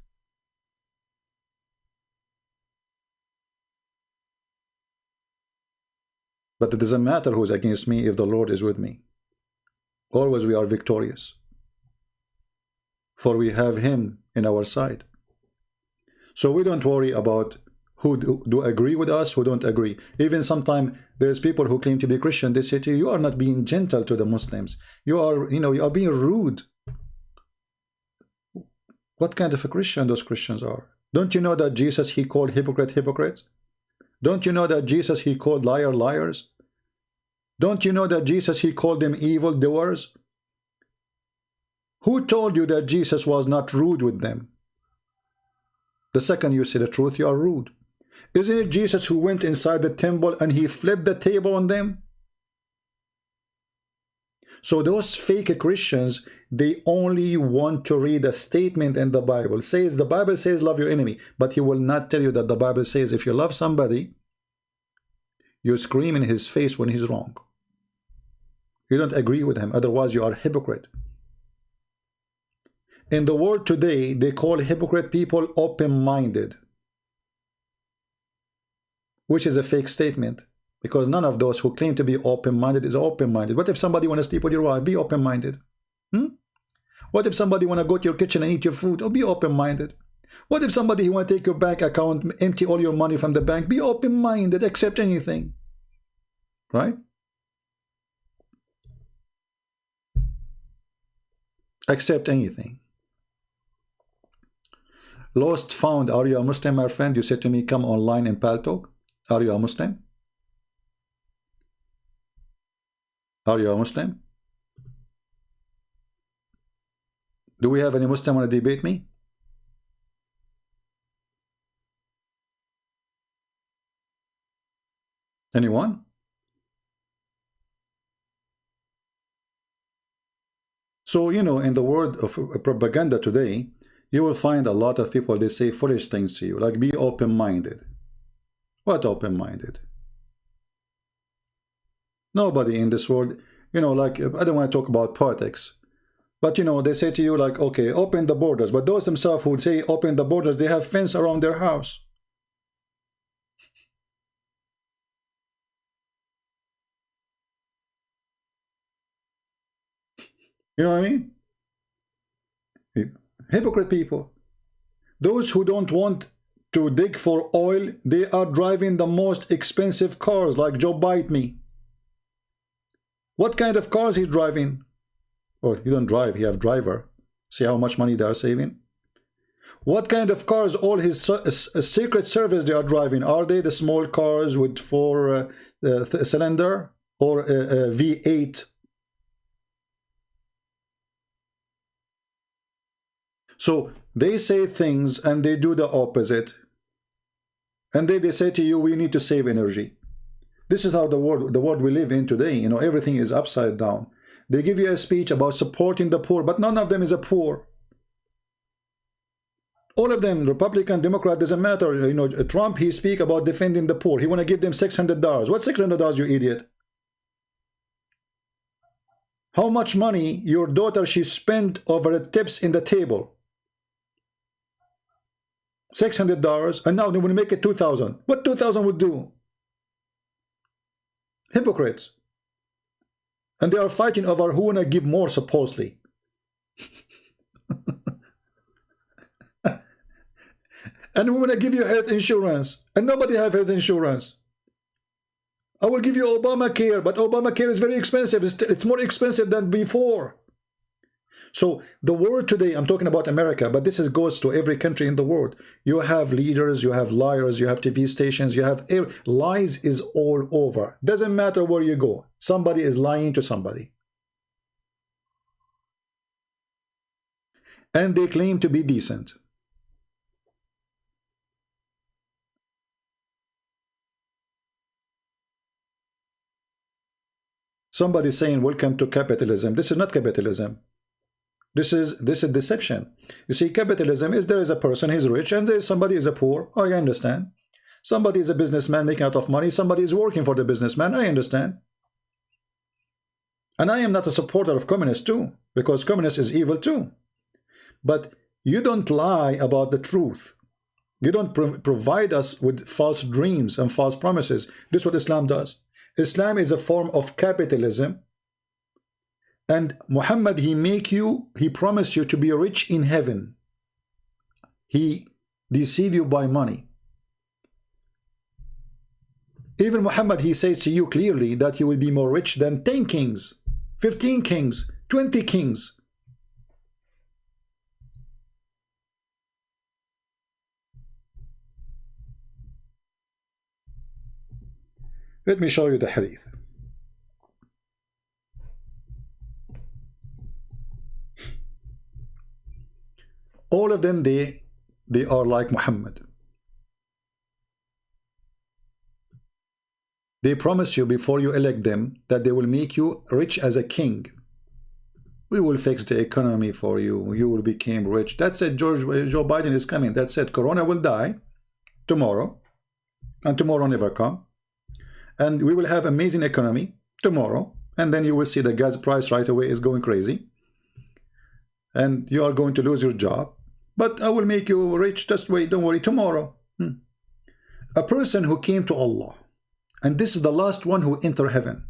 But it doesn't matter who is against me if the Lord is with me. Always we are victorious. For we have Him in our side. So we don't worry about who do agree with us, who don't agree. Even sometimes there's people who claim to be Christian. They say to you, you are not being gentle to the Muslims. You are, you are being rude. What kind of a Christian those Christians are? Don't you know that Jesus, He called hypocrites? Don't you know that Jesus, He called liars? Don't you know that Jesus, He called them evildoers? Who told you that Jesus was not rude with them? The second you say the truth, you are rude. Isn't it Jesus who went inside the temple and He flipped the table on them? So those fake Christians, they only want to read a statement in the Bible. The Bible says love your enemy, but He will not tell you that the Bible says if you love somebody, you scream in his face when he's wrong. You don't agree with him, otherwise you are a hypocrite. In the world today, they call hypocrite people open-minded, which is a fake statement. Because none of those who claim to be open-minded is open-minded. What if somebody want to sleep with your wife? Be open-minded. What if somebody want to go to your kitchen and eat your food? Oh, be open-minded. What if somebody want to take your bank account, empty all your money from the bank? Be open-minded. Accept anything. Right? Accept anything. Lost found. Are you a Muslim, my friend? You said to me, come online in Paltalk. Are you a Muslim? Are you a Muslim? Do we have any Muslim want to debate me? Anyone? So, you know, in the world of propaganda today, you will find a lot of people, they say foolish things to you, like be open-minded. What open-minded? Nobody in this world, you know, like, I don't want to talk about politics, but, you know, they say to you, like, okay, open the borders. But those themselves who say open the borders, they have fence around their house. You know what I mean? Hypocrite people. Those who don't want to dig for oil, they are driving the most expensive cars, like Joe Bite Me. What kind of cars he's driving? Or you don't drive, he have driver. See how much money they are saving? What kind of cars all his Secret Service they are driving? Are they the small cars with 4 cylinder or V8? So they say things and they do the opposite. And they say to you, we need to save energy. This is how the world we live in today. You know, everything is upside down. They give you a speech about supporting the poor, but none of them is a poor. All of them, Republican, Democrat, doesn't matter. You know, Trump, he speak about defending the poor. He want to give them $600. What $600, you idiot? How much money your daughter she spent over the tips in the table? $600, and now they will make it 2,000. What 2,000 would do? Hypocrites. And they are fighting over who wanna give more, supposedly. And we wanna give you health insurance, and nobody have health insurance. I will give you Obamacare, but Obamacare is very expensive. It's more expensive than before. So the world today, I'm talking about America, but this goes to every country in the world. You have leaders, you have liars, you have TV stations, you have lies is all over. Doesn't matter where you go. Somebody is lying to somebody. And they claim to be decent. Somebody saying, welcome to capitalism. This is not capitalism. This is deception. You see, capitalism is there is a person, he's rich, and there is somebody is a poor. I understand. Somebody is a businessman making a lot of money. Somebody is working for the businessman. I understand. And I am not a supporter of communists too, because communist is evil too. But you don't lie about the truth. You don't provide us with false dreams and false promises. This is what Islam does. Islam is a form of capitalism. And Muhammad, he promised you to be rich in heaven. He deceived you by money. Even Muhammad, he says to you clearly that you will be more rich than 10 kings, 15 kings, 20 kings. Let me show you the hadith. All of them, they are like Muhammad. They promise you before you elect them that they will make you rich as a king. We will fix the economy for you. You will become rich. That's it. Joe Biden is coming. That's it. Corona will die tomorrow, and tomorrow never come. And we will have amazing economy tomorrow. And then you will see the gas price right away is going crazy. And you are going to lose your job. But I will make you rich. Just wait. Don't worry. Tomorrow. A person who came to Allah. And this is the last one who entered heaven.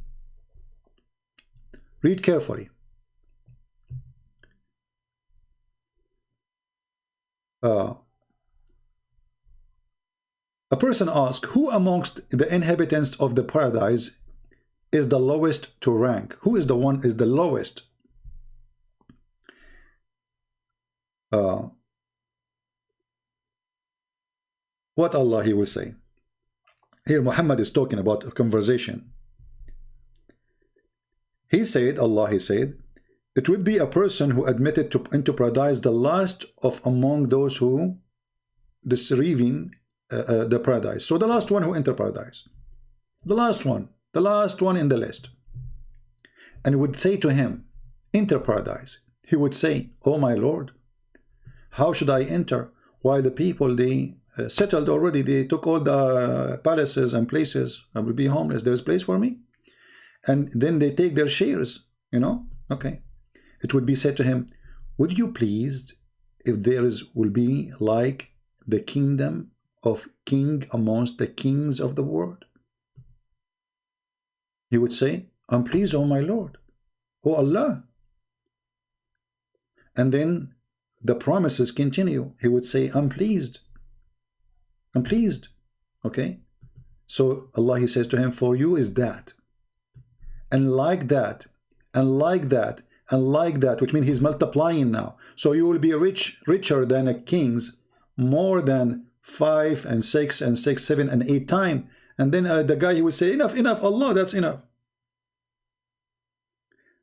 Read carefully. A person asked, who amongst the inhabitants of the paradise is the lowest to rank? Who is the one is the lowest? What Allah he will say? Here Muhammad is talking about a conversation. He said, Allah he said, it would be a person who admitted into paradise the last of among those who receiving the paradise. So the last one who entered paradise. The last one in the list. And would say to him, enter paradise. He would say, oh my Lord, how should I enter? While the people, they settled already, they took all the palaces and places. I will be homeless. There's place for me. And then they take their shares, you know. Okay. It would be said to him, would you please, if there will be like the kingdom of king amongst the kings of the world? He would say, I'm pleased, oh my Lord, oh Allah. And then the promises continue. He would say, I'm pleased. I'm pleased. Okay. So Allah, he says to him, for you is that. And like that, and like that, and like that, which means he's multiplying now. So you will be richer than a king's, more than 5 and 6 and 6, 7 and 8 times. And then the guy, he will say, enough, enough, Allah, that's enough.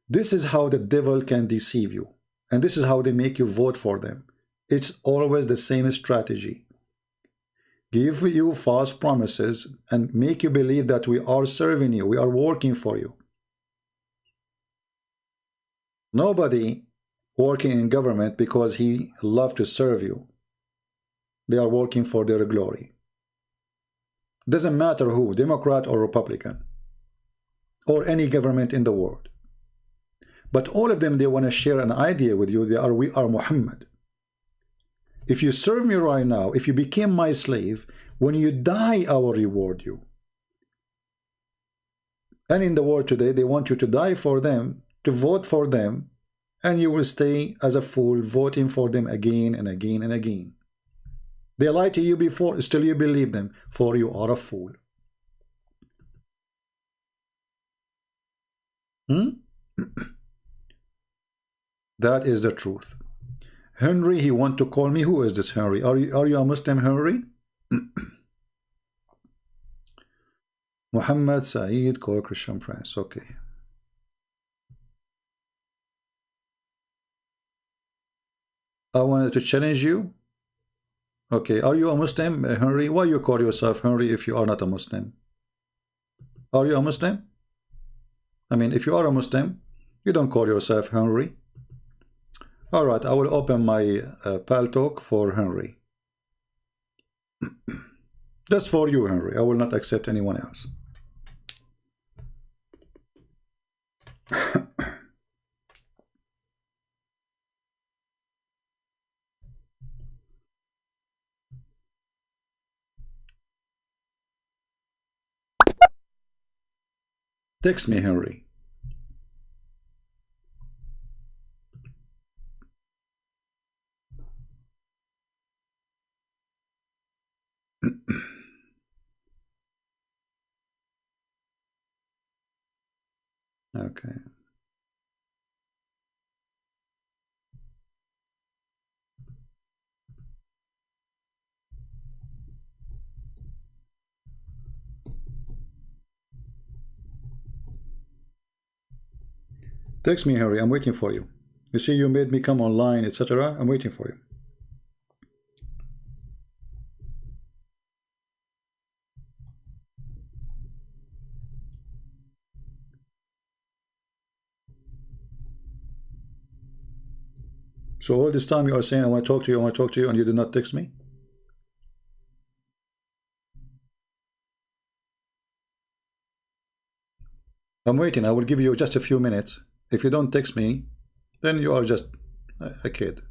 This is how the devil can deceive you. And this is how they make you vote for them. It's always the same strategy. Give you false promises and make you believe that we are serving you, we are working for you. Nobody working in government because he loves to serve you. They are working for their glory. Doesn't matter who, Democrat or Republican, or any government in the world. But all of them, they want to share an idea with you. We are Muhammad. If you serve me right now, if you became my slave, when you die, I will reward you. And in the world today, they want you to die for them, to vote for them, and you will stay as a fool voting for them again and again and again. They lied to you before, still you believe them, for you are a fool. That is the truth. Henry, he want to call me. Who is this Henry? Are you a Muslim, Henry? Muhammad Saeed, call Christian Prince. Okay. I wanted to challenge you. Okay, are you a Muslim, Henry? Why you call yourself Henry if you are not a Muslim? Are you a Muslim? I mean, if you are a Muslim, you don't call yourself Henry. All right, I will open my pal talk for Henry. Just for you, Henry. I will not accept anyone else. Text me, Henry. Okay. Text me, Henry. I'm waiting for you. You see, you made me come online, etc. I'm waiting for you. So all this time you are saying, I want to talk to you, I want to talk to you, and you did not text me? I'm waiting. I will give you just a few minutes. If you don't text me, then you are just a kid.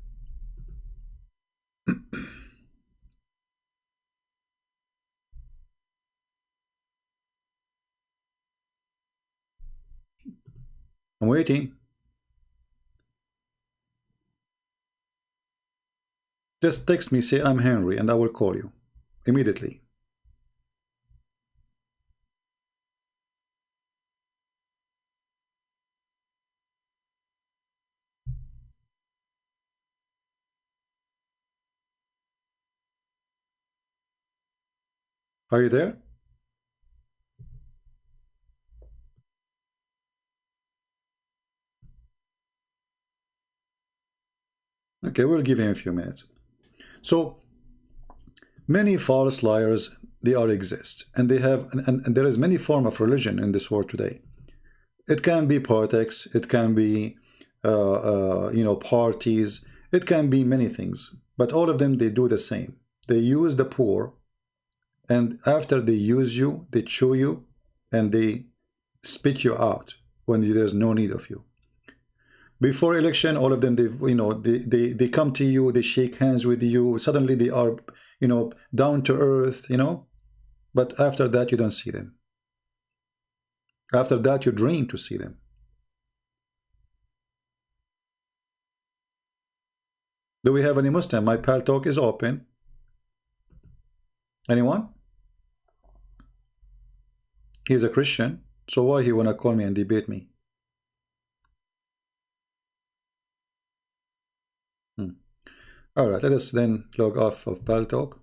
I'm waiting. Just text me, say I'm Henry, and I will call you immediately. Are you there? Okay, we'll give him a few minutes. So many false liars, they are exist, and they have, and there is many form of religion in this world today. It can be politics, it can be parties, it can be many things, but all of them, they do the same. They use the poor, and after they use you, they chew you, and they spit you out when there's no need of you. Before election, all of them, they come to you, they shake hands with you. Suddenly they are, down to earth, But after that, you don't see them. After that, you dream to see them. Do we have any Muslim? My pal talk is open. Anyone? He's a Christian, so why he wanna call me and debate me? All right, let us then log off of pal talk.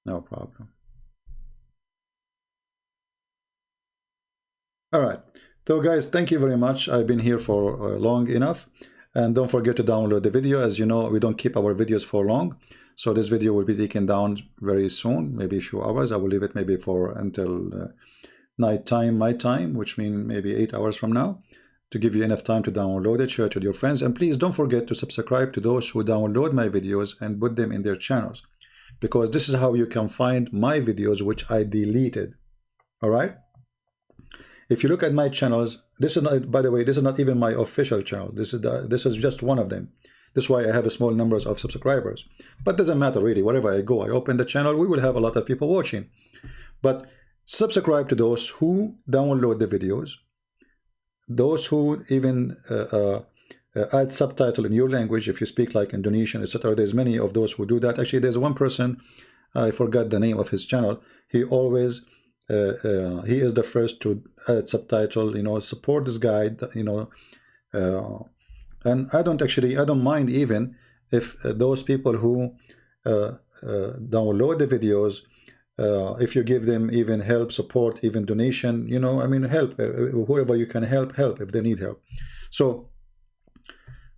No problem. All right, so guys, thank you very much. I've been here for long enough, and don't forget to download the video. As you know, we don't keep our videos for long, so this video will be taken down very soon, maybe a few hours. I will leave it maybe for until night time, my time, which means maybe 8 hours from now, to give you enough time to download it, share it with your friends, and please don't forget to subscribe to those who download my videos and put them in their channels, because this is how you can find my videos which I deleted. All right, If you look at my channels, this is not, by the way, this is not even my official channel. This is just one of them. That's why I have a small numbers of subscribers. But doesn't matter really. Wherever I go, I open the channel, we will have a lot of people watching. But subscribe to those who download the videos, those who even add subtitle in your language if you speak like Indonesian, etc. There's many of those who do that. Actually, there's one person, I forgot the name of his channel. He always he is the first to add subtitle, you know, support this guy, you know, and I don't mind even if those people who download the videos, if you give them even help, support, even donation, you know, I mean, help, whoever you can help if they need help. So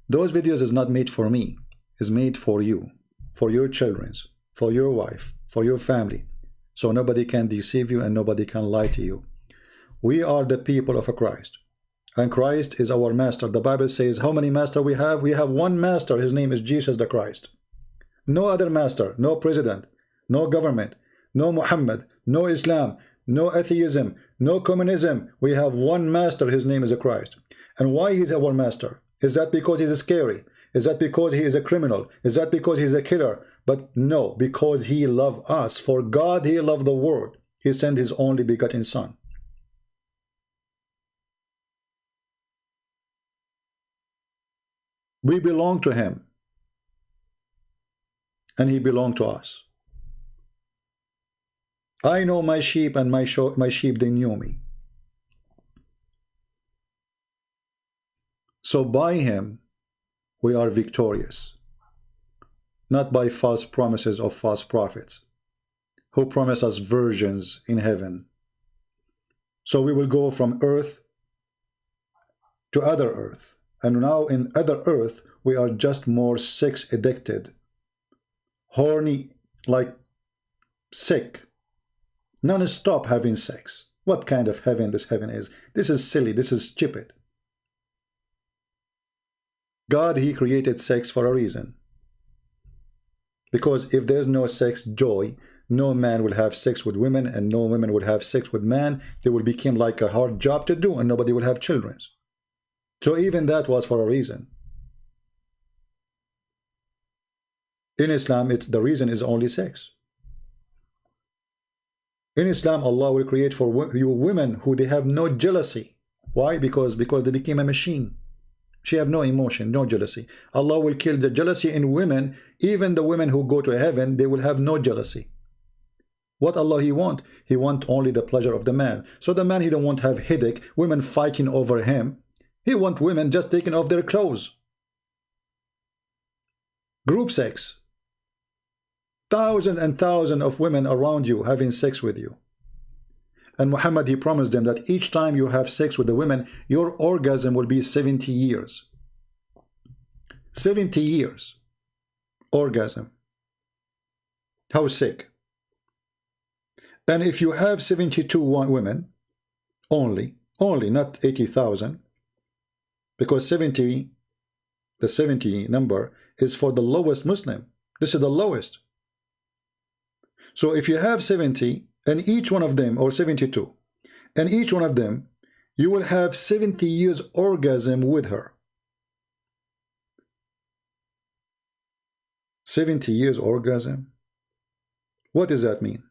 those videos is not made for me, is made for you, for your children's, for your wife, for your family. So nobody can deceive you and nobody can lie to you. We are the people of Christ, and Christ is our master. The Bible says, how many masters we have? We have one master. His name is Jesus the Christ. No other master, no president, no government, no Muhammad, no Islam, no atheism, no communism. We have one master. His name is a Christ. And why he's our master? Is that because he's scary? Is that because he is a criminal? Is that because he's a killer? But no, because he loved us. For God, he loved the world. He sent his only begotten son. We belong to him. And he belonged to us. I know my sheep, and my sheep, they knew me. So by him, we are victorious. Not by false promises of false prophets who promise us virgins in heaven. So we will go from earth to other earth. And now in other earth, we are just more sex addicted, horny, like sick, non-stop having sex. What kind of heaven this heaven is? This is silly. This is stupid. God, he created sex for a reason. Because if there's no sex joy, no man will have sex with women, and no women will have sex with man. They will become like a hard job to do, and nobody will have children. So even that was for a reason. In Islam, the reason is only sex. In Islam, Allah will create for you women who they have no jealousy. Why? Because they became a machine. She have no emotion, no jealousy. Allah will kill the jealousy in women. Even the women who go to heaven, they will have no jealousy. What Allah he want? He want only the pleasure of the man. So the man, he don't want to have headache, women fighting over him. He want women just taking off their clothes. Group sex. Thousands and thousands of women around you having sex with you. And Muhammad, he promised them that each time you have sex with the women, your orgasm will be 70 years. 70 years. Orgasm. How sick. And if you have 72 women, only, not 80,000, because 70, the 70 number is for the lowest Muslim. This is the lowest. So if you have 70, and each one of them, or 72, and each one of them, you will have 70 years orgasm with her. 70 years orgasm? What does that mean?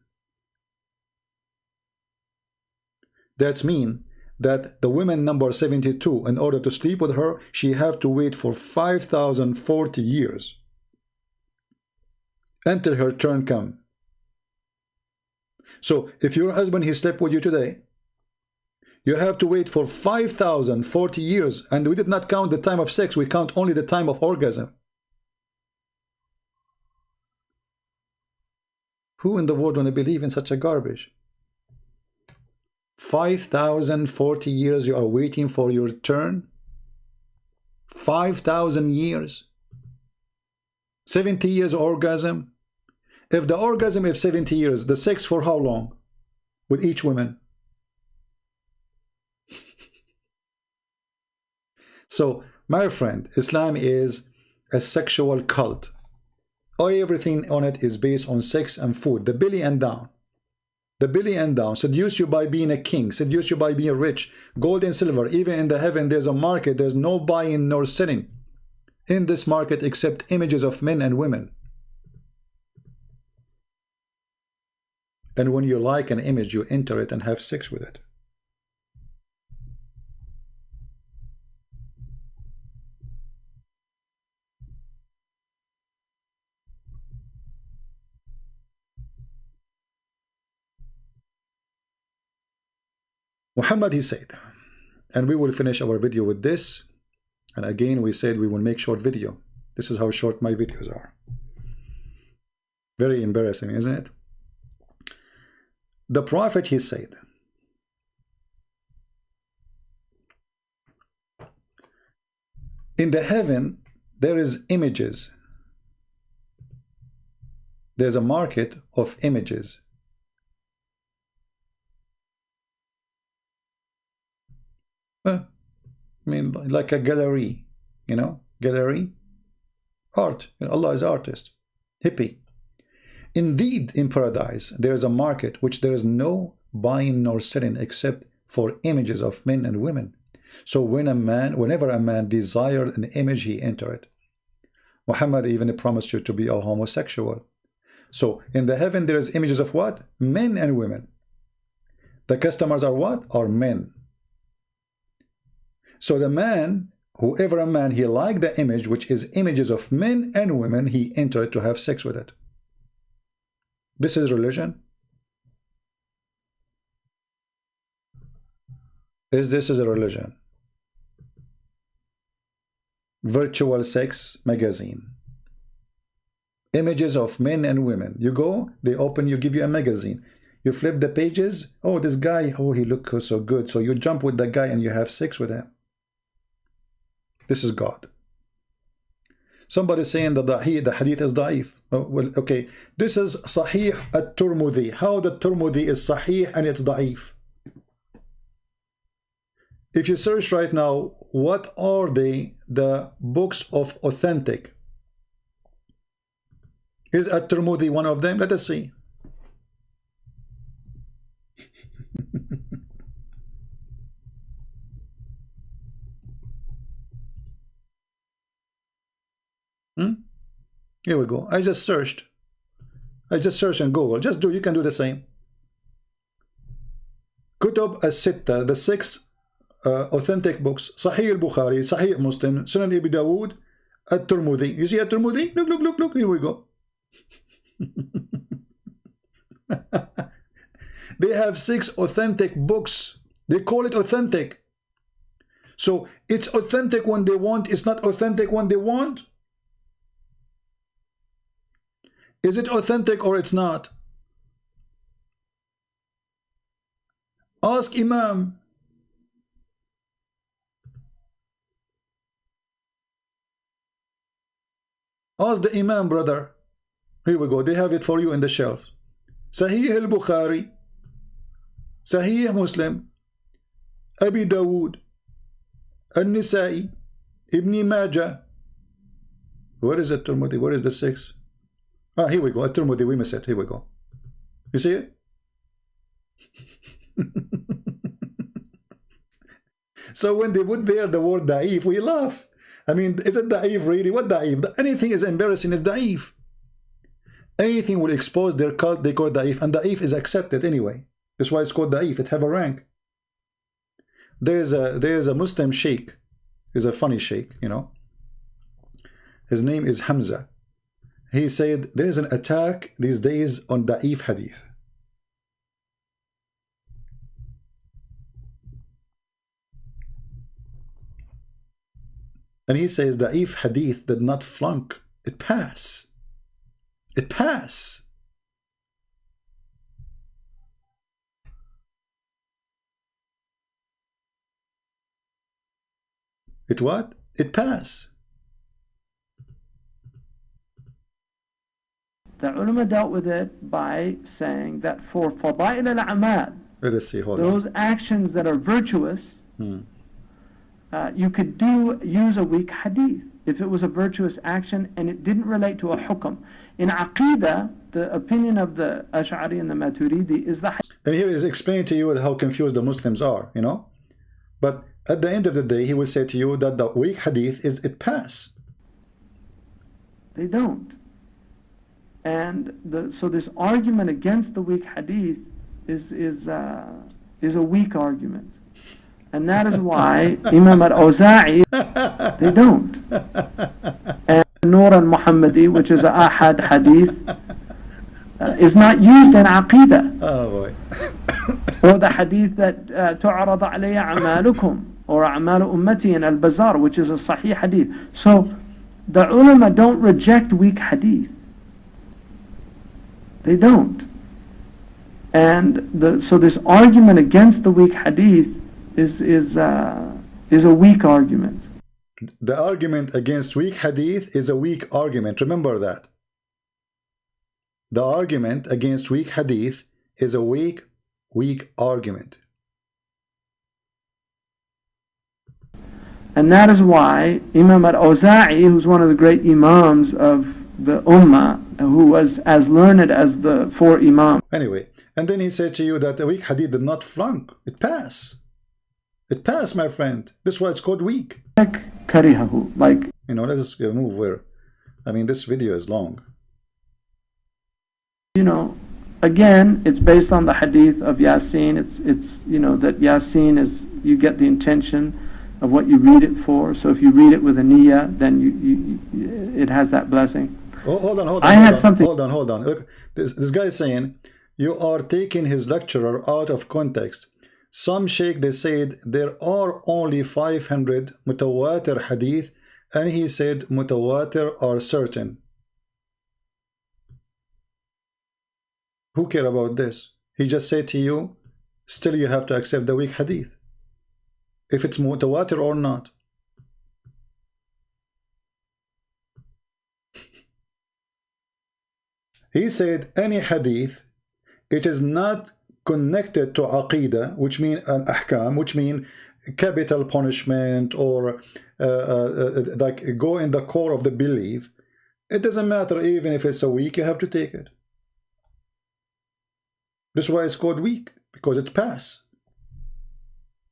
That means that the woman number 72, in order to sleep with her, she have to wait for 5,040 years until her turn come. So if your husband, he slept with you today, you have to wait for 5,040 years, and we did not count the time of sex, we count only the time of orgasm. Who in the world want to believe in such a garbage? 5,040 years you are waiting for your turn? 5,000 years? 70 years orgasm? If the orgasm is 70 years, the sex for how long? With each woman? So, my friend, Islam is a sexual cult. Everything on it is based on sex and food, the belly and down. the belly and down, seduce you by being a king, seduce you by being rich, gold and silver. Even in the heaven there's a market, there's no buying nor selling in this market except images of men and women. And when you like an image, you enter it and have sex with it. Muhammad, he said, and we will finish our video with this. And again, we said we will make short video. This is how short my videos are. Very embarrassing, isn't it? The Prophet, he said, in the heaven, there is images. There's a market of images. I mean, like a gallery, you know, gallery, art. Allah is artist, hippie. Indeed, in paradise, there is a market which there is no buying nor selling except for images of men and women. So whenever a man desired an image, he entered. Muhammad even promised you to be a homosexual. So in the heaven, there is images of what? Men and women. The customers are what? Are men. So the man, whoever a man, he liked the image, which is images of men and women, he entered to have sex with it. This is religion. Is this a religion? Virtual sex magazine. Images of men and women. You go, they open, you give you a magazine. You flip the pages. Oh, this guy, oh, he looks so good. So you jump with the guy and you have sex with him. This is God. Somebody saying that the hadith is da'if. Oh, well, okay. This is Sahih at-Tirmidhi. How the Tirmidhi is Sahih and it's da'if. If you search right now, what are the books of authentic? Is at-Tirmidhi one of them? Let us see. Here we go. I just searched in Google. Just do, you can do the same. Kutub as-Sitta, the 6 authentic books. Sahih al-Bukhari, Sahih Muslim, Sunan Ibn Dawood, at-Tirmidhi. You see at-Tirmidhi? Look. Here we go. They have 6 authentic books. They call it authentic. So it's authentic when they want. It's not authentic when they want. Is it authentic or it's not? Ask Imam. Ask the Imam, brother. Here we go. They have it for you in the shelf. Sahih al-Bukhari, Sahih Muslim, Abi Dawood, An-Nisa'i, Ibn Majah. Where is it, Tirmidhi? Where is the 6? Ah, here we go. At-Tirmidhi, we miss it. Here we go. You see it? So when they put there the word da'if, we laugh. I mean, is it da'if really? What da'if? Anything is embarrassing is da'if. Anything will expose their cult, they call da'if. And da'if is accepted anyway. That's why it's called da'if. It have a rank. There's a Muslim sheikh. He's a funny sheikh, you know. His name is Hamza. He said there is an attack these days on da'if hadith. And he says da'if hadith did not flunk. It passed. It passed. It what? It passed. The ulama dealt with it by saying that for fada'il al-a'mal, Let us see, hold those on. actions that are virtuous, you could use a weak hadith. if it was a virtuous action and it didn't relate to a hukm. In Aqidah, the opinion of the Ash'ari and the Maturidi is the... And here is explaining to you how confused the Muslims are, you know. But at the end of the day, he will say to you that the weak hadith is it pass. They don't. And so this argument against the weak hadith is a weak argument. And that is why Imam al-Awza'i, they don't. And Nur al-Muhammadi, which is a ahad hadith, is not used in Aqidah. Oh boy. Or the hadith that تُعْرَضَ عَلَيَّ أَعْمَالُكُمْ or أَعْمَالُ أُمَّتِي in Al-Bazar, which is a sahih hadith. So the ulama don't reject weak hadith. They don't. And so this argument against the weak hadith is a weak argument. The argument against weak hadith is a weak argument. Remember that. The argument against weak hadith is a weak argument. And that is why Imam al-Awza'i, who's one of the great imams of the ummah, who was as learned as the four imams. Anyway, and then he said to you that the weak hadith did not flunk. It passed. It passed, my friend. That's why it's called weak. Karihahu, like, you know, let's move where. I mean, this video is long. You know, again, it's based on the hadith of Yasin. It's you know, that Yasin is, you get the intention of what you read it for. So if you read it with a niyyah, then it has that blessing. Oh, hold on. Hold on. Look, this guy is saying you are taking his lecturer out of context. Some sheikh, they said there are only 500 mutawatir hadith, and he said mutawatir are certain. Who care about this? He just said to you, still you have to accept the weak hadith, if it's mutawatir or not. He said any hadith, it is not connected to aqidah, which mean an ahkam, which mean capital punishment or like go in the core of the belief. It doesn't matter even if it's a weak, you have to take it. That's why it's called weak, because it passed.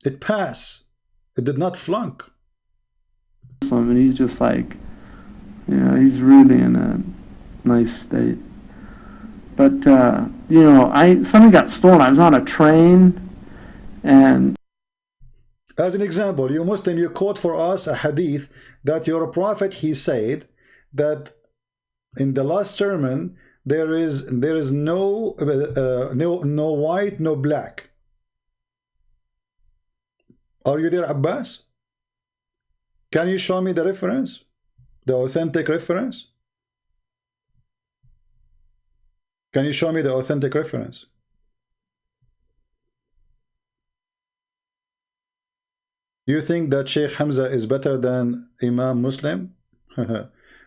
It passed. It did not flunk. And he's just like, you know, he's really in a nice state. But, you know, something got stolen. I was on a train, and... As an example, you Muslim, you quote for us a hadith that your prophet, he said that in the last sermon, there is no white, no black. Are you there, Abbas? Can you show me the reference? The authentic reference? Can you show me the authentic reference? You think that Sheikh Hamza is better than Imam Muslim?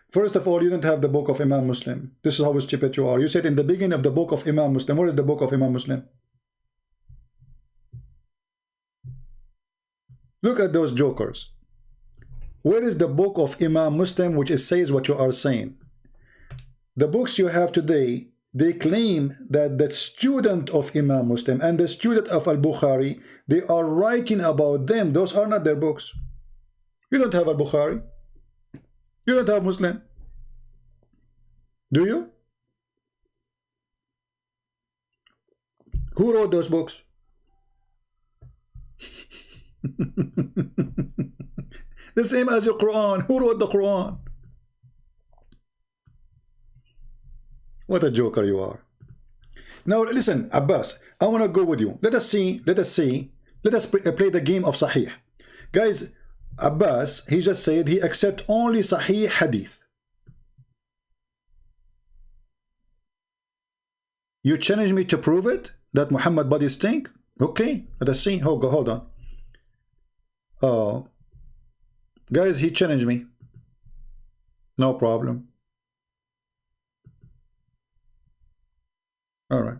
First of all, you don't have the book of Imam Muslim. This is how stupid you are. You said in the beginning of the book of Imam Muslim. Where is the book of Imam Muslim? Look at those jokers. Where is the book of Imam Muslim which says what you are saying? The books you have today, they claim that the student of Imam Muslim and the student of Al-Bukhari, they are writing about them. Those are not their books. You don't have Al-Bukhari. You don't have Muslim. Do you? Who wrote those books? The same as your Quran. Who wrote the Quran? What a joker you are. Now listen, Abbas, I want to go with you. Let us play the game of Sahih. Guys, Abbas, he just said he accept only Sahih Hadith. You challenge me to prove it? That Muhammad body stink? Okay, let us see. Hold on. Oh, guys, he challenged me. No problem. All right.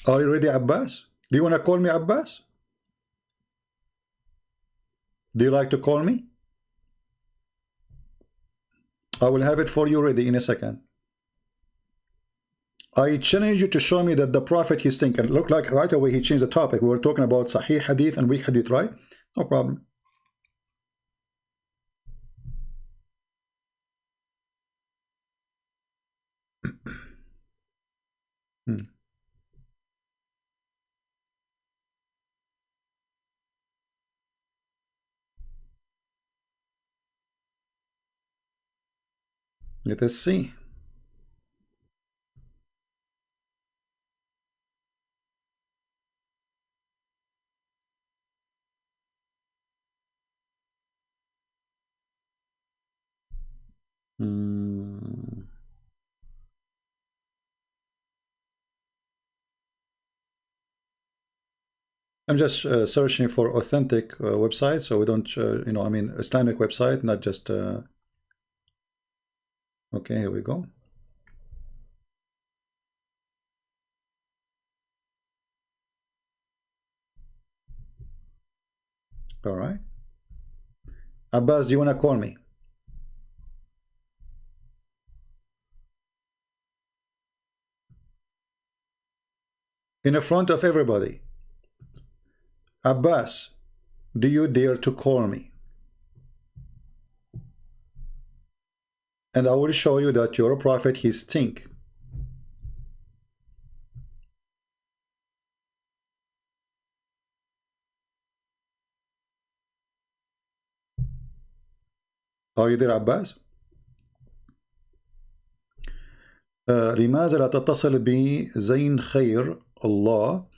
Are you ready, Abbas? Do you want to call me Abbas? Do you like to call me? I will have it for you ready in a second. I challenge you to show me that the Prophet is thinking. Look like right away he changed the topic. We were talking about Sahih Hadith and weak Hadith, right? No problem. Let us see. I'm just searching for authentic websites, so we don't, you know, I mean, Islamic website, not just. Okay, here we go. All right. Abbas, do you want to call me? In front of everybody. Abbas, do you dare to call me? And I will show you that your prophet, he stink. Are you there, Abbas? لماذا لا تتصل بزين خير الله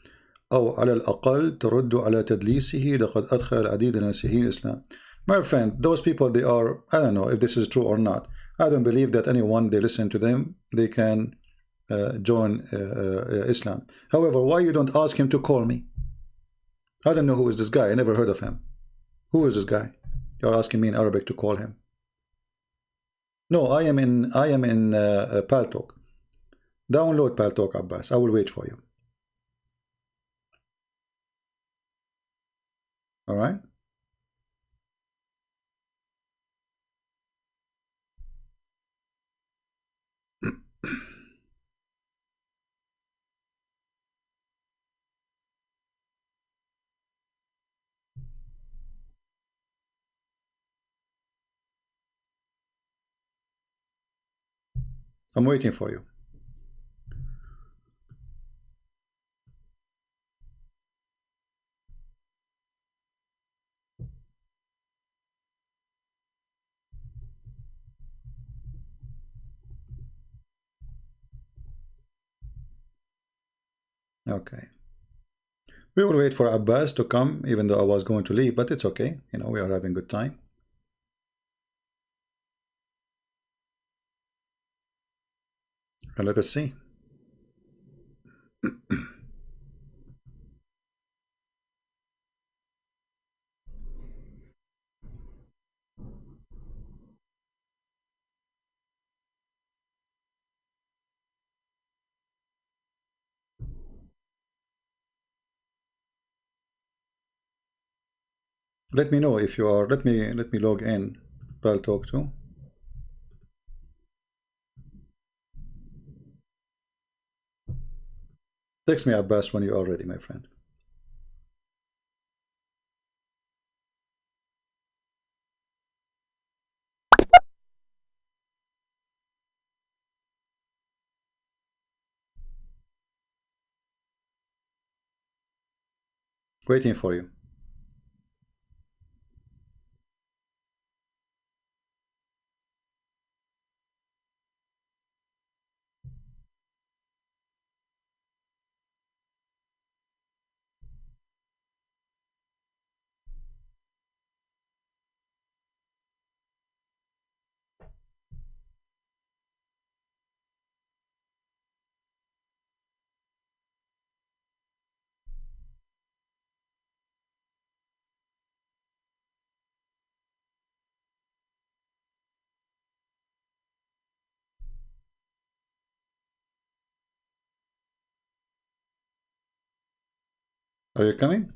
أو على الأقل ترد على تدليسه لقد أدخل العديد من المسيحيين الإسلام. My friend, those people, they are, I don't know if this is true or not. I don't believe that anyone, they listen to them, they can join Islam. However, why you don't ask him to call me? I don't know who is this guy. I never heard of him. Who is this guy? You're asking me in Arabic to call him. No, I am in Paltalk. Download Paltalk, Abbas. I will wait for you. All right. I'm waiting for you. Okay. We will wait for Abbas to come, even though I was going to leave, but it's okay. You know, we are having good time. And let us see. Let me know if you are. Let me log in. I'll talk to. Text me, Abbas, when you are ready, my friend. Waiting for you. Are you coming?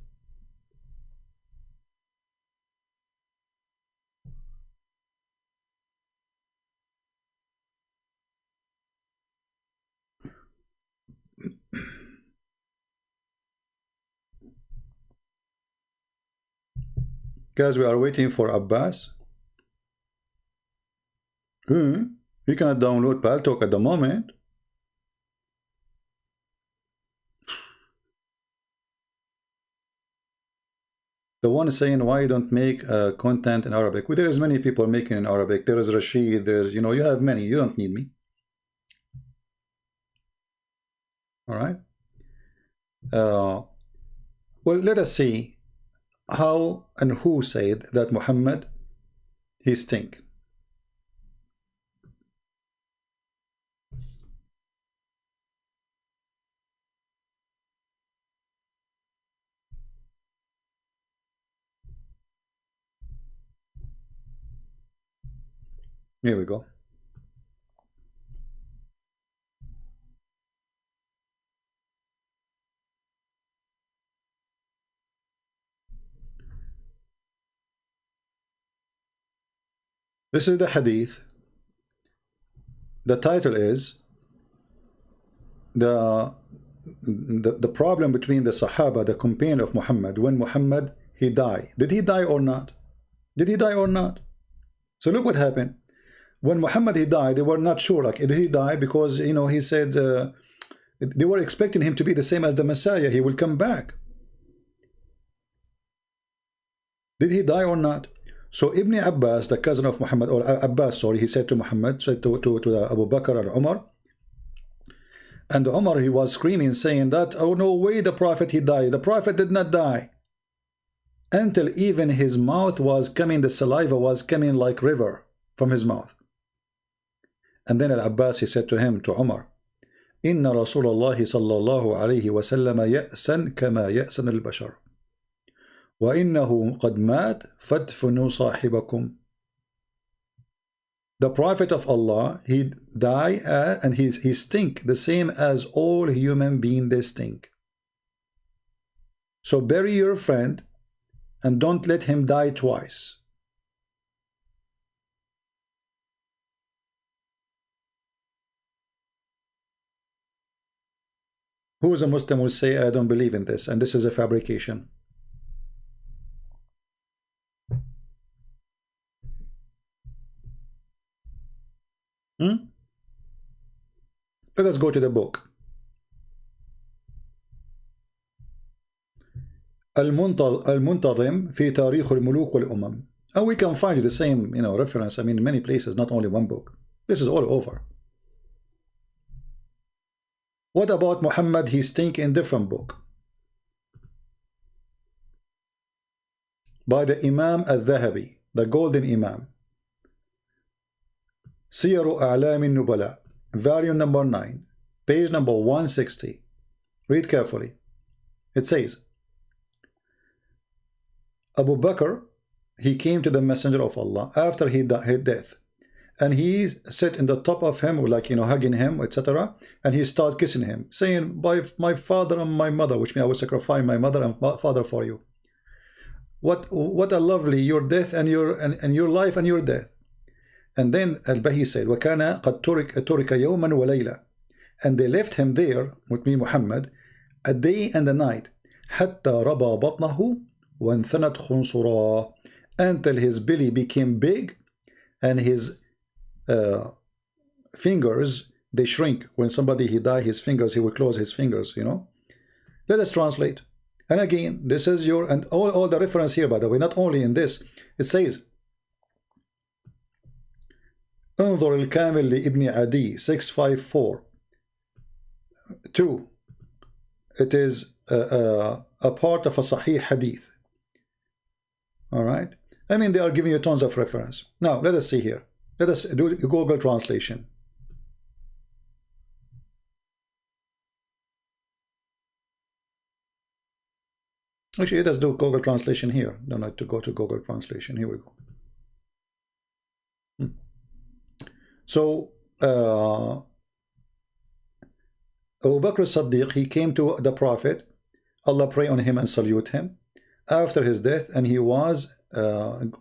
Guys, we are waiting for Abbas. We cannot download Paltalk at the moment. The one saying why you don't make content in Arabic. Well, there is many people making in Arabic. There is Rashid. There's, you know, you have many. You don't need me. All right. Well, let us see how and who said that Muhammad, he stink. Here we go. This is the hadith. The title is the problem between the Sahaba, the companion of Muhammad, when Muhammad he died. Did he die or not? Did he die or not? So look what happened. When Muhammad he died, they were not sure, like, did he die? Because, you know, he said they were expecting him to be the same as the Messiah. He will come back. Did he die or not? So Ibn Abbas, the cousin of Muhammad, or Abbas, sorry, he said to Muhammad, said to Abu Bakr and Umar, and Umar, he was screaming, saying that, oh, no way the Prophet he died. The Prophet did not die. Until even his mouth was coming, the saliva was coming like river from his mouth. And then Al-Abbas, he said to him, to Umar, Inna Rasulullah sallallahu alayhi wa sallam ya'san kama ya'san al-bashar. Wa innahu qad mat fadfunu sahibakum. The Prophet of Allah, he die and he stink the same as all human beings, they stink. So bury your friend and don't let him die twice. Who is a Muslim will say, I don't believe in this, and this is a fabrication. Let us go to the book. المنتظم في تاريخ الملوك والأمم. And we can find the same, you know, reference, I mean, in many places, not only one book. This is all over. What about Muhammad? He stink in different book. By the Imam al-Dhahabi, the golden Imam. Siyaru A'lam al-Nubala, volume number 9, page number 160. Read carefully. It says, Abu Bakr, he came to the Messenger of Allah after his death, and he sat in the top of him, like, you know, hugging him, etc. And he started kissing him, saying, by my father and my mother, which means I will sacrifice my mother and father for you. What a lovely your death and your life and your death. And then Al-Bahi said, وَكَانَ قَدْ تُرِكَ يَوْمًا وَلَيْلًا. And they left him there, with me Muhammad, a day and a night, حَتَّى رَبَى بَطْنَهُ وَانْثَنَتْ خُنْصُرًا, until his belly became big and his fingers, they shrink. When somebody he die, his fingers, he will close his fingers, you know. Let us translate. And again, this is your, and all the reference here, by the way, not only in this, it says, انظر الكامل لابن عدي 654 2. It is a part of a Sahih hadith. All right. I mean, they are giving you tons of reference. Now, let us see here. Let us do Google translation. Actually, let us do Google translation here. Don't have to go to Google translation. Here we go. So, Abu Bakr as-Siddiq, he came to the Prophet Allah pray on him and salute him after his death, and he was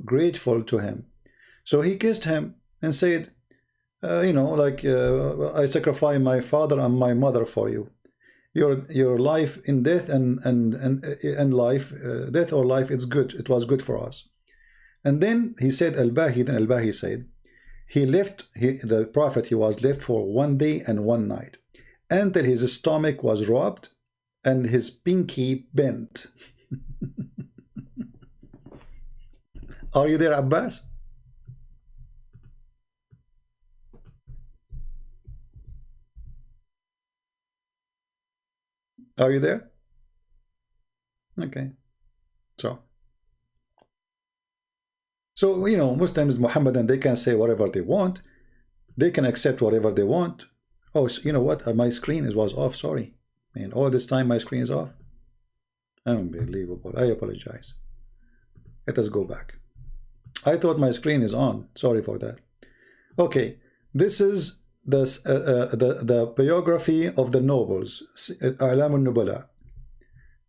grateful to him. So he kissed him and said, you know, like, I sacrifice my father and my mother for you. Your life in death and life, death or life, it's good. It was good for us. And then he said, Al-Bahi said, the Prophet, he was left for 1 day and 1 night until his stomach was rubbed and his pinky bent. Are you there, Abbas? Are you there? Okay. So, you know, Muslims, Muhammadan, they can say whatever they want. They can accept whatever they want. Oh, so you know what? My screen was off. Sorry. Man, all this time my screen is off. Unbelievable. I apologize. Let us go back. I thought my screen is on. Sorry for that. Okay. This is the biography of the nobles. A'lam al-Nubala.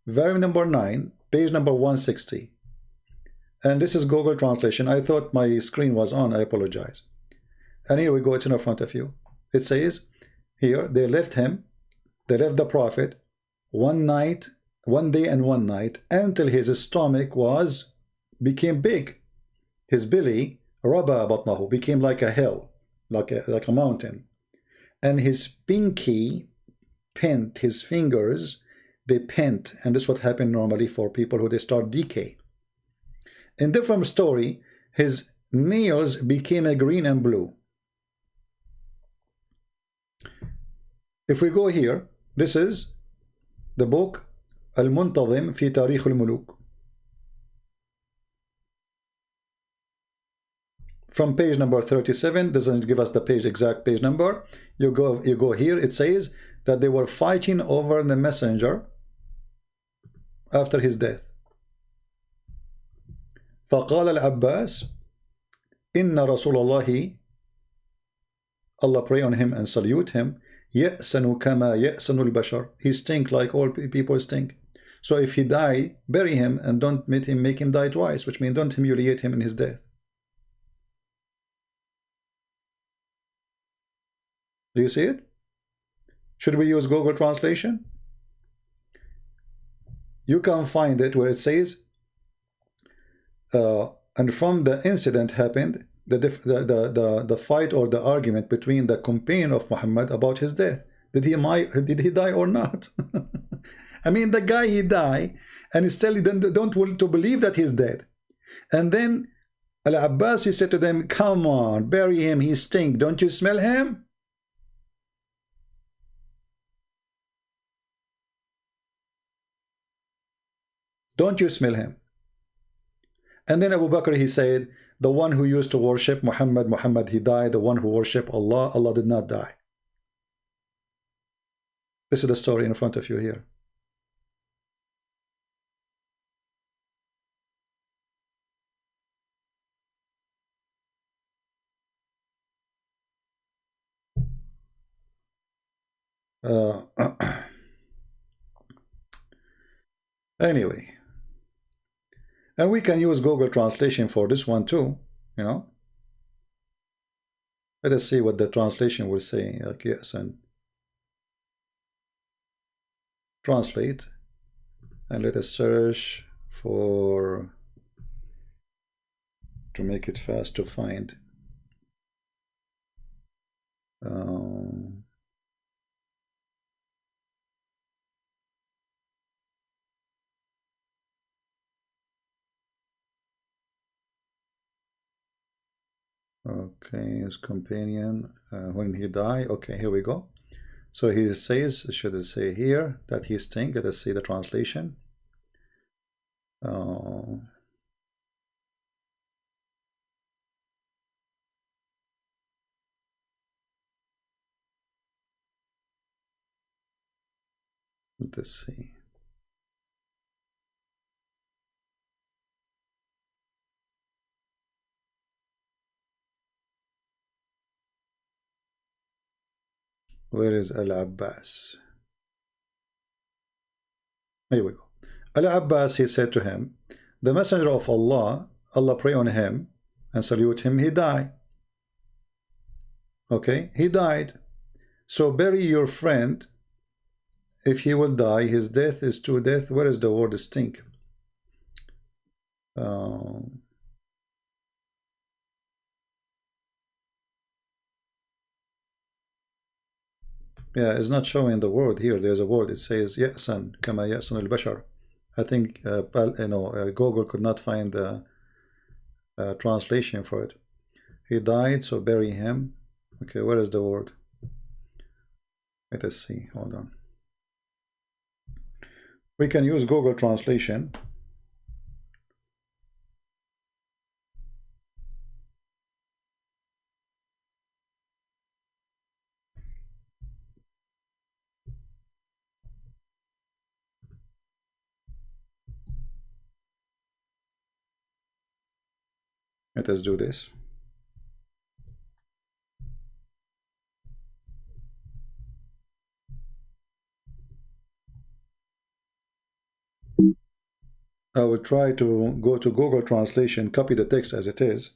Volume number 9, page number 160. And this is Google translation. I thought my screen was on. I apologize. And here we go. It's in front of you. It says here, they left the Prophet 1 day and 1 night until his stomach became big. His belly, raba batnahu, became like a hill, like a mountain. And his pinky pent, his fingers, they pent. And this is what happened normally for people who they start decay. In different story, his nails became a green and blue. If we go here, this is the book Al-Muntazim fi Tarikh al-Muluk. From page number 37, doesn't give us the exact page number. You go here, it says that they were fighting over the messenger after his death. فقال العباس إن رسول الله, Allah pray on him and salute him, يأسن كما يأسن البشر. He stink like all people stink. So if he die, bury him and don't make him die twice, which means don't humiliate him in his death. Do you see it? Should we use Google translation? You can find it where it says and from the incident happened the fight or the argument between the companion of Muhammad about his death. Did he die or not? I mean, the guy, he died, and still don't want to believe that he's dead. And then Al-Abbas, he said to them, come on, bury him, he stink, don't you smell him? Don't you smell him? And then Abu Bakr, he said, the one who used to worship Muhammad, he died. The one who worshiped Allah, Allah did not die. This is the story in front of you here. Anyway. And we can use Google translation for this one too, you know. Let us see what the translation will say. Like, yes, and translate. And let us search for, to make it fast to find. Okay, his companion, when he died. Okay, here we go. So he says, should I say here that he stink? Let us see the translation. Let's see. Where is Al-Abbas? Here we go. Al-Abbas, he said to him, the messenger of Allah, Allah pray on him and salute him, he died. Okay, he died. So bury your friend. If he will die, his death is to death. Where is the word stink? Yeah, it's not showing the word here. There's a word. It says يأسن كما يأسن البشر. I think Google could not find the translation for it. He died, so bury him. Okay, where is the word? Let us see. Hold on. We can use Google translation. Let us do this. I will try to go to Google Translation, copy the text as it is.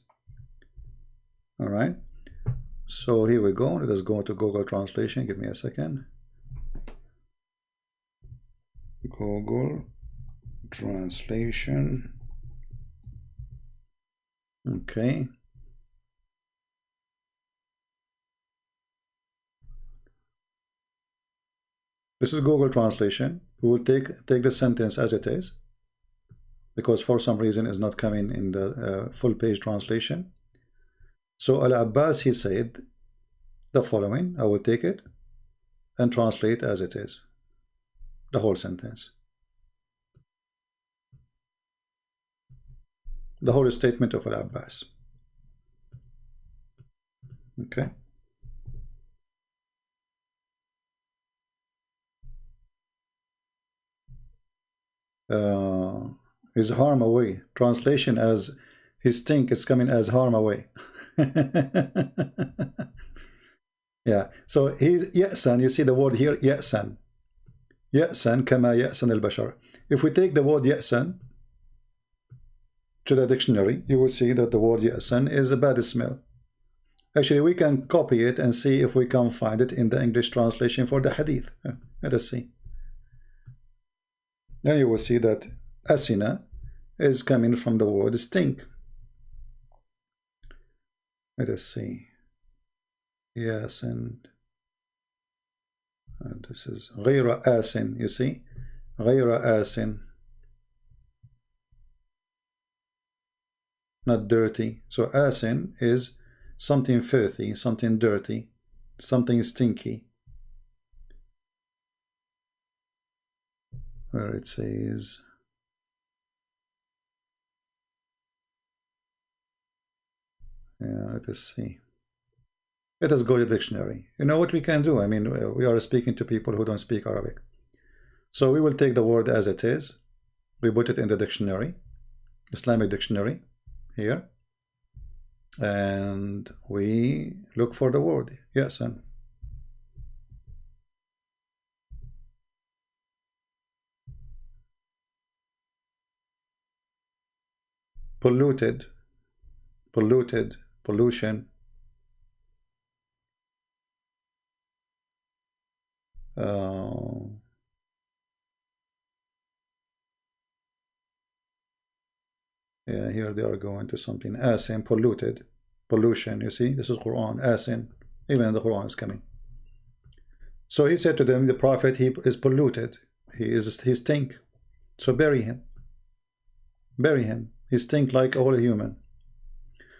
All right. So here we go. Let us go to Google Translation. Give me a second. Google Translation. Okay. This is Google Translation. We will take the sentence as it is, because for some reason it's not coming in the full page translation. So Al-Abbas, he said the following. I will take it and translate as it is, the whole sentence, the whole statement of Al-Abbas. Okay. His harm away. Translation as his stink is coming as harm away. Yeah. So he's Ya'san. You see the word here, Ya'san. Ya'san kama Ya'san al-bashar. If we take the word Ya'san to the dictionary, you will see that the word Ya'san is a bad smell. Actually, we can copy it and see if we can find it in the English translation for the hadith. Let us see. Then you will see that asina is coming from the word stink. Let us see. Yes, and this is غير asin. You see, غير asin, not dirty. So asin is something filthy, something dirty, something stinky. Where it says let us see. Let us go to the dictionary. You know what we can do? I mean, we are speaking to people who don't speak Arabic. So we will take the word as it is. We put it in the dictionary, Islamic dictionary here. And we look for the word. Yes, and polluted, pollution. Yeah, here they are going to something. Asin, polluted, pollution. You see, this is Quran. Asin, even in the Quran is coming. So he said to them, the prophet, he is polluted. He stink. So bury him. Bury him. He stink like all human.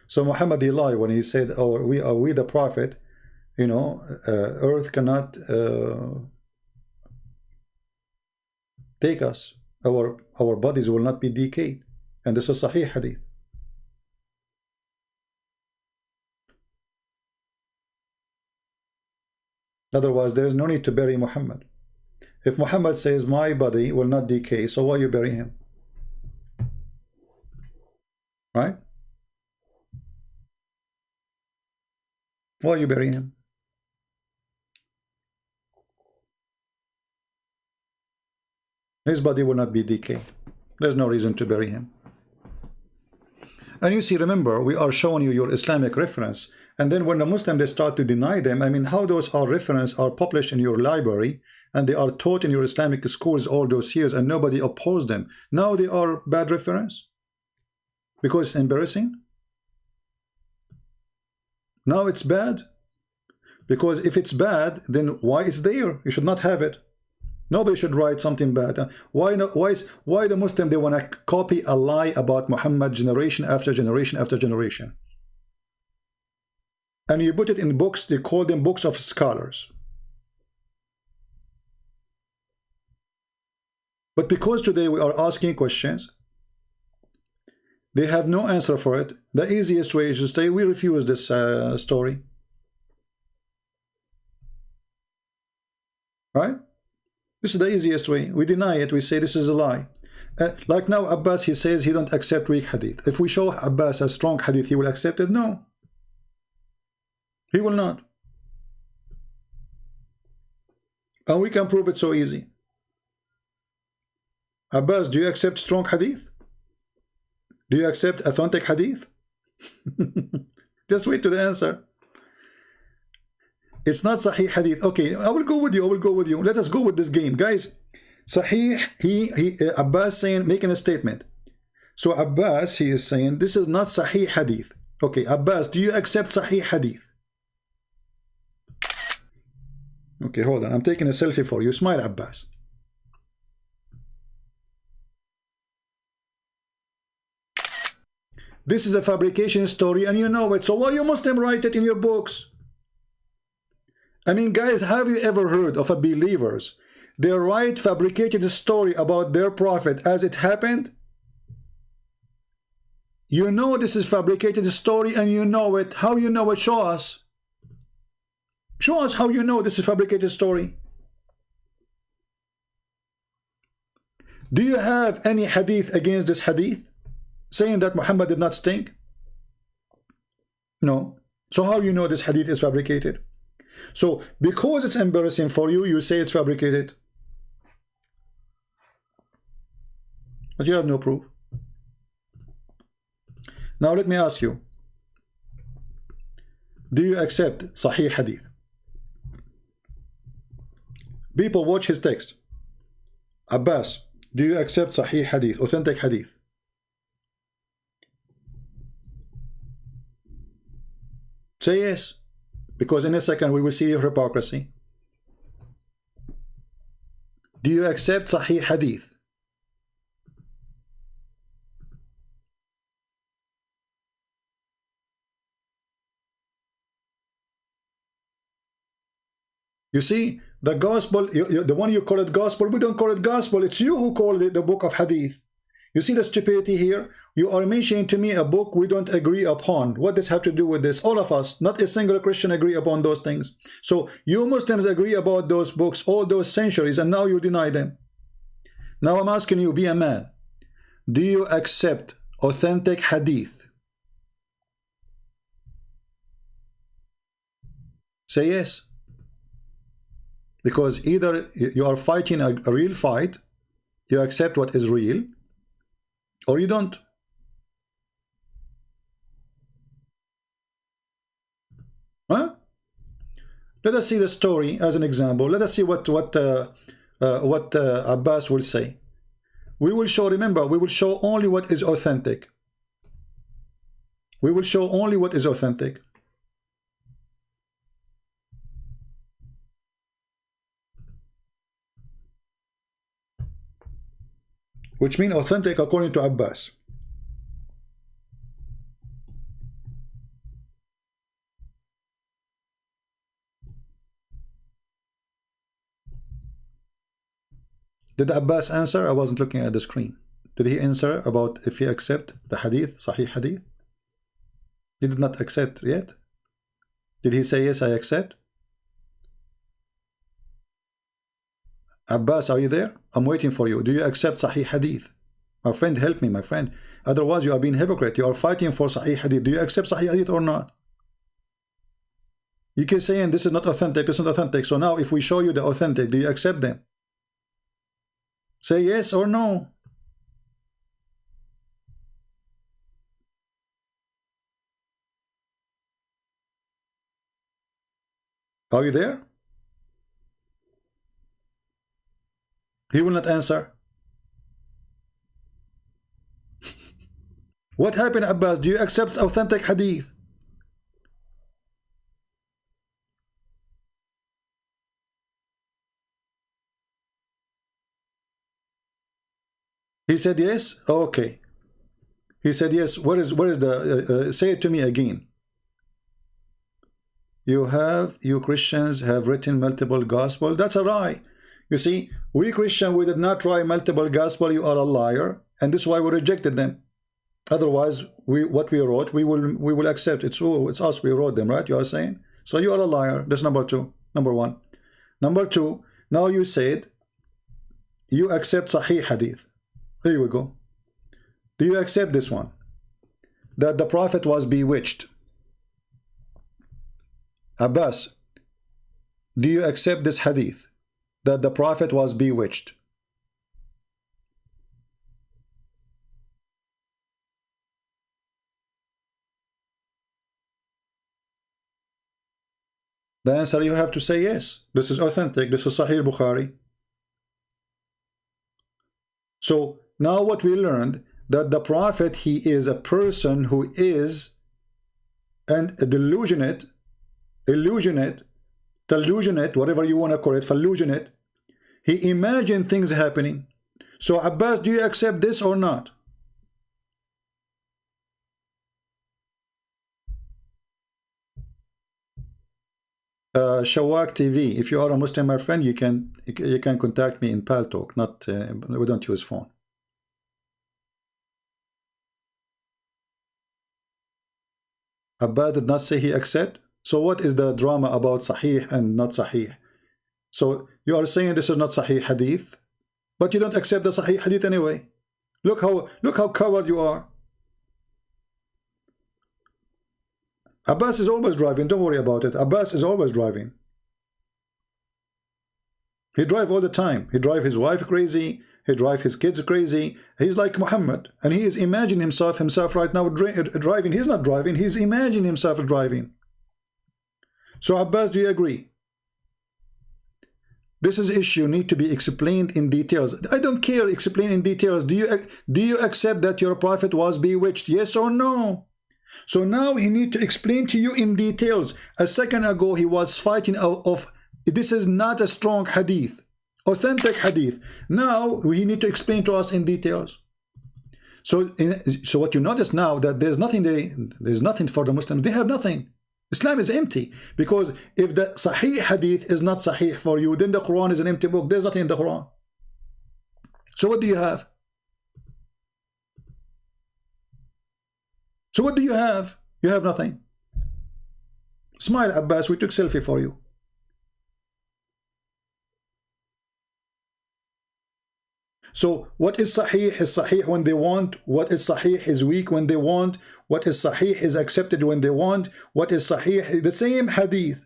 So Muhammad, he lied when he said, "Oh, we the prophet. You know, earth cannot take us. Our bodies will not be decayed." And this is Sahih Hadith. Otherwise, there is no need to bury Muhammad. If Muhammad says, my body will not decay, so why you bury him? Right? Why you bury him? His body will not be decayed. There's no reason to bury him. And you see, remember, we are showing you your Islamic reference. And then when the Muslims, they start to deny them, I mean, how those are reference are published in your library and they are taught in your Islamic schools all those years and nobody opposed them. Now they are bad reference? Because it's embarrassing? Now it's bad? Because if it's bad, then why it's there? You should not have it. Nobody should write something bad. Why the Muslim, they want to copy a lie about Muhammad generation after generation after generation? And you put it in books, they call them books of scholars. But because today we are asking questions, they have no answer for it. The easiest way is to say, we refuse this story. Right? This is the easiest way. We deny it. We say this is a lie. Like now Abbas, he says he don't accept weak hadith. If we show Abbas a strong hadith, he will accept it? No. He will not. And we can prove it so easy. Abbas, do you accept strong hadith? Do you accept authentic hadith? Just wait to the answer. It's not Sahih hadith. Okay, I will go with you. I will go with you. Let us go with this game, guys. Sahih, Abbas saying, making a statement. So Abbas, he is saying this is not Sahih hadith. Okay, Abbas, do you accept Sahih hadith? Okay, hold on. I'm taking a selfie for you. Smile, Abbas. This is a fabrication story and you know it. So why you Muslim write it in your books? I mean, guys, have you ever heard of a believers? They write fabricated story about their prophet as it happened? You know this is fabricated story and you know it. How you know it? Show us. Show us how you know this is fabricated story. Do you have any hadith against this hadith? Saying that Muhammad did not stink? No. So how you know this hadith is fabricated? So because it's embarrassing for you, you say it's fabricated. But you have no proof. Now let me ask you. Do you accept Sahih hadith? People, watch his text. Abbas, do you accept Sahih hadith, authentic hadith? Say yes, because in a second we will see your hypocrisy. Do you accept Sahih hadith? You see, the gospel, the one you call it gospel, we don't call it gospel. It's you who call it the book of hadith. You see the stupidity here? You are mentioning to me a book we don't agree upon. What does have to do with this? All of us, not a single Christian, agree upon those things. So you Muslims agree about those books all those centuries and now you deny them. Now I'm asking you, be a man. Do you accept authentic hadith? Say yes. Because either you are fighting a real fight, you accept what is real, or you don't. Huh? Let us see the story as an example. Let us see what Abbas will say. We will show, remember, we will show only what is authentic. We will show only what is authentic. Which means authentic according to Abbas. Did Abbas answer? I wasn't looking at the screen. Did he answer about if he accept the hadith, Sahih hadith? He did not accept yet. Did he say yes, I accept? Abbas, are you there? I'm waiting for you. Do you accept Sahih hadith? My friend, help me, my friend. Otherwise, you are being hypocrite. You are fighting for Sahih hadith. Do you accept Sahih hadith or not? You keep saying this is not authentic, this is not authentic. So now if we show you the authentic, do you accept them? Say yes or no. Are you there? He will not answer. What happened, Abbas? Do you accept authentic hadith? He said yes. Okay. He said yes. Where is the? Say it to me again. You Christians have written multiple gospel. That's a lie. You see, we Christian, we did not try multiple gospel. You are a liar, and this is why we rejected them. Otherwise, what we wrote, we will accept. It's us. We wrote them, right? You are saying. So you are a liar. That's number two. Number one. Number two. Now you said you accept Sahih Hadith. Here we go. Do you accept this one? That the Prophet was bewitched. Abbas, do you accept this hadith? That the Prophet was bewitched? The answer, you have to say yes. This is authentic. This is Sahih Bukhari. So now what we learned, that the Prophet, he is a person who is an illusionate, whatever you want to call it, illusionate. He imagined things happening. So Abbas, do you accept this or not? Shawak TV, if you are a Muslim, my friend, you can contact me in Paltalk. Not we don't use phone. Abbas did not say he accept. So what is the drama about Sahih and not Sahih? So you are saying this is not Sahih Hadith, but you don't accept the Sahih Hadith anyway. Look how coward you are. Abbas is always driving. Don't worry about it. Abbas is always driving. He drives all the time. He drives his wife crazy. He drives his kids crazy. He's like Muhammad, and he is imagining himself right now driving. He's not driving. He's imagining himself driving. So Abbas, do you agree? This is issue need to be explained in details. I don't care, explain in details. Do you accept that your prophet was bewitched? Yes or no? So now he need to explain to you in details. A second ago he was fighting of this is not a strong hadith, authentic hadith. Now we need to explain to us in details. So what you notice now, that there's nothing for the Muslims. They have nothing. Islam is empty, because if the Sahih Hadith is not Sahih for you, then the Quran is an empty book. There's nothing in the Quran. So what do you have? So what do you have? You have nothing. Smile, Abbas, we took selfie for you. So what is Sahih when they want. What is Sahih is weak when they want. What is Sahih is accepted when they want. What is Sahih, the same hadith.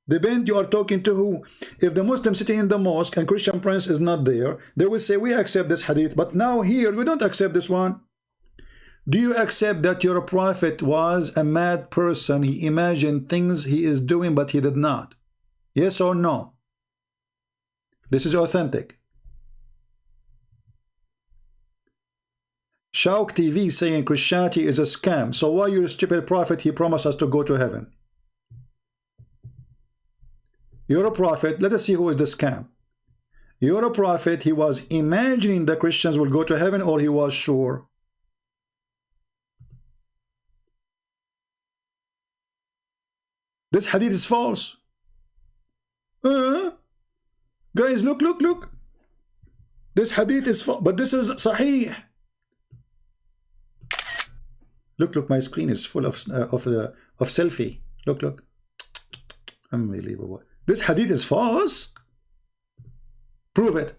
Depend you are talking to who. If the Muslim sitting in the mosque and Christian prince is not there, they will say we accept this hadith, but now here we don't accept this one. Do you accept that your prophet was a mad person? He imagined things he is doing, but he did not. Yes or no? This is authentic. Shauk TV saying Christianity is a scam. So why your stupid prophet, he promised us to go to heaven? You're a prophet. Let us see who is the scam. You're a prophet. He was imagining the Christians will go to heaven, or he was sure? This hadith is false. Guys, look. This hadith is false, but this is Sahih. Look, my screen is full of selfie. Look. Unbelievable. This hadith is false. Prove it.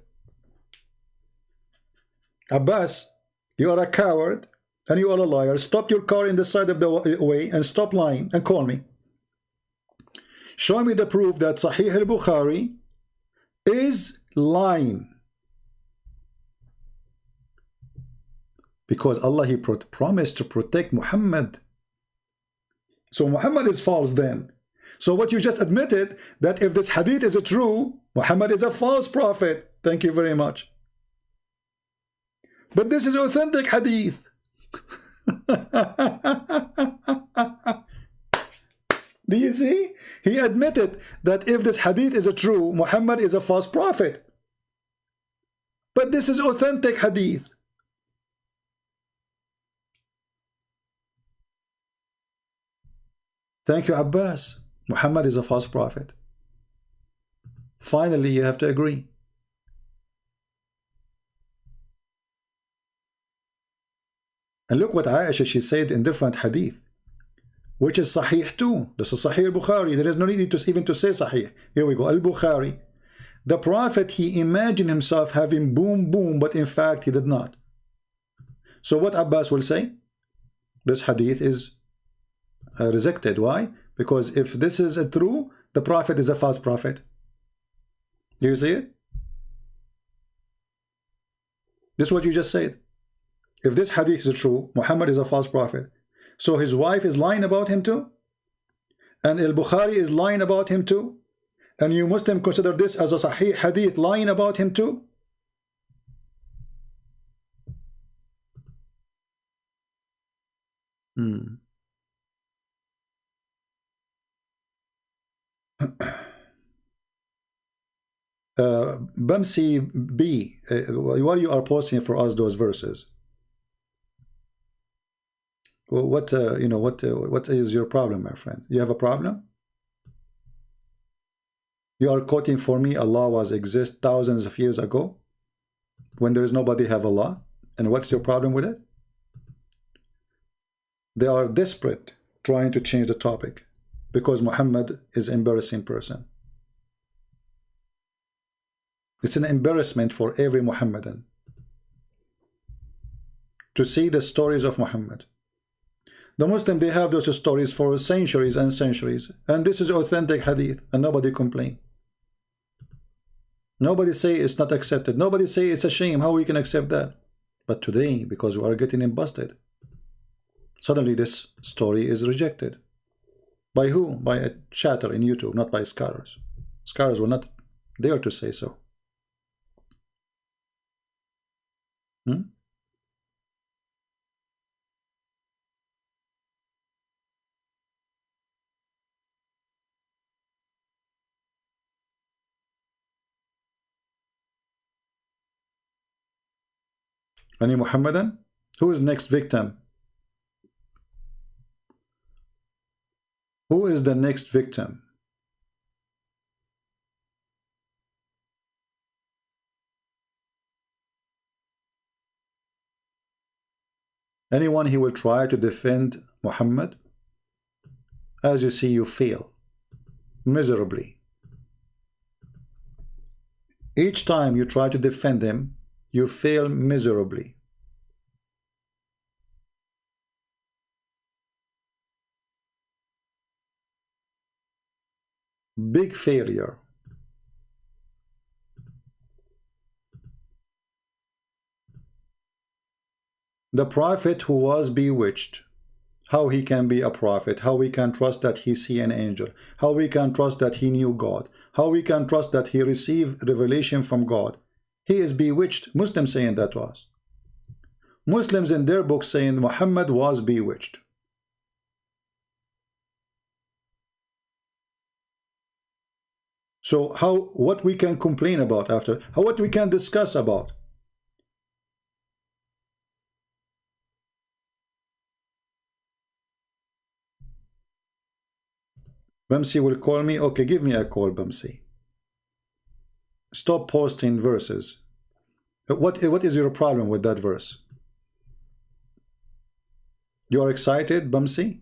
Abbas, you are a coward and you are a liar. Stop your car in the side of the way and stop lying and call me. Show me the proof that Sahih al-Bukhari is lying. Because Allah, He promised to protect Muhammad. So Muhammad is false then. So what you just admitted, that if this hadith is true, Muhammad is a false prophet. Thank you very much. But this is authentic hadith. Do you see? He admitted that if this hadith is true, Muhammad is a false prophet. But this is authentic hadith. Thank you, Abbas. Muhammad is a false prophet. Finally, you have to agree. And look what Aisha, she said in different hadith, which is Sahih too. This is Sahih al-Bukhari. There is no need to even to say Sahih. Here we go. Al-Bukhari. The Prophet, he imagined himself having boom, boom, but in fact he did not. So what Abbas will say? This hadith is rejected. Why? Because if this is true, the Prophet is a false prophet. Do you see it? This is what you just said. If this hadith is true, Muhammad is a false prophet. So his wife is lying about him too? And al-Bukhari is lying about him too? And you Muslim consider this as a Sahih hadith, lying about him too? Bamsi B, while you are posting for us those verses, what what is your problem, my friend? You have a problem? You are quoting for me Allah was exist thousands of years ago when there is nobody have Allah, and what's your problem with it? They are desperate trying to change the topic because Muhammad is an embarrassing person. It's an embarrassment for every Muhammadan to see the stories of Muhammad. The Muslim, they have those stories for centuries and centuries, and this is authentic hadith, and nobody complain. Nobody say it's not accepted. Nobody say it's a shame how we can accept that. But today, because we are getting busted, suddenly this story is rejected. By who? By a chatter in YouTube, not by scholars. Scholars will not dare to say so. Any Muhammadan? Who is next victim? Who is the next victim? Anyone he will try to defend Muhammad? As you see, you fail miserably. Each time you try to defend him, you fail miserably. Big failure. The prophet who was bewitched, how he can be a prophet, how we can trust that he see an angel, how we can trust that he knew God, how we can trust that he received revelation from God. He is bewitched. Muslims saying that to us. Muslims in their books saying Muhammad was bewitched. So what we can complain about after, what we can discuss about? Bamsi will call me. Okay, give me a call, Bamsi. Stop posting verses. What is your problem with that verse? You are excited, Bamsi?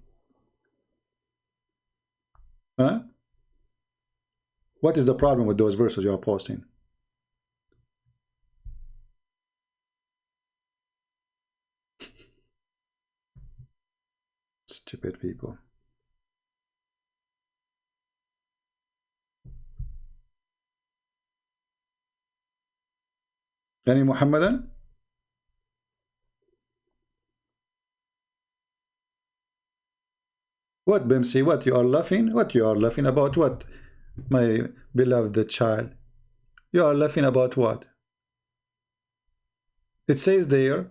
Huh? What is the problem with those verses you are posting? Stupid people. Any Muhammadan? What, Bimsi? What, you are laughing? What you are laughing about? What, my beloved child? You are laughing about what? It says there,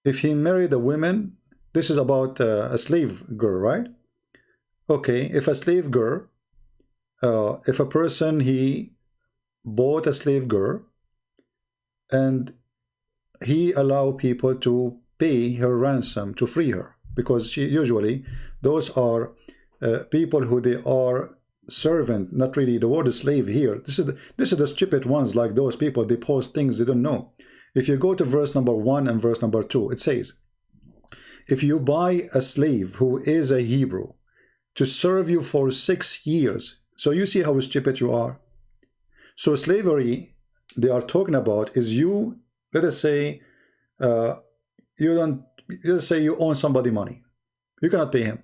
if he married a woman, this is about a slave girl, right? Okay, if a slave girl, if a person, he bought a slave girl and he allow people to pay her ransom to free her, because she usually, those are people who they are servant, not really the word is slave here. This is the stupid ones, like those people, they post things they don't know. If you go to verse number 1 and verse number 2, it says, if you buy a slave who is a Hebrew to serve you for 6 years, so you see how stupid you are. So slavery they are talking about is you, let us say, let's say you own somebody money, you cannot pay him,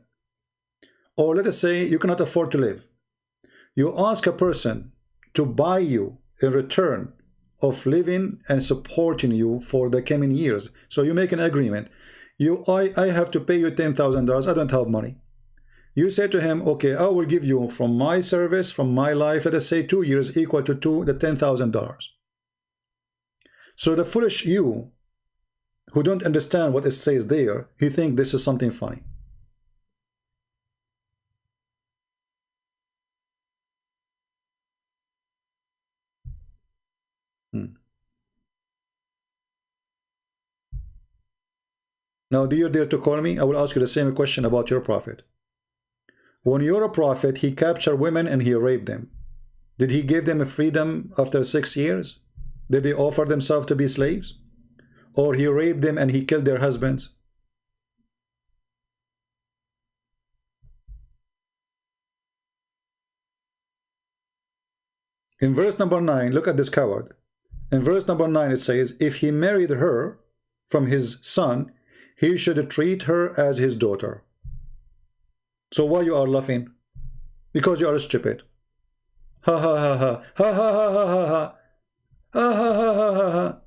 or let us say you cannot afford to live. You ask a person to buy you in return of living and supporting you for the coming years. So you make an agreement. I have to pay you $10,000. I don't have money. You say to him, okay, I will give you from my service, from my life, let us say 2 years equal to the $10,000. So the foolish you, who don't understand what it says there, he think this is something funny. Now, do you dare to call me? I will ask you the same question about your prophet. When you're a prophet, he captured women and he raped them. Did he give them a freedom after 6 years? Did they offer themselves to be slaves? Or he raped them and he killed their husbands? In verse number 9, look at this coward. In verse number 9 it says, if he married her from his son, he should treat her as his daughter. So why you are laughing? Because you are stupid. Ha ha ha ha ha ha ha ha ha ha ha ha ha ha ha.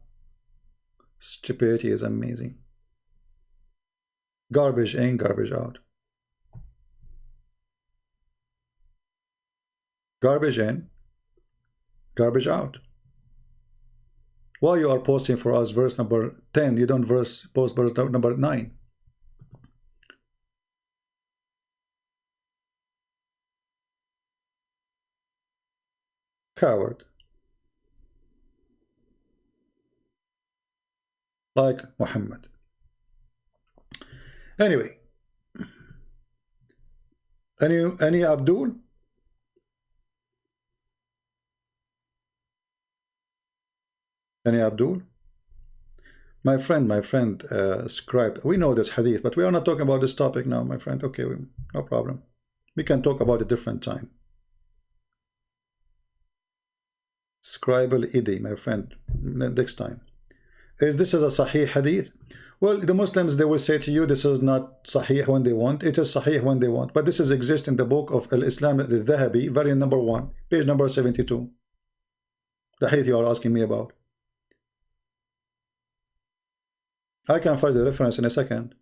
Stupidity is amazing. Garbage in, garbage out. Garbage in, garbage out. Why you are posting for us verse number 10, you don't post verse number 9? Coward. Like Muhammad. Anyway. Any Abdul? Any Abdul? My friend, scribe. We know this hadith, but we are not talking about this topic now, my friend. Okay, no problem. We can talk about a different time. Scribal Idi, my friend, next time. Is this a Sahih hadith? Well, the Muslims, they will say to you, this is not Sahih when they want. It is Sahih when they want. But this is exist in the book of Al-Islam al-Dhahabi, volume number 1, page number 72. The hadith you are asking me about. I can find the reference in a second.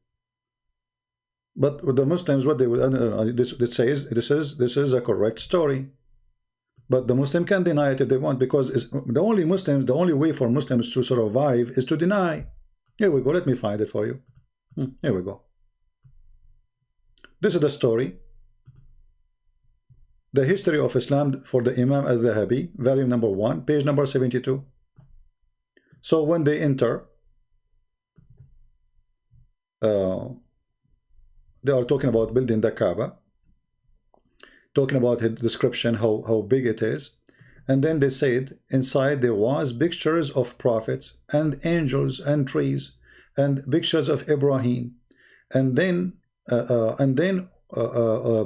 But with the Muslims, what they will, this says, this is a correct story. But the Muslim can deny it if they want, because the only way for Muslims to survive is to deny. Here we go. Let me find it for you. Here we go. This is the story. The History of Islam for the Imam al-Dhahabi, volume number 1, page number 72. So when they enter, they are talking about building the Kaaba, talking about the description, how big it is. And then they said inside there was pictures of prophets and angels and trees and pictures of Ibrahim, and then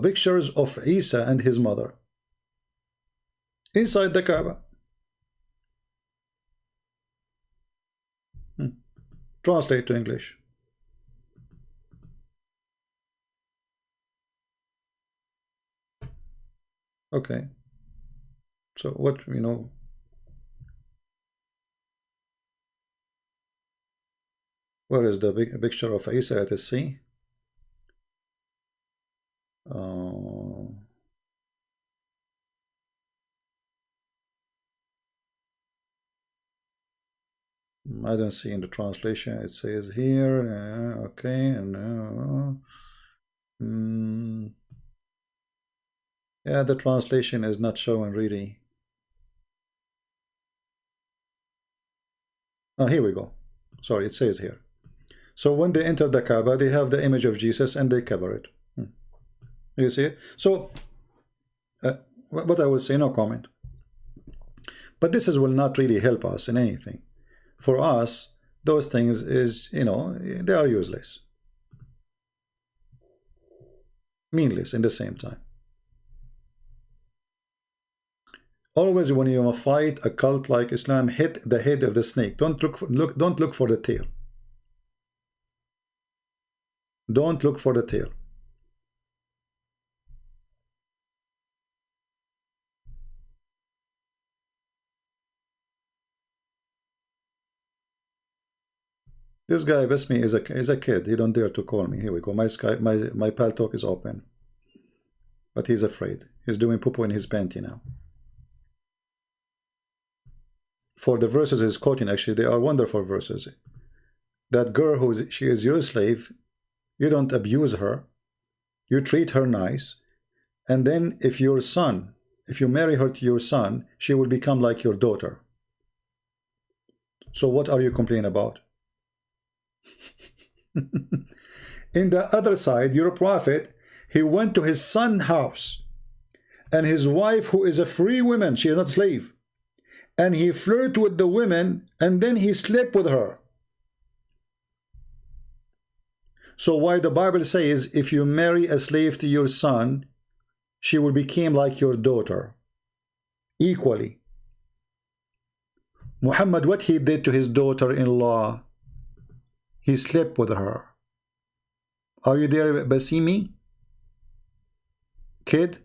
pictures of Isa and his mother inside the Kaaba. Translate to English. Okay. So what, Where is the big picture of Isa at sea? I don't see in the translation. It says here, okay, and yeah, the translation is not showing really. Oh, here we go. Sorry, it says here. So when they enter the Kaaba, they have the image of Jesus and they cover it. You see it? So, what I will say, no comment. But this will not really help us in anything. For us, those things is, you know, they are useless. Meaningless in the same time. Always when you fight a cult like Islam, hit the head of the snake. Don't look for the tail. Don't look for the tail. This guy with me is a kid. He don't dare to call me. Here we go. My pal talk is open, but he's afraid. He's doing poo-poo in his panty now. For the verses he's quoting, actually, they are wonderful verses. That girl she is your slave. You don't abuse her. You treat her nice, and then if you marry her to your son, she will become like your daughter. So what are you complaining about? In the other side, your prophet, he went to his son's house, and his wife, who is a free woman, she is not slave, and he flirted with the women, and then he slept with her. So why the Bible says if you marry a slave to your son, she will become like your daughter equally. Muhammad, what he did to his daughter-in-law, he slept with her. Are you there, Basimi? Kid?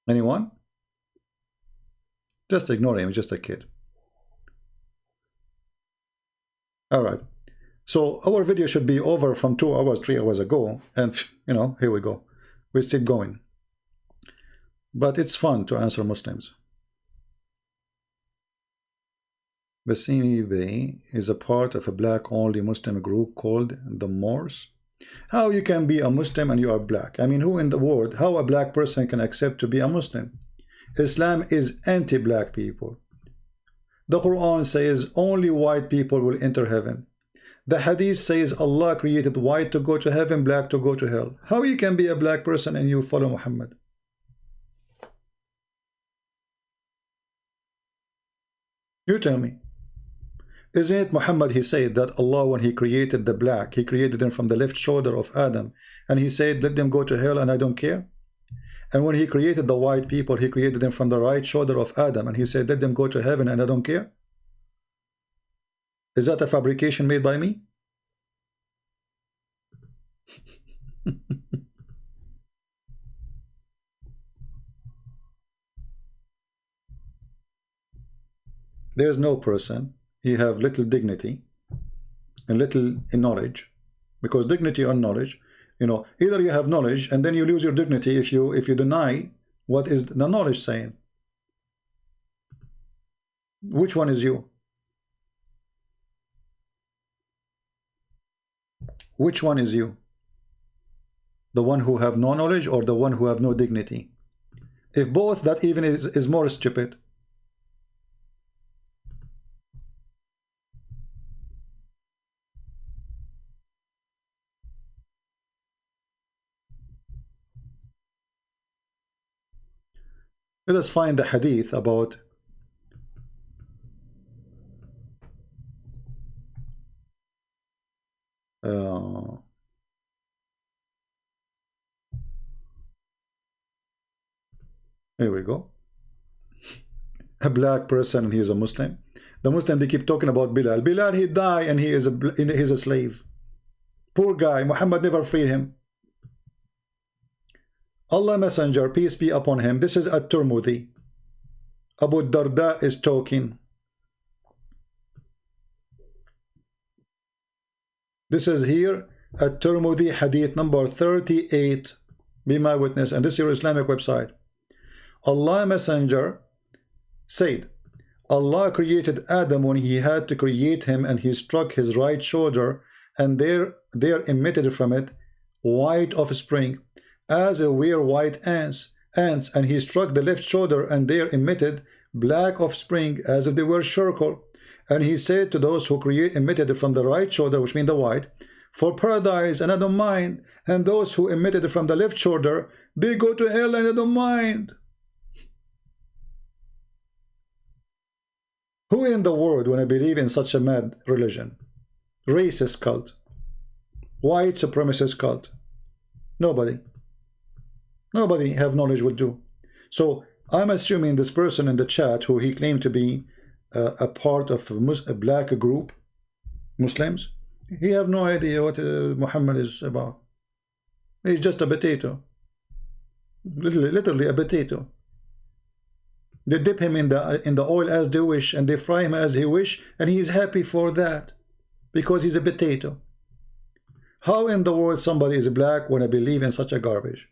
Anyone? Just ignore him, just a kid. Alright. So our video should be over from 2 hours, 3 hours ago. And, you know, here we go. We're still going. But it's fun to answer Muslims. Basimi Bey is a part of a black-only Muslim group called the Moors. How you can be a Muslim and you are black? I mean, who in the world, how a black person can accept to be a Muslim? Islam is anti-black people. The Quran says only white people will enter heaven. The Hadith says Allah created white to go to heaven, black to go to hell. How you can be a black person and you follow Muhammad? You tell me. Isn't it Muhammad, he said that Allah, when he created the black, he created them from the left shoulder of Adam, and he said, let them go to hell and I don't care. And when he created the white people, he created them from the right shoulder of Adam, and he said, let them go to heaven and I don't care. Is that a fabrication made by me? There's no person, he have little dignity and little knowledge, because dignity or knowledge, you know, either you have knowledge and then you lose your dignity if you deny what is the knowledge saying. Which one is you? Which one is you? The one who have no knowledge or the one who have no dignity? If both, that even is more stupid. Let us find the hadith about here we go. A black person and he is a Muslim. The Muslim, they keep talking about Bilal. Bilal, he died and he's a slave. Poor guy. Muhammad never freed him. Allah Messenger, peace be upon him, this is at-Tirmidhi. Abu Darda is talking. This is here at-Tirmidhi hadith number 38. Be my witness, and this is your Islamic website. Allah Messenger said, Allah created Adam when he had to create him, and he struck his right shoulder, and there emitted from it white offspring, as were white ants, and he struck the left shoulder, and there emitted black offspring, as if they were charcoal. And he said to those who emitted from the right shoulder, which means the white, for paradise, and I don't mind. And those who emitted from the left shoulder, they go to hell, and I don't mind. Who in the world want to believe in such a mad religion? Racist cult, white supremacist cult. Nobody have knowledge will do. So I'm assuming this person in the chat, who he claimed to be a part of a black group, Muslims, he have no idea what Muhammad is about. He's just a potato, literally a potato. They dip him in the oil as they wish, and they fry him as he wish, and he is happy for that because he's a potato. How in the world somebody is black when I believe in such a garbage?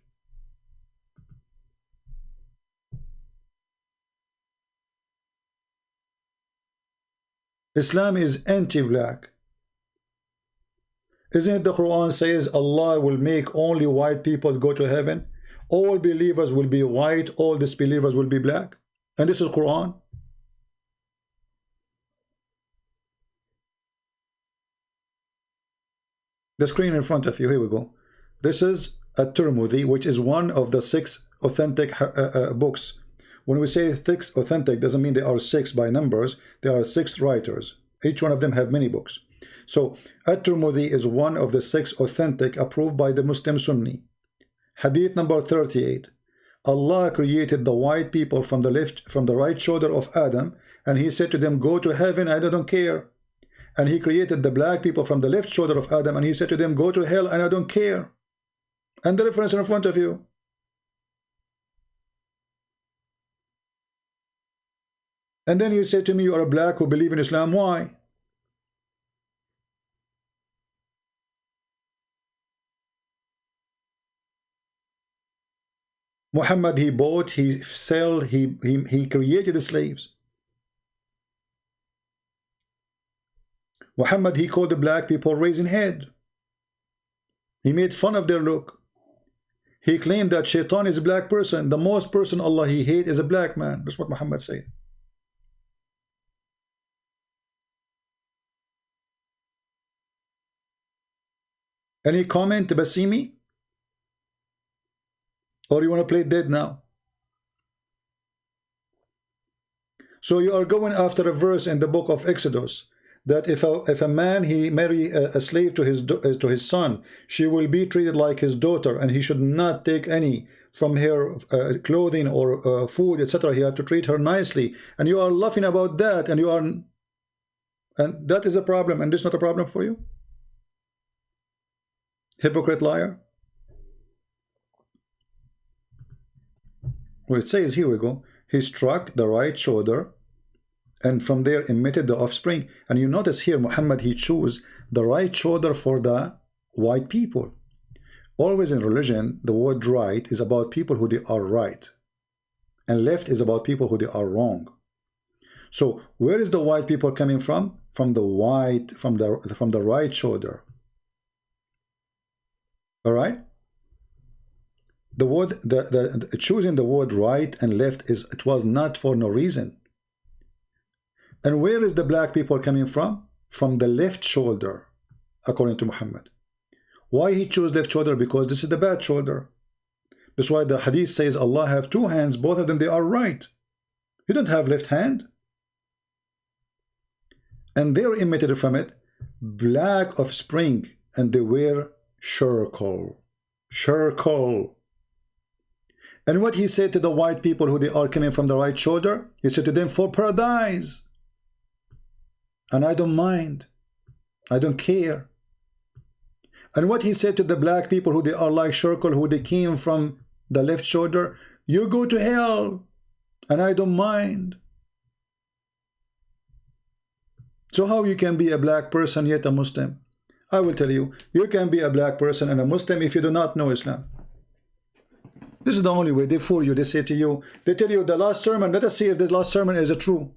Islam is anti-black. Isn't it the Quran says Allah will make only white people go to heaven? All believers will be white, all disbelievers will be black. And this is Quran. The screen in front of you, here we go. This is at-Tirmidhi, which is one of the 6 authentic books. When we say 6 authentic, doesn't mean they are 6 by numbers. There are 6 writers. Each one of them have many books. So at-Tirmidhi is one of the 6 authentic approved by the Muslim Sunni. Hadith number 38. Allah created the white people from the right shoulder of Adam, and he said to them, go to heaven, I don't care. And he created the black people from the left shoulder of Adam, and he said to them, go to hell, and I don't care. And the reference in front of you. And then you say to me, you are a black who believe in Islam. Why? Muhammad, he bought, he sold, he created the slaves. Muhammad, he called the black people raising head. He made fun of their look. He claimed that Shaitan is a black person. The most person Allah he hates is a black man. That's what Muhammad said. Any comment, Basimi? Or you want to play dead now? So you are going after a verse in the book of Exodus that if a man he marry a slave to his son, she will be treated like his daughter, and he should not take any from her clothing or food, etc. He have to treat her nicely, and you are laughing about that, and that is a problem, and this is not a problem for you? Hypocrite, liar. Well, it says, here we go, he struck the right shoulder, and from there emitted the offspring. And you notice here Muhammad, he chose the right shoulder for the white people. Always in religion, the word right is about people who they are right, and left is about people who they are wrong. So where is the white people coming from? From the right shoulder. All right. The word, choosing the word right and left it was not for no reason. And where is the black people coming from? From the left shoulder, according to Muhammad. Why he chose left shoulder? Because this is the bad shoulder. That's why the hadith says Allah have 2 hands, both of them they are right. He don't have left hand. And they were emitted from it black offspring, and they were charcoal. And what he said to the white people who they are coming from the right shoulder, he said to them, for paradise, and I don't mind, I don't care. And what he said to the black people who they are like charcoal, who they came from the left shoulder, you go to hell, and I don't mind. So how you can be a black person yet a Muslim? I will tell you, you can be a black person and a Muslim if you do not know Islam. This is the only way. They fool you. They say to you, they tell you the last sermon, let us see if this last sermon is true.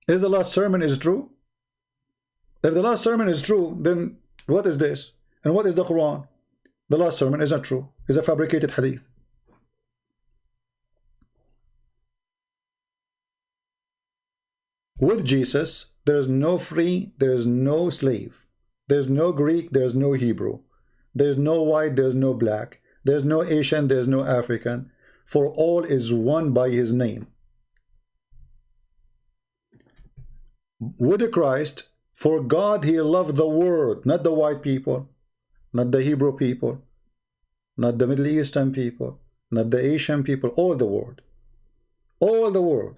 Is the last sermon is true? If the last sermon is true, then what is this? And what is the Quran? The last sermon is not true. It's a fabricated hadith. With Jesus, there is no free, there is no slave. There's no Greek, there's no Hebrew. There's no white, there's no black. There's no Asian, there's no African. For all is one by his name. With Christ, for God he loved the world, not the white people, not the Hebrew people, not the Middle Eastern people, not the Asian people, all the world. All the world.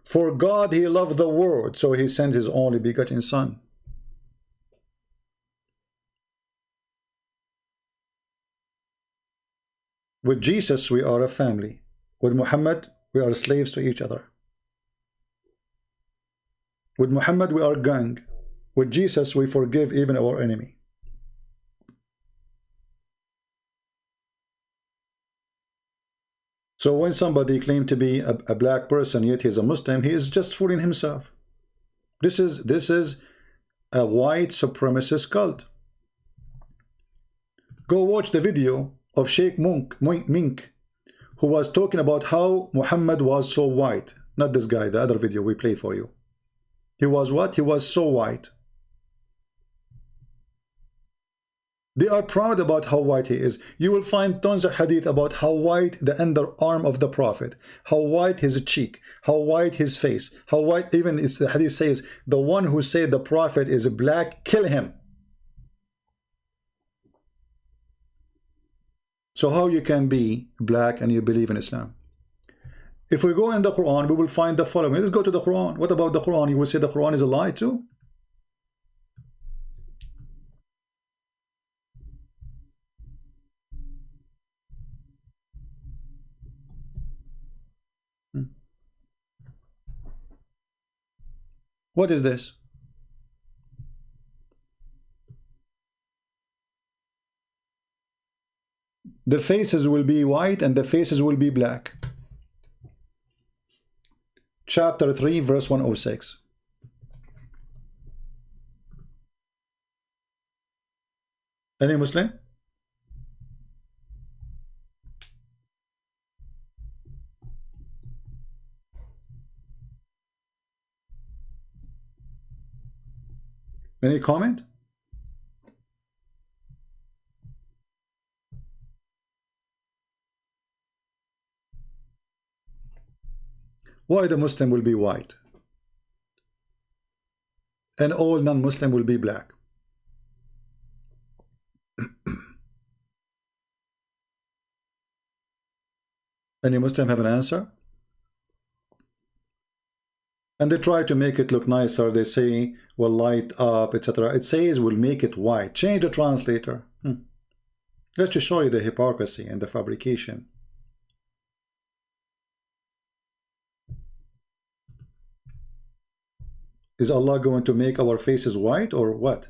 For God he loved the world, so he sent his only begotten Son. With Jesus we are a family. With Muhammad we are slaves to each other. With Muhammad we are a gang. With Jesus we forgive even our enemy. So when somebody claims to be a black person yet he is a Muslim, he is just fooling himself. This is a white supremacist cult. Go watch the video of Sheikh Mink, who was talking about how Muhammad was so white. Not this guy, the other video we play for you. He was what? He was so white. They are proud about how white he is. You will find tons of hadith about how white the underarm of the Prophet, how white his cheek, how white his face, how white, even the hadith says, the one who said the Prophet is black, kill him. So how you can be black and you believe in Islam? If we go in the Quran, we will find the following. Let's go to the Quran. What about the Quran? You will say the Quran is a lie too? What is this? The faces will be white and the faces will be black. Chapter 3, verse 106. Any Muslim? Any comment? Why the Muslim will be white and all non-Muslim will be black? Any Muslim have an answer? And they try to make it look nicer. They say, well, light up, etc. It says we'll make it white. Change the translator. Let's just show you the hypocrisy and the fabrication. Is Allah going to make our faces white or what?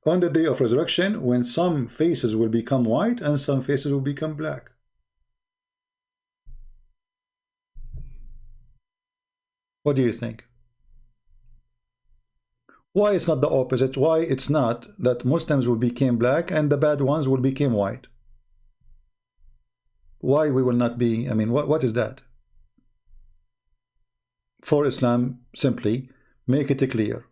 On the day of resurrection, when some faces will become white and some faces will become black. What do you think? Why it's not the opposite? Why it's not that Muslims will become black and the bad ones will become white? Why we will not be, I mean, what is that? For Islam, simply make it clear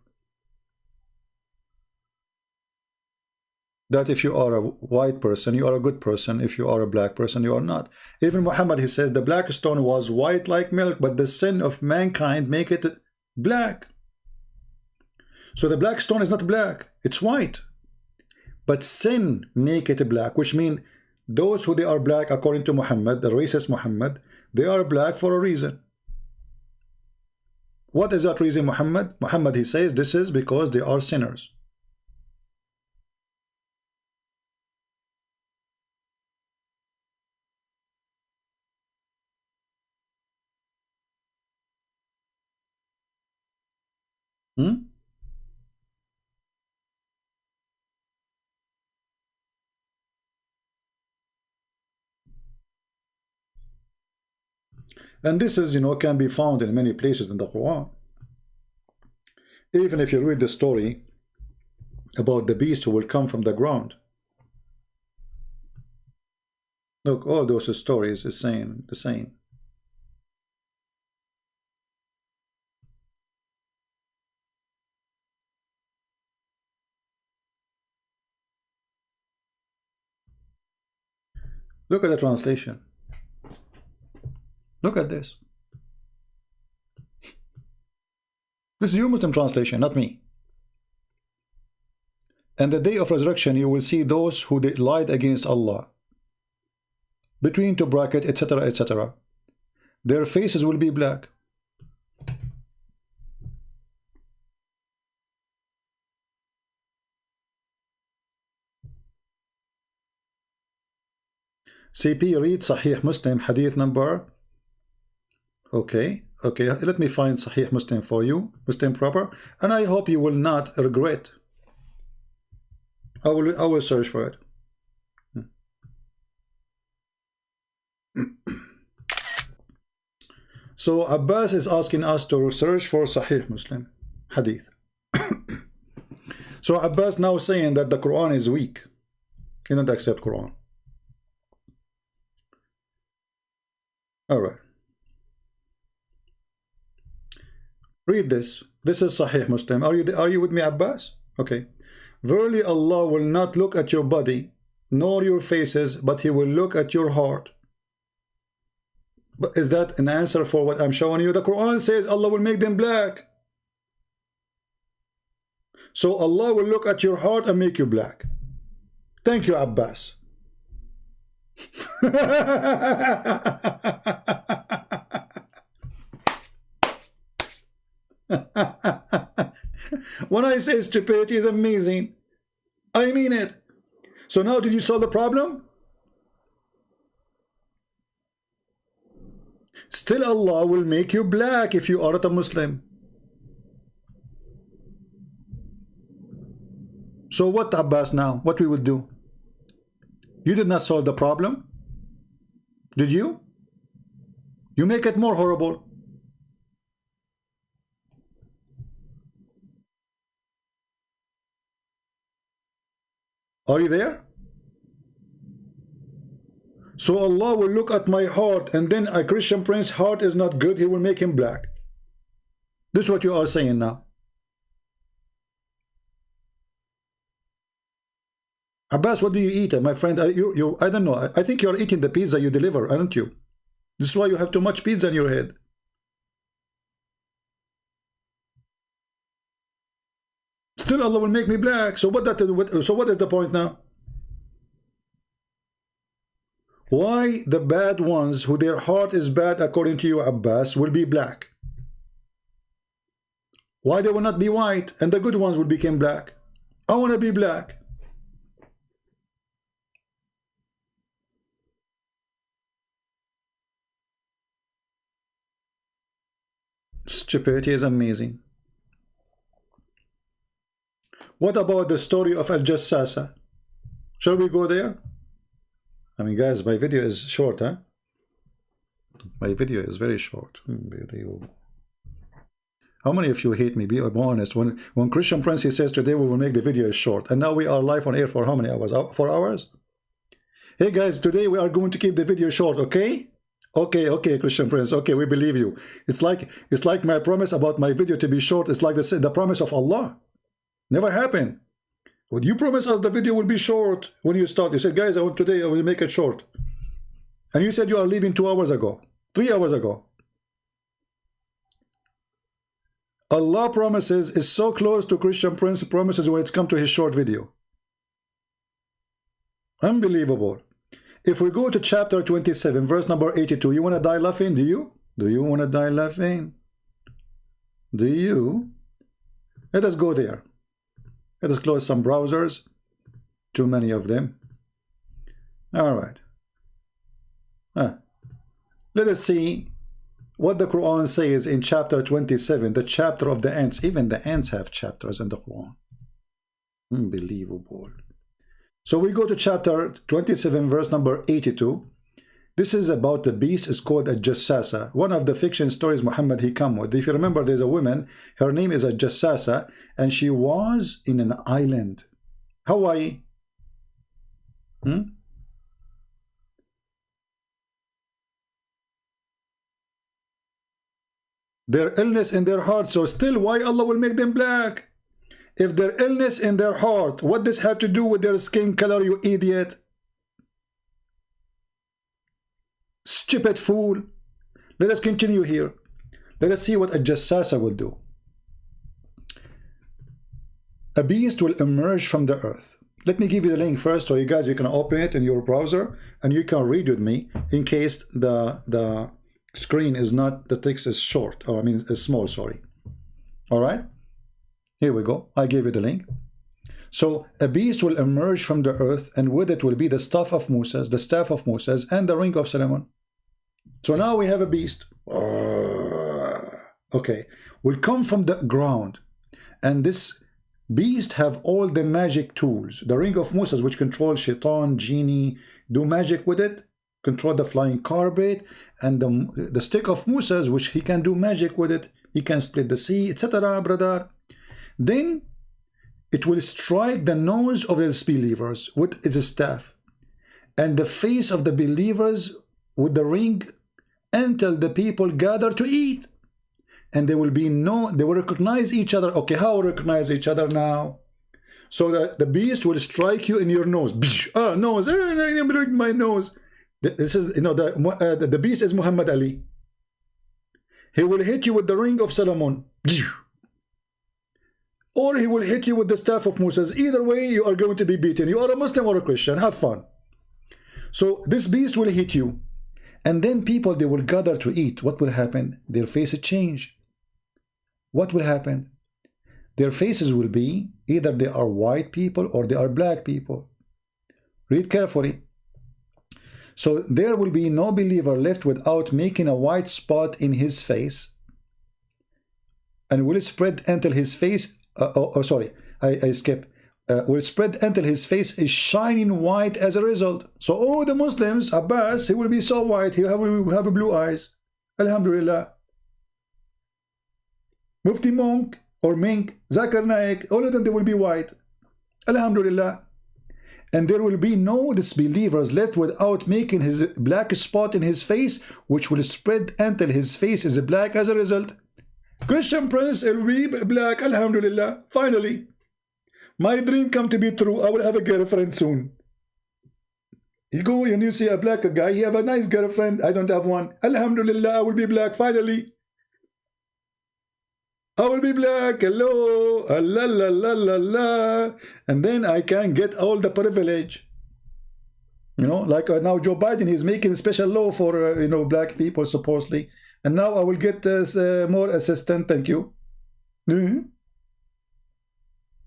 that if you are a white person, you are a good person. If you are a black person, you are not. Even Muhammad, he says, the black stone was white like milk, but the sin of mankind make it black. So the black stone is not black, it's white. But sin make it black, which means those who they are black, according to Muhammad, the racist Muhammad, they are black for a reason. What is that reason, Muhammad? Muhammad, he says, this is because they are sinners. And this is, can be found in many places in the Quran. Even if you read the story about the beast who will come from the ground. Look, all those stories is saying the same. Look at the translation. Look at this. This is your Muslim translation, not me. And the day of resurrection you will see those who lied against Allah, between two brackets, etc., etc. Their faces will be black. CP, read Sahih Muslim, hadith number. Okay, let me find Sahih Muslim for you, Muslim proper, and I hope you will not regret. I will search for it. So Abbas is asking us to search for Sahih Muslim hadith. So Abbas now saying that the Quran is weak. He don't accept Quran. All right. Read this. This is Sahih Muslim. Are you with me, Abbas? Okay. Verily Allah will not look at your body nor your faces, but He will look at your heart. But is that an answer for what I'm showing you? The Quran says Allah will make them black. So Allah will look at your heart and make you black. Thank you, Abbas. When I say stupidity is amazing, I mean it. So now did you solve the problem? Still Allah will make you black if you are not a Muslim. So what, Abbas, now? What we would do? You did not solve the problem? Did you? You make it more horrible. Are you there? So Allah will look at my heart, and then a Christian prince's heart is not good, He will make him black. This is what you are saying now. Abbas, what do you eat, my friend? I don't know. I think you're eating the pizza you deliver, aren't you? This is why you have too much pizza in your head. Still Allah will make me black. So what is the point now? Why the bad ones who their heart is bad according to you, Abbas, will be black? Why they will not be white and the good ones will become black? I want to be black. Stupidity is amazing. What about the story of Al-Jassasa? Shall we go there? I mean, guys, my video is short, huh? My video is very short. How many of you hate me? Be honest. When Christian Prince, he says today we will make the video short, and now we are live on air for how many hours? 4 hours? Hey guys, today we are going to keep the video short, okay? Okay, Christian Prince. Okay, we believe you. It's like my promise about my video to be short. It's like the promise of Allah. Never happened. Would you promise us the video will be short when you start? You said, guys, I will make it short. And you said you are leaving 2 hours ago, 3 hours ago. Allah promises is so close to Christian Prince promises when it's come to his short video. Unbelievable. If we go to chapter 27, verse number 82, you want to die laughing? Do you? Do you want to die laughing? Do you? Let us go there. Let us close some browsers. Too many of them. All right. Let us see what the Quran says in chapter 27, the chapter of the ants. Even the ants have chapters in the Quran. Unbelievable. So we go to chapter 27, verse number 82. This is about the beast. It's called a Jassasa. One of the fiction stories Muhammad he come with. If you remember, there's a woman. Her name is a Jassasa, and she was in an island, Hawaii. Their illness in their heart. So still, why Allah will make them black? If their illness in their heart, what does have to do with their skin color, you idiot? Stupid fool. Let us continue here. Let us see what a Jassasa will do. A beast will emerge from the earth. Let me give you the link first, so you guys, you can open it in your browser and you can read with me in case the screen is not, the text is short, or I mean is small, sorry. All right, here we go. I gave you the link. So a beast will emerge from the earth, and with it will be the staff of Moses, and the ring of Solomon. So now we have a beast. Okay, will come from the ground, and this beast have all the magic tools. The ring of Moses, which controls shaitan, genie, do magic with it, control the flying carpet, and the stick of Moses, which he can do magic with it. He can split the sea, etc., brother. Then it will strike the nose of the disbelievers with its staff, and the face of the believers with the ring, until the people gather to eat. And they will recognize each other. Okay, how recognize each other now? So that the beast will strike you in your nose. Nose, I'm breaking my nose. This is, the beast is Muhammad Ali. He will hit you with the ring of Solomon, or he will hit you with the staff of Moses. Either way, you are going to be beaten. You are a Muslim or a Christian. Have fun. So this beast will hit you, and then people, they will gather to eat. What will happen? Their faces change. What will happen? Their faces will be either they are white people or they are black people. Read carefully. So there will be no believer left without making a white spot in his face, and will spread until his face, I skip. Will spread until his face is shining white as a result. So all the Muslims, Abbas, he will be so white, he will have blue eyes. Alhamdulillah. Mufti Monk or Mink, Zakir Naik, all of them, they will be white. Alhamdulillah. And there will be no disbelievers left without making his black spot in his face, which will spread until his face is black as a result. Christian Prince will be black. Alhamdulillah. Finally, my dream come to be true. I will have a girlfriend soon. You go and you see a black guy, he have a nice girlfriend. I don't have one. Alhamdulillah, I will be black finally. I will be black. Hello. La la la la la. And then I can get all the privilege. Like now Joe Biden, he's making a special law for, black people supposedly. And now I will get more assistance. Thank you.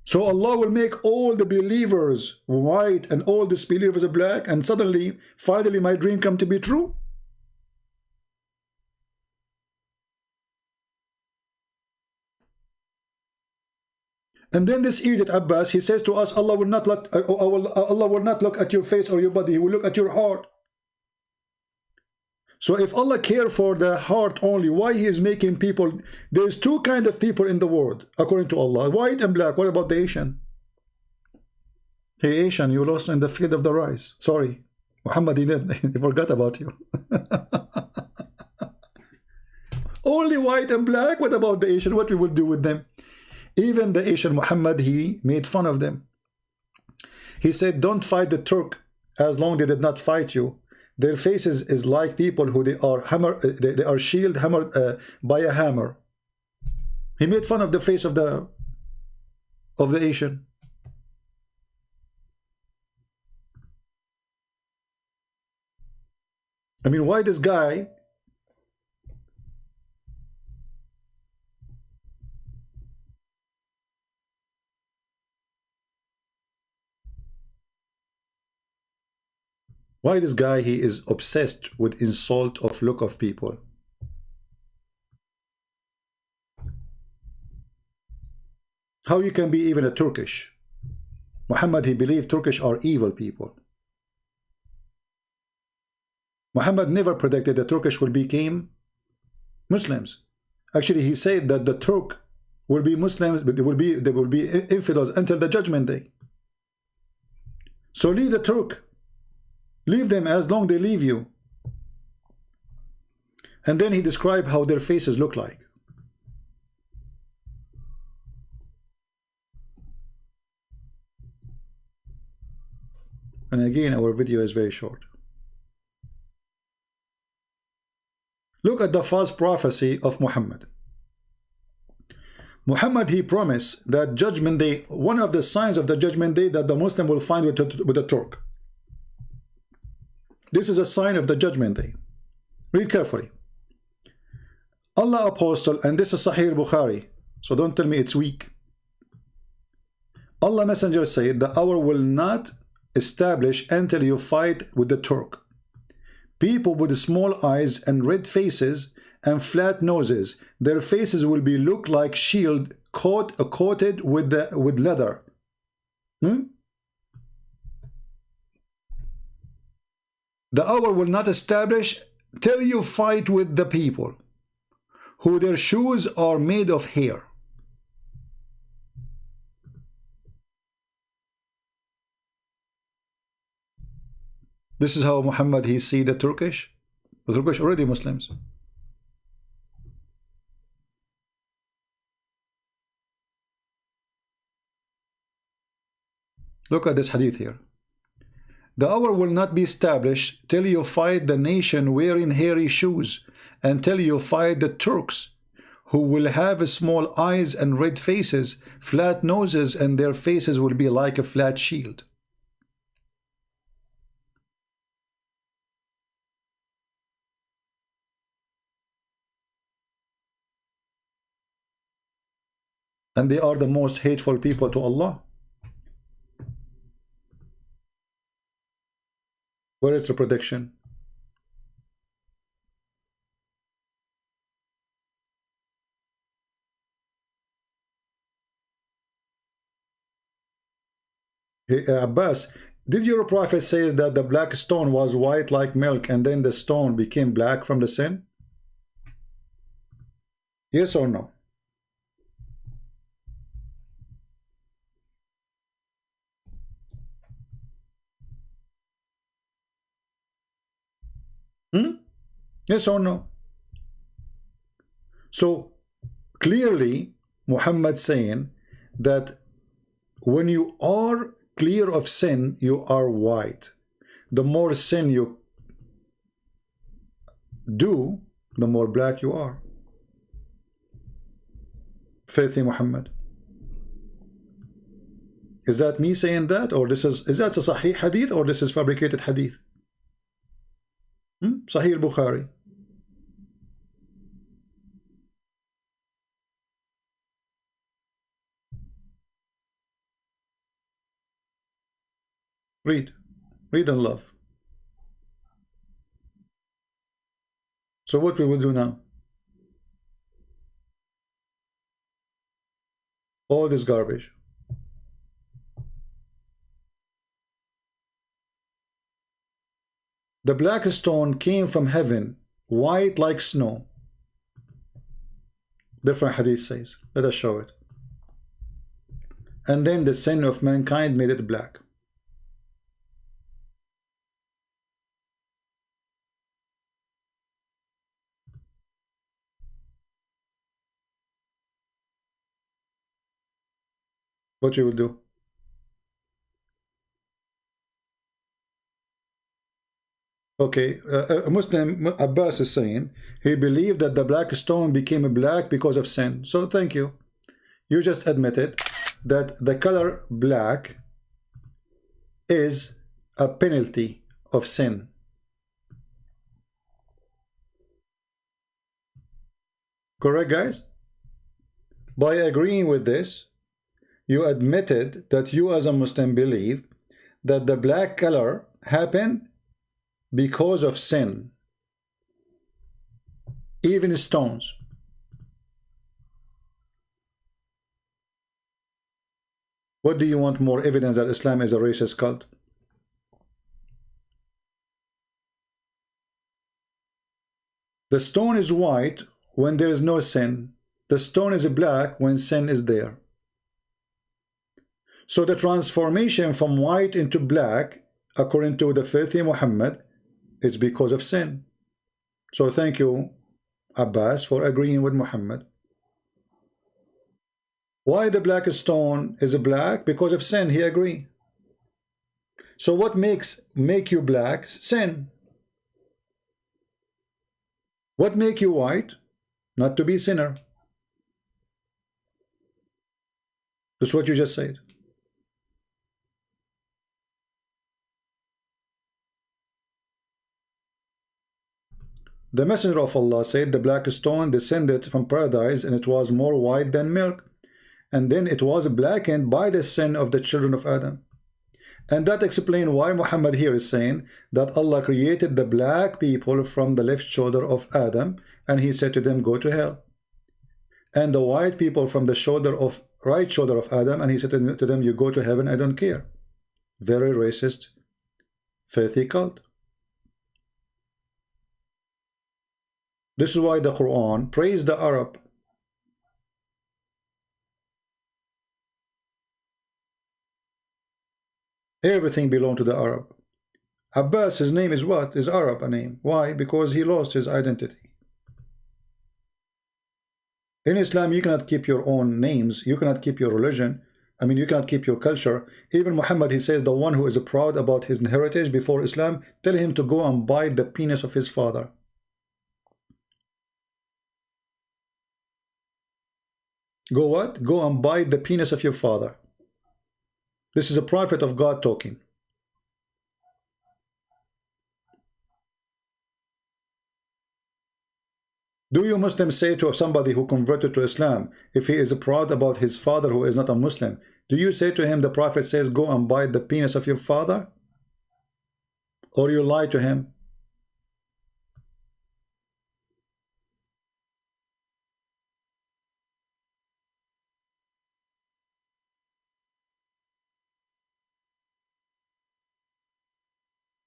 So Allah will make all the believers white and all the disbelievers black, and suddenly, finally, my dream come to be true. And then this idiot Abbas, he says to us, Allah will not look at your face or your body, he will look at your heart. So if Allah care for the heart only, why he is making people? There's two kinds of people in the world, according to Allah, white and black. What about the Asian? Hey Asian, you lost in the field of the rice. Sorry, Muhammad, he forgot about you. Only white and black. What about the Asian? What we will do with them? Even the Asian Muhammad, he made fun of them. He said, don't fight the Turk as long they did not fight you. Their faces is like people who they are shield hammered by a hammer. He made fun of the face of the Asian. I mean, why this guy? Why this guy, he is obsessed with insult of look of people. How you can be even a Turkish? Muhammad, he believed Turkish are evil people. Muhammad never predicted the Turkish will become Muslims. Actually, he said that the Turk will be Muslims, but they will be infidels until the judgment day. So leave the Turk. Leave them as long they leave you. And then he described how their faces look like. And again, our video is very short. Look at the false prophecy of Muhammad. Muhammad, he promised that judgment day, one of the signs of the judgment day that the Muslim will find with the Turk. This is a sign of the judgment day. Read carefully. Allah Apostle, and this is Sahih Bukhari, so don't tell me it's weak. Allah Messenger said, the hour will not establish until you fight with the Turk. People with small eyes and red faces and flat noses, their faces will be look like shield coated with leather. The hour will not establish till you fight with the people who their shoes are made of hair. This is how Muhammad he see the Turkish. The Turkish already Muslims. Look at this hadith here. The hour will not be established till you fight the nation wearing hairy shoes, until you fight the Turks, who will have small eyes and red faces, flat noses, and their faces will be like a flat shield. And they are the most hateful people to Allah. Where is the prediction? Hey, Abbas, did your prophet say that the black stone was white like milk and then the stone became black from the sin? Yes or no? Yes or no? So clearly Muhammad saying that when you are clear of sin, you are white. The more sin you do, the more black you are. Faith in Muhammad. Is that me saying that, or is that a Sahih hadith, or this is fabricated hadith? Sahih al-Bukhari. Read and love. So what we will do now? All this garbage. The black stone came from heaven, white like snow. Different hadith says. Let us show it. And then the sin of mankind made it black. What you will do? Okay, a Muslim, Abbas is saying, he believed that the black stone became black because of sin. So thank you. You just admitted that the color black is a penalty of sin. Correct, guys? By agreeing with this, you admitted that you as a Muslim believe that the black color happened because of sin. Even stones. What do you want more evidence that Islam is a racist cult? The stone is white when there is no sin. The stone is black when sin is there. So the transformation from white into black, according to the filthy Muhammad, it's because of sin. So thank you, Abbas, for agreeing with Muhammad. Why the black stone is black? Because of sin, he agreed. So what make you black? Sin. What make you white? Not to be sinner. That's what you just said. The Messenger of Allah said the black stone descended from paradise and it was more white than milk. And then it was blackened by the sin of the children of Adam. And that explains why Muhammad here is saying that Allah created the black people from the left shoulder of Adam, and he said to them, go to hell. And the white people from the right shoulder of Adam, and he said to them, you go to heaven, I don't care. Very racist, filthy cult. This is why the Quran praised the Arab. Everything belonged to the Arab. Abbas, his name is what? Is Arab a name. Why? Because he lost his identity. In Islam, you cannot keep your own names. You cannot keep your religion. I mean, you cannot keep your culture. Even Muhammad, he says, the one who is proud about his heritage before Islam, tell him to go and bite the penis of his father. Go what? Go and bite the penis of your father. This is a prophet of God talking. Do you Muslims say to somebody who converted to Islam, if he is proud about his father who is not a Muslim, do you say to him the prophet says go and bite the penis of your father? Or you lie to him?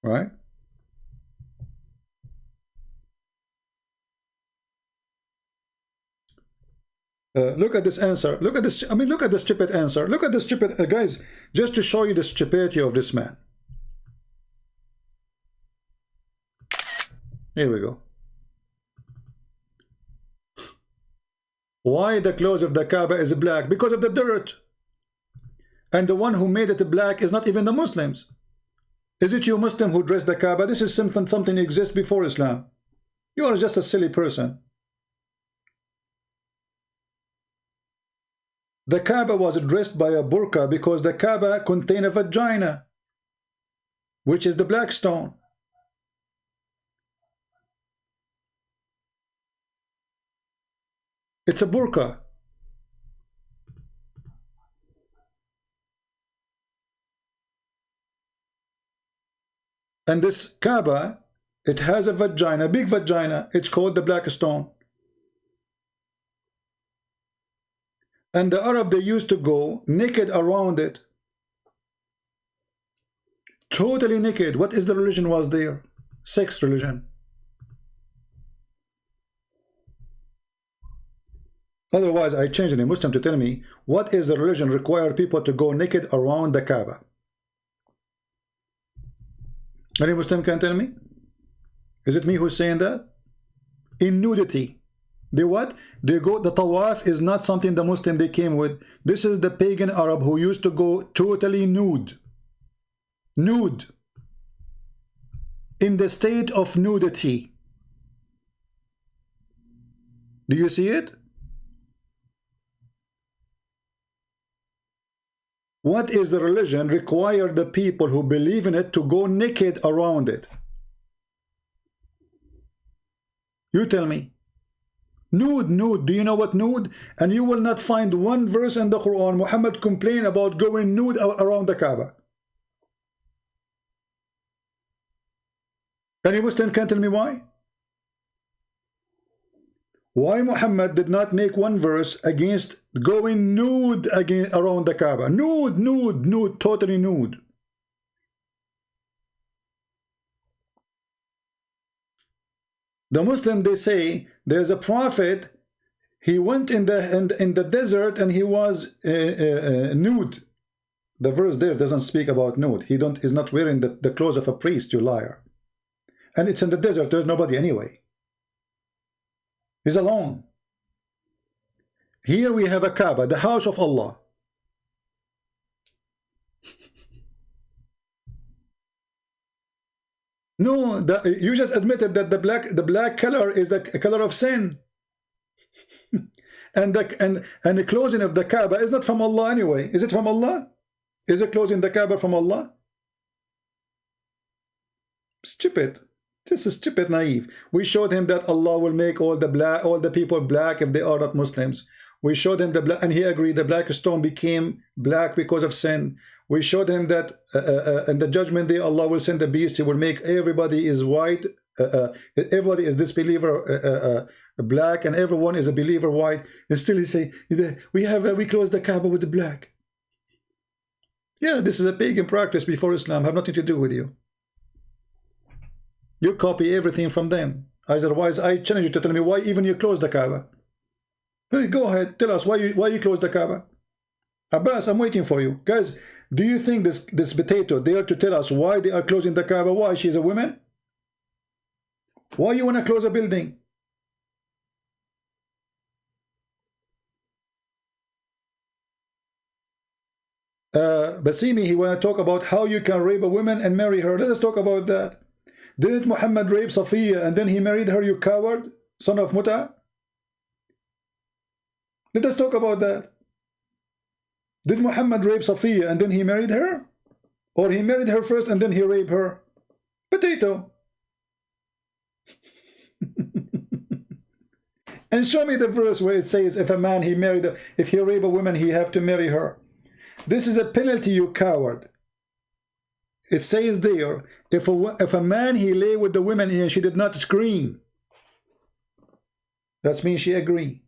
Right? Look at this answer. Look at this. I mean, look at the stupid answer. Look at the stupid guys. Just to show you the stupidity of this man. Here we go. Why the clothes of the Kaaba is black? Because of the dirt. And the one who made it black is not even the Muslims. Is it you Muslim who dressed the Kaaba? This is something exists before Islam. You are just a silly person. The Kaaba was dressed by a burqa because the Kaaba contained a vagina, which is the black stone. It's a burqa. And this Kaaba, it has a vagina, big vagina. It's called the black stone. And the Arab, they used to go naked around it. Totally naked. What is the religion was there? Sex religion. Otherwise, I change any Muslim to tell me, what is the religion require people to go naked around the Kaaba? Any Muslim can tell me? Is it me who's saying that? In nudity. They what? They go, the tawaf is not something the Muslim they came with. This is the pagan Arab who used to go totally nude. Nude. In the state of nudity. Do you see it? What is the religion require the people who believe in it to go naked around it? You tell me. Nude, nude. Do you know what nude? And you will not find one verse in the Quran Muhammad complain about going nude around the Kaaba. Any Muslim can tell me why? Why Muhammad did not make one verse against going nude again around the Kaaba? Nude, nude, nude, totally nude. The Muslim, they say there's a prophet, he went in the desert and he was nude. The verse there doesn't speak about nude. He's not wearing the clothes of a priest, you liar. And it's in the desert, there's nobody anyway. He's alone. Here we have a Kaaba, the house of Allah. No, you just admitted that the black color is the color of sin. and the closing of the Kaaba is not from Allah anyway. Is it from Allah? Is it closing the Kaaba from Allah? Stupid. This is stupid, naive. We showed him that Allah will make all the people black if they are not Muslims. We showed him the black, and he agreed. The black stone became black because of sin. We showed him that in the judgment day, Allah will send the beast. He will make everybody is white. Everybody is disbeliever black, and everyone is a believer white. And still he say, we close the Kaaba with the black. Yeah, this is a pagan practice before Islam. Have nothing to do with you. You copy everything from them. Otherwise, I challenge you to tell me why even you close the Kaaba. Hey, go ahead, tell us why you close the Kaaba. Abbas, I'm waiting for you. Guys, do you think this potato there to tell us why they are closing the Kaaba? Why? She's a woman? Why you want to close a building? Basimi, he want to talk about how you can rape a woman and marry her. Let us talk about that. Didn't Muhammad rape Safiya and then he married her, you coward, son of Muta? Let us talk about that. Did Muhammad rape Safiya and then he married her? Or he married her first and then he raped her? Potato. And show me the verse where it says if a man if he rape a woman, he have to marry her. This is a penalty, you coward. It says there, if a man he lay with the woman and she did not scream, that means she agree.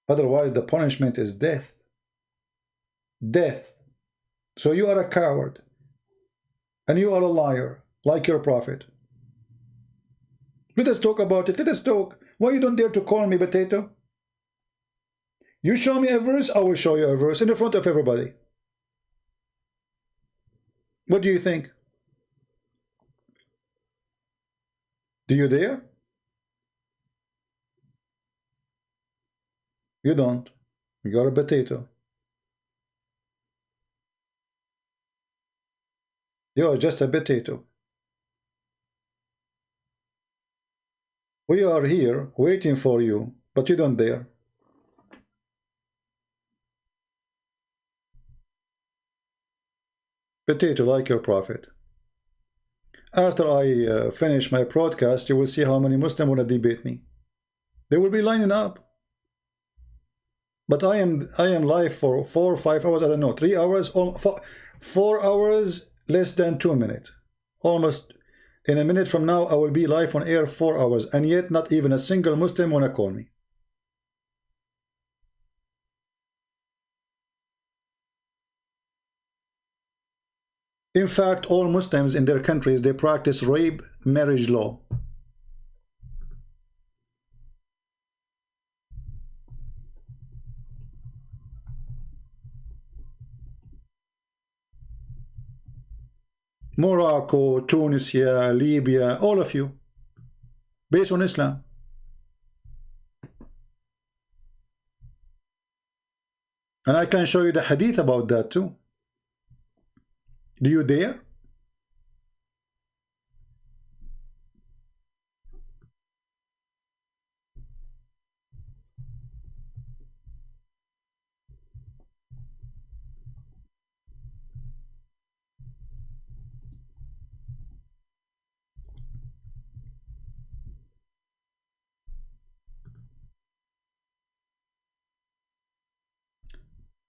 Otherwise, the punishment is death. Death. So you are a coward. And you are a liar, like your prophet. Let us talk about it. Let us talk. Why you don't dare to call me potato? You show me a verse, I will show you a verse in the front of everybody. What do you think? Do you dare? You don't. You are a potato. You are just a potato. We are here waiting for you, but you don't dare. Potato, like your prophet. After I finish my broadcast, you will see how many Muslims want to debate me. They will be lining up. But I am live for 4 or 5 hours, I don't know, 3 hours, 4 hours, less than 2 minutes. Almost in a minute from now, I will be live on air 4 hours, and yet not even a single Muslim want to call me. In fact, all Muslims in their countries, they practice rape marriage law. Morocco, Tunisia, Libya, all of you, based on Islam. And I can show you the hadith about that too. Do you dare?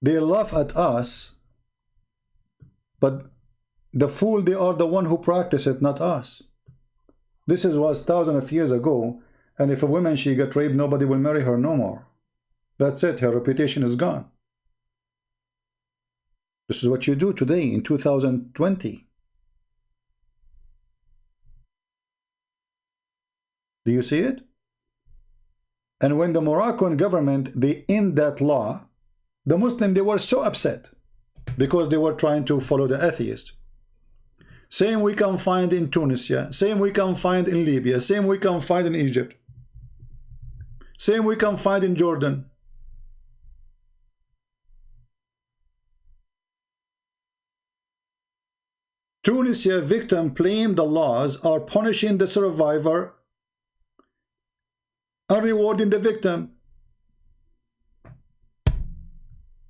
They laugh at us, but the fool, they are the one who practice it, not us. This was thousands of years ago, and if a woman she got raped, nobody will marry her no more. That's it, her reputation is gone. This is what you do today in 2020. Do you see it? And when the Moroccan government, they end that law, the Muslims, they were so upset because they were trying to follow the atheist. Same we can find in Tunisia, same we can find in Libya, same we can find in Egypt, same we can find in Jordan. Tunisia victim claim the laws are punishing the survivor and rewarding the victim.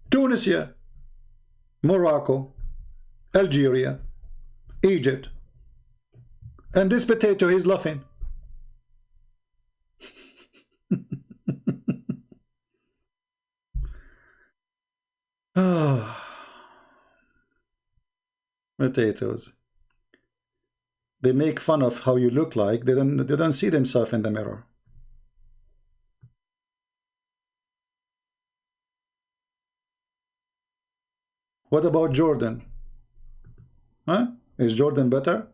Tunisia, Morocco, Algeria, Egypt, and this potato is laughing. Potatoes. They make fun of how you look like. They don't see themselves in the mirror. What about Jordan? Huh? Is Jordan better?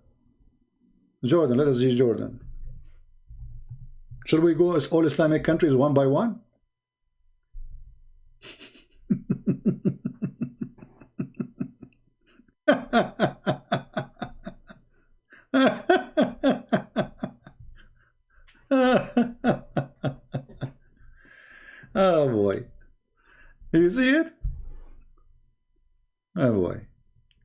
Jordan, let us see Jordan. Shall we go as all Islamic countries one by one? Oh boy. You see it? Oh boy.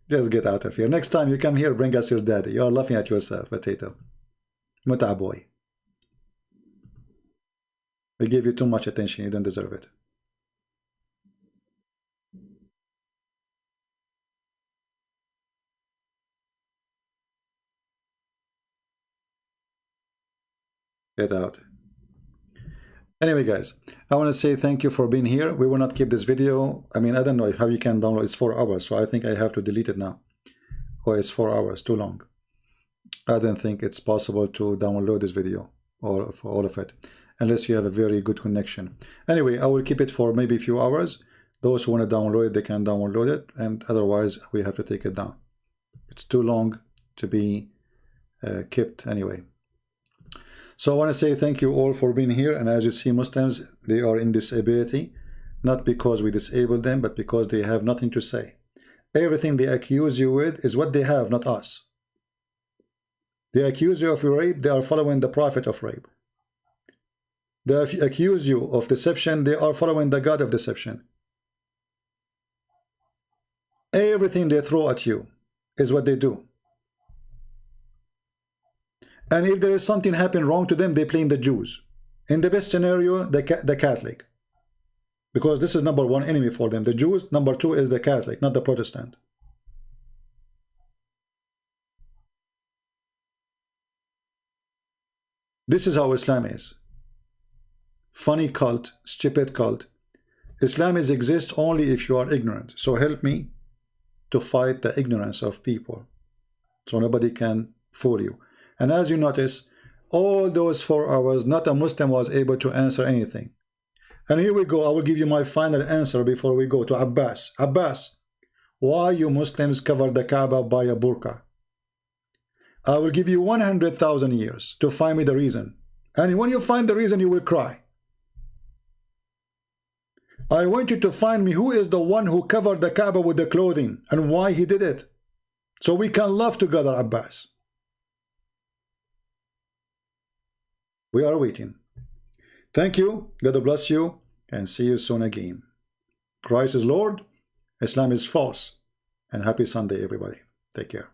Just get out of here. Next time you come here, bring us your daddy. You are laughing at yourself, potato. Muta boy. We give you too much attention. You don't deserve it. Get out. Anyway, guys, I want to say thank you for being here. We will not keep this video. I mean, I don't know how you can download. It's 4 hours, so I think I have to delete it now. Or it's 4 hours, too long. I don't think it's possible to download this video or for all of it, unless you have a very good connection. Anyway, I will keep it for maybe a few hours. Those who want to download it, they can download it, and otherwise we have to take it down. It's too long to be kept anyway. So I want to say thank you all for being here. And as you see, Muslims, they are in disability, not because we disable them, but because they have nothing to say. Everything they accuse you with is what they have, not us. They accuse you of rape, they are following the prophet of rape. They accuse you of deception, they are following the God of deception. Everything they throw at you is what they do. And if there is something happening wrong to them, they blame the Jews. In the best scenario, the Catholic. Because this is number one enemy for them. The Jews, number two is the Catholic, not the Protestant. This is how Islam is. Funny cult, stupid cult. Islam exists only if you are ignorant. So help me to fight the ignorance of people, so nobody can fool you. And as you notice, all those 4 hours, not a Muslim was able to answer anything. And here we go. I will give you my final answer before we go to Abbas. Abbas, why you Muslims cover the Kaaba by a burqa? I will give you 100,000 years to find me the reason. And when you find the reason, you will cry. I want you to find me who is the one who covered the Kaaba with the clothing and why he did it. So we can laugh together, Abbas. We are waiting. Thank you. God bless you. And see you soon again. Christ is Lord. Islam is false. And happy Sunday, everybody. Take care.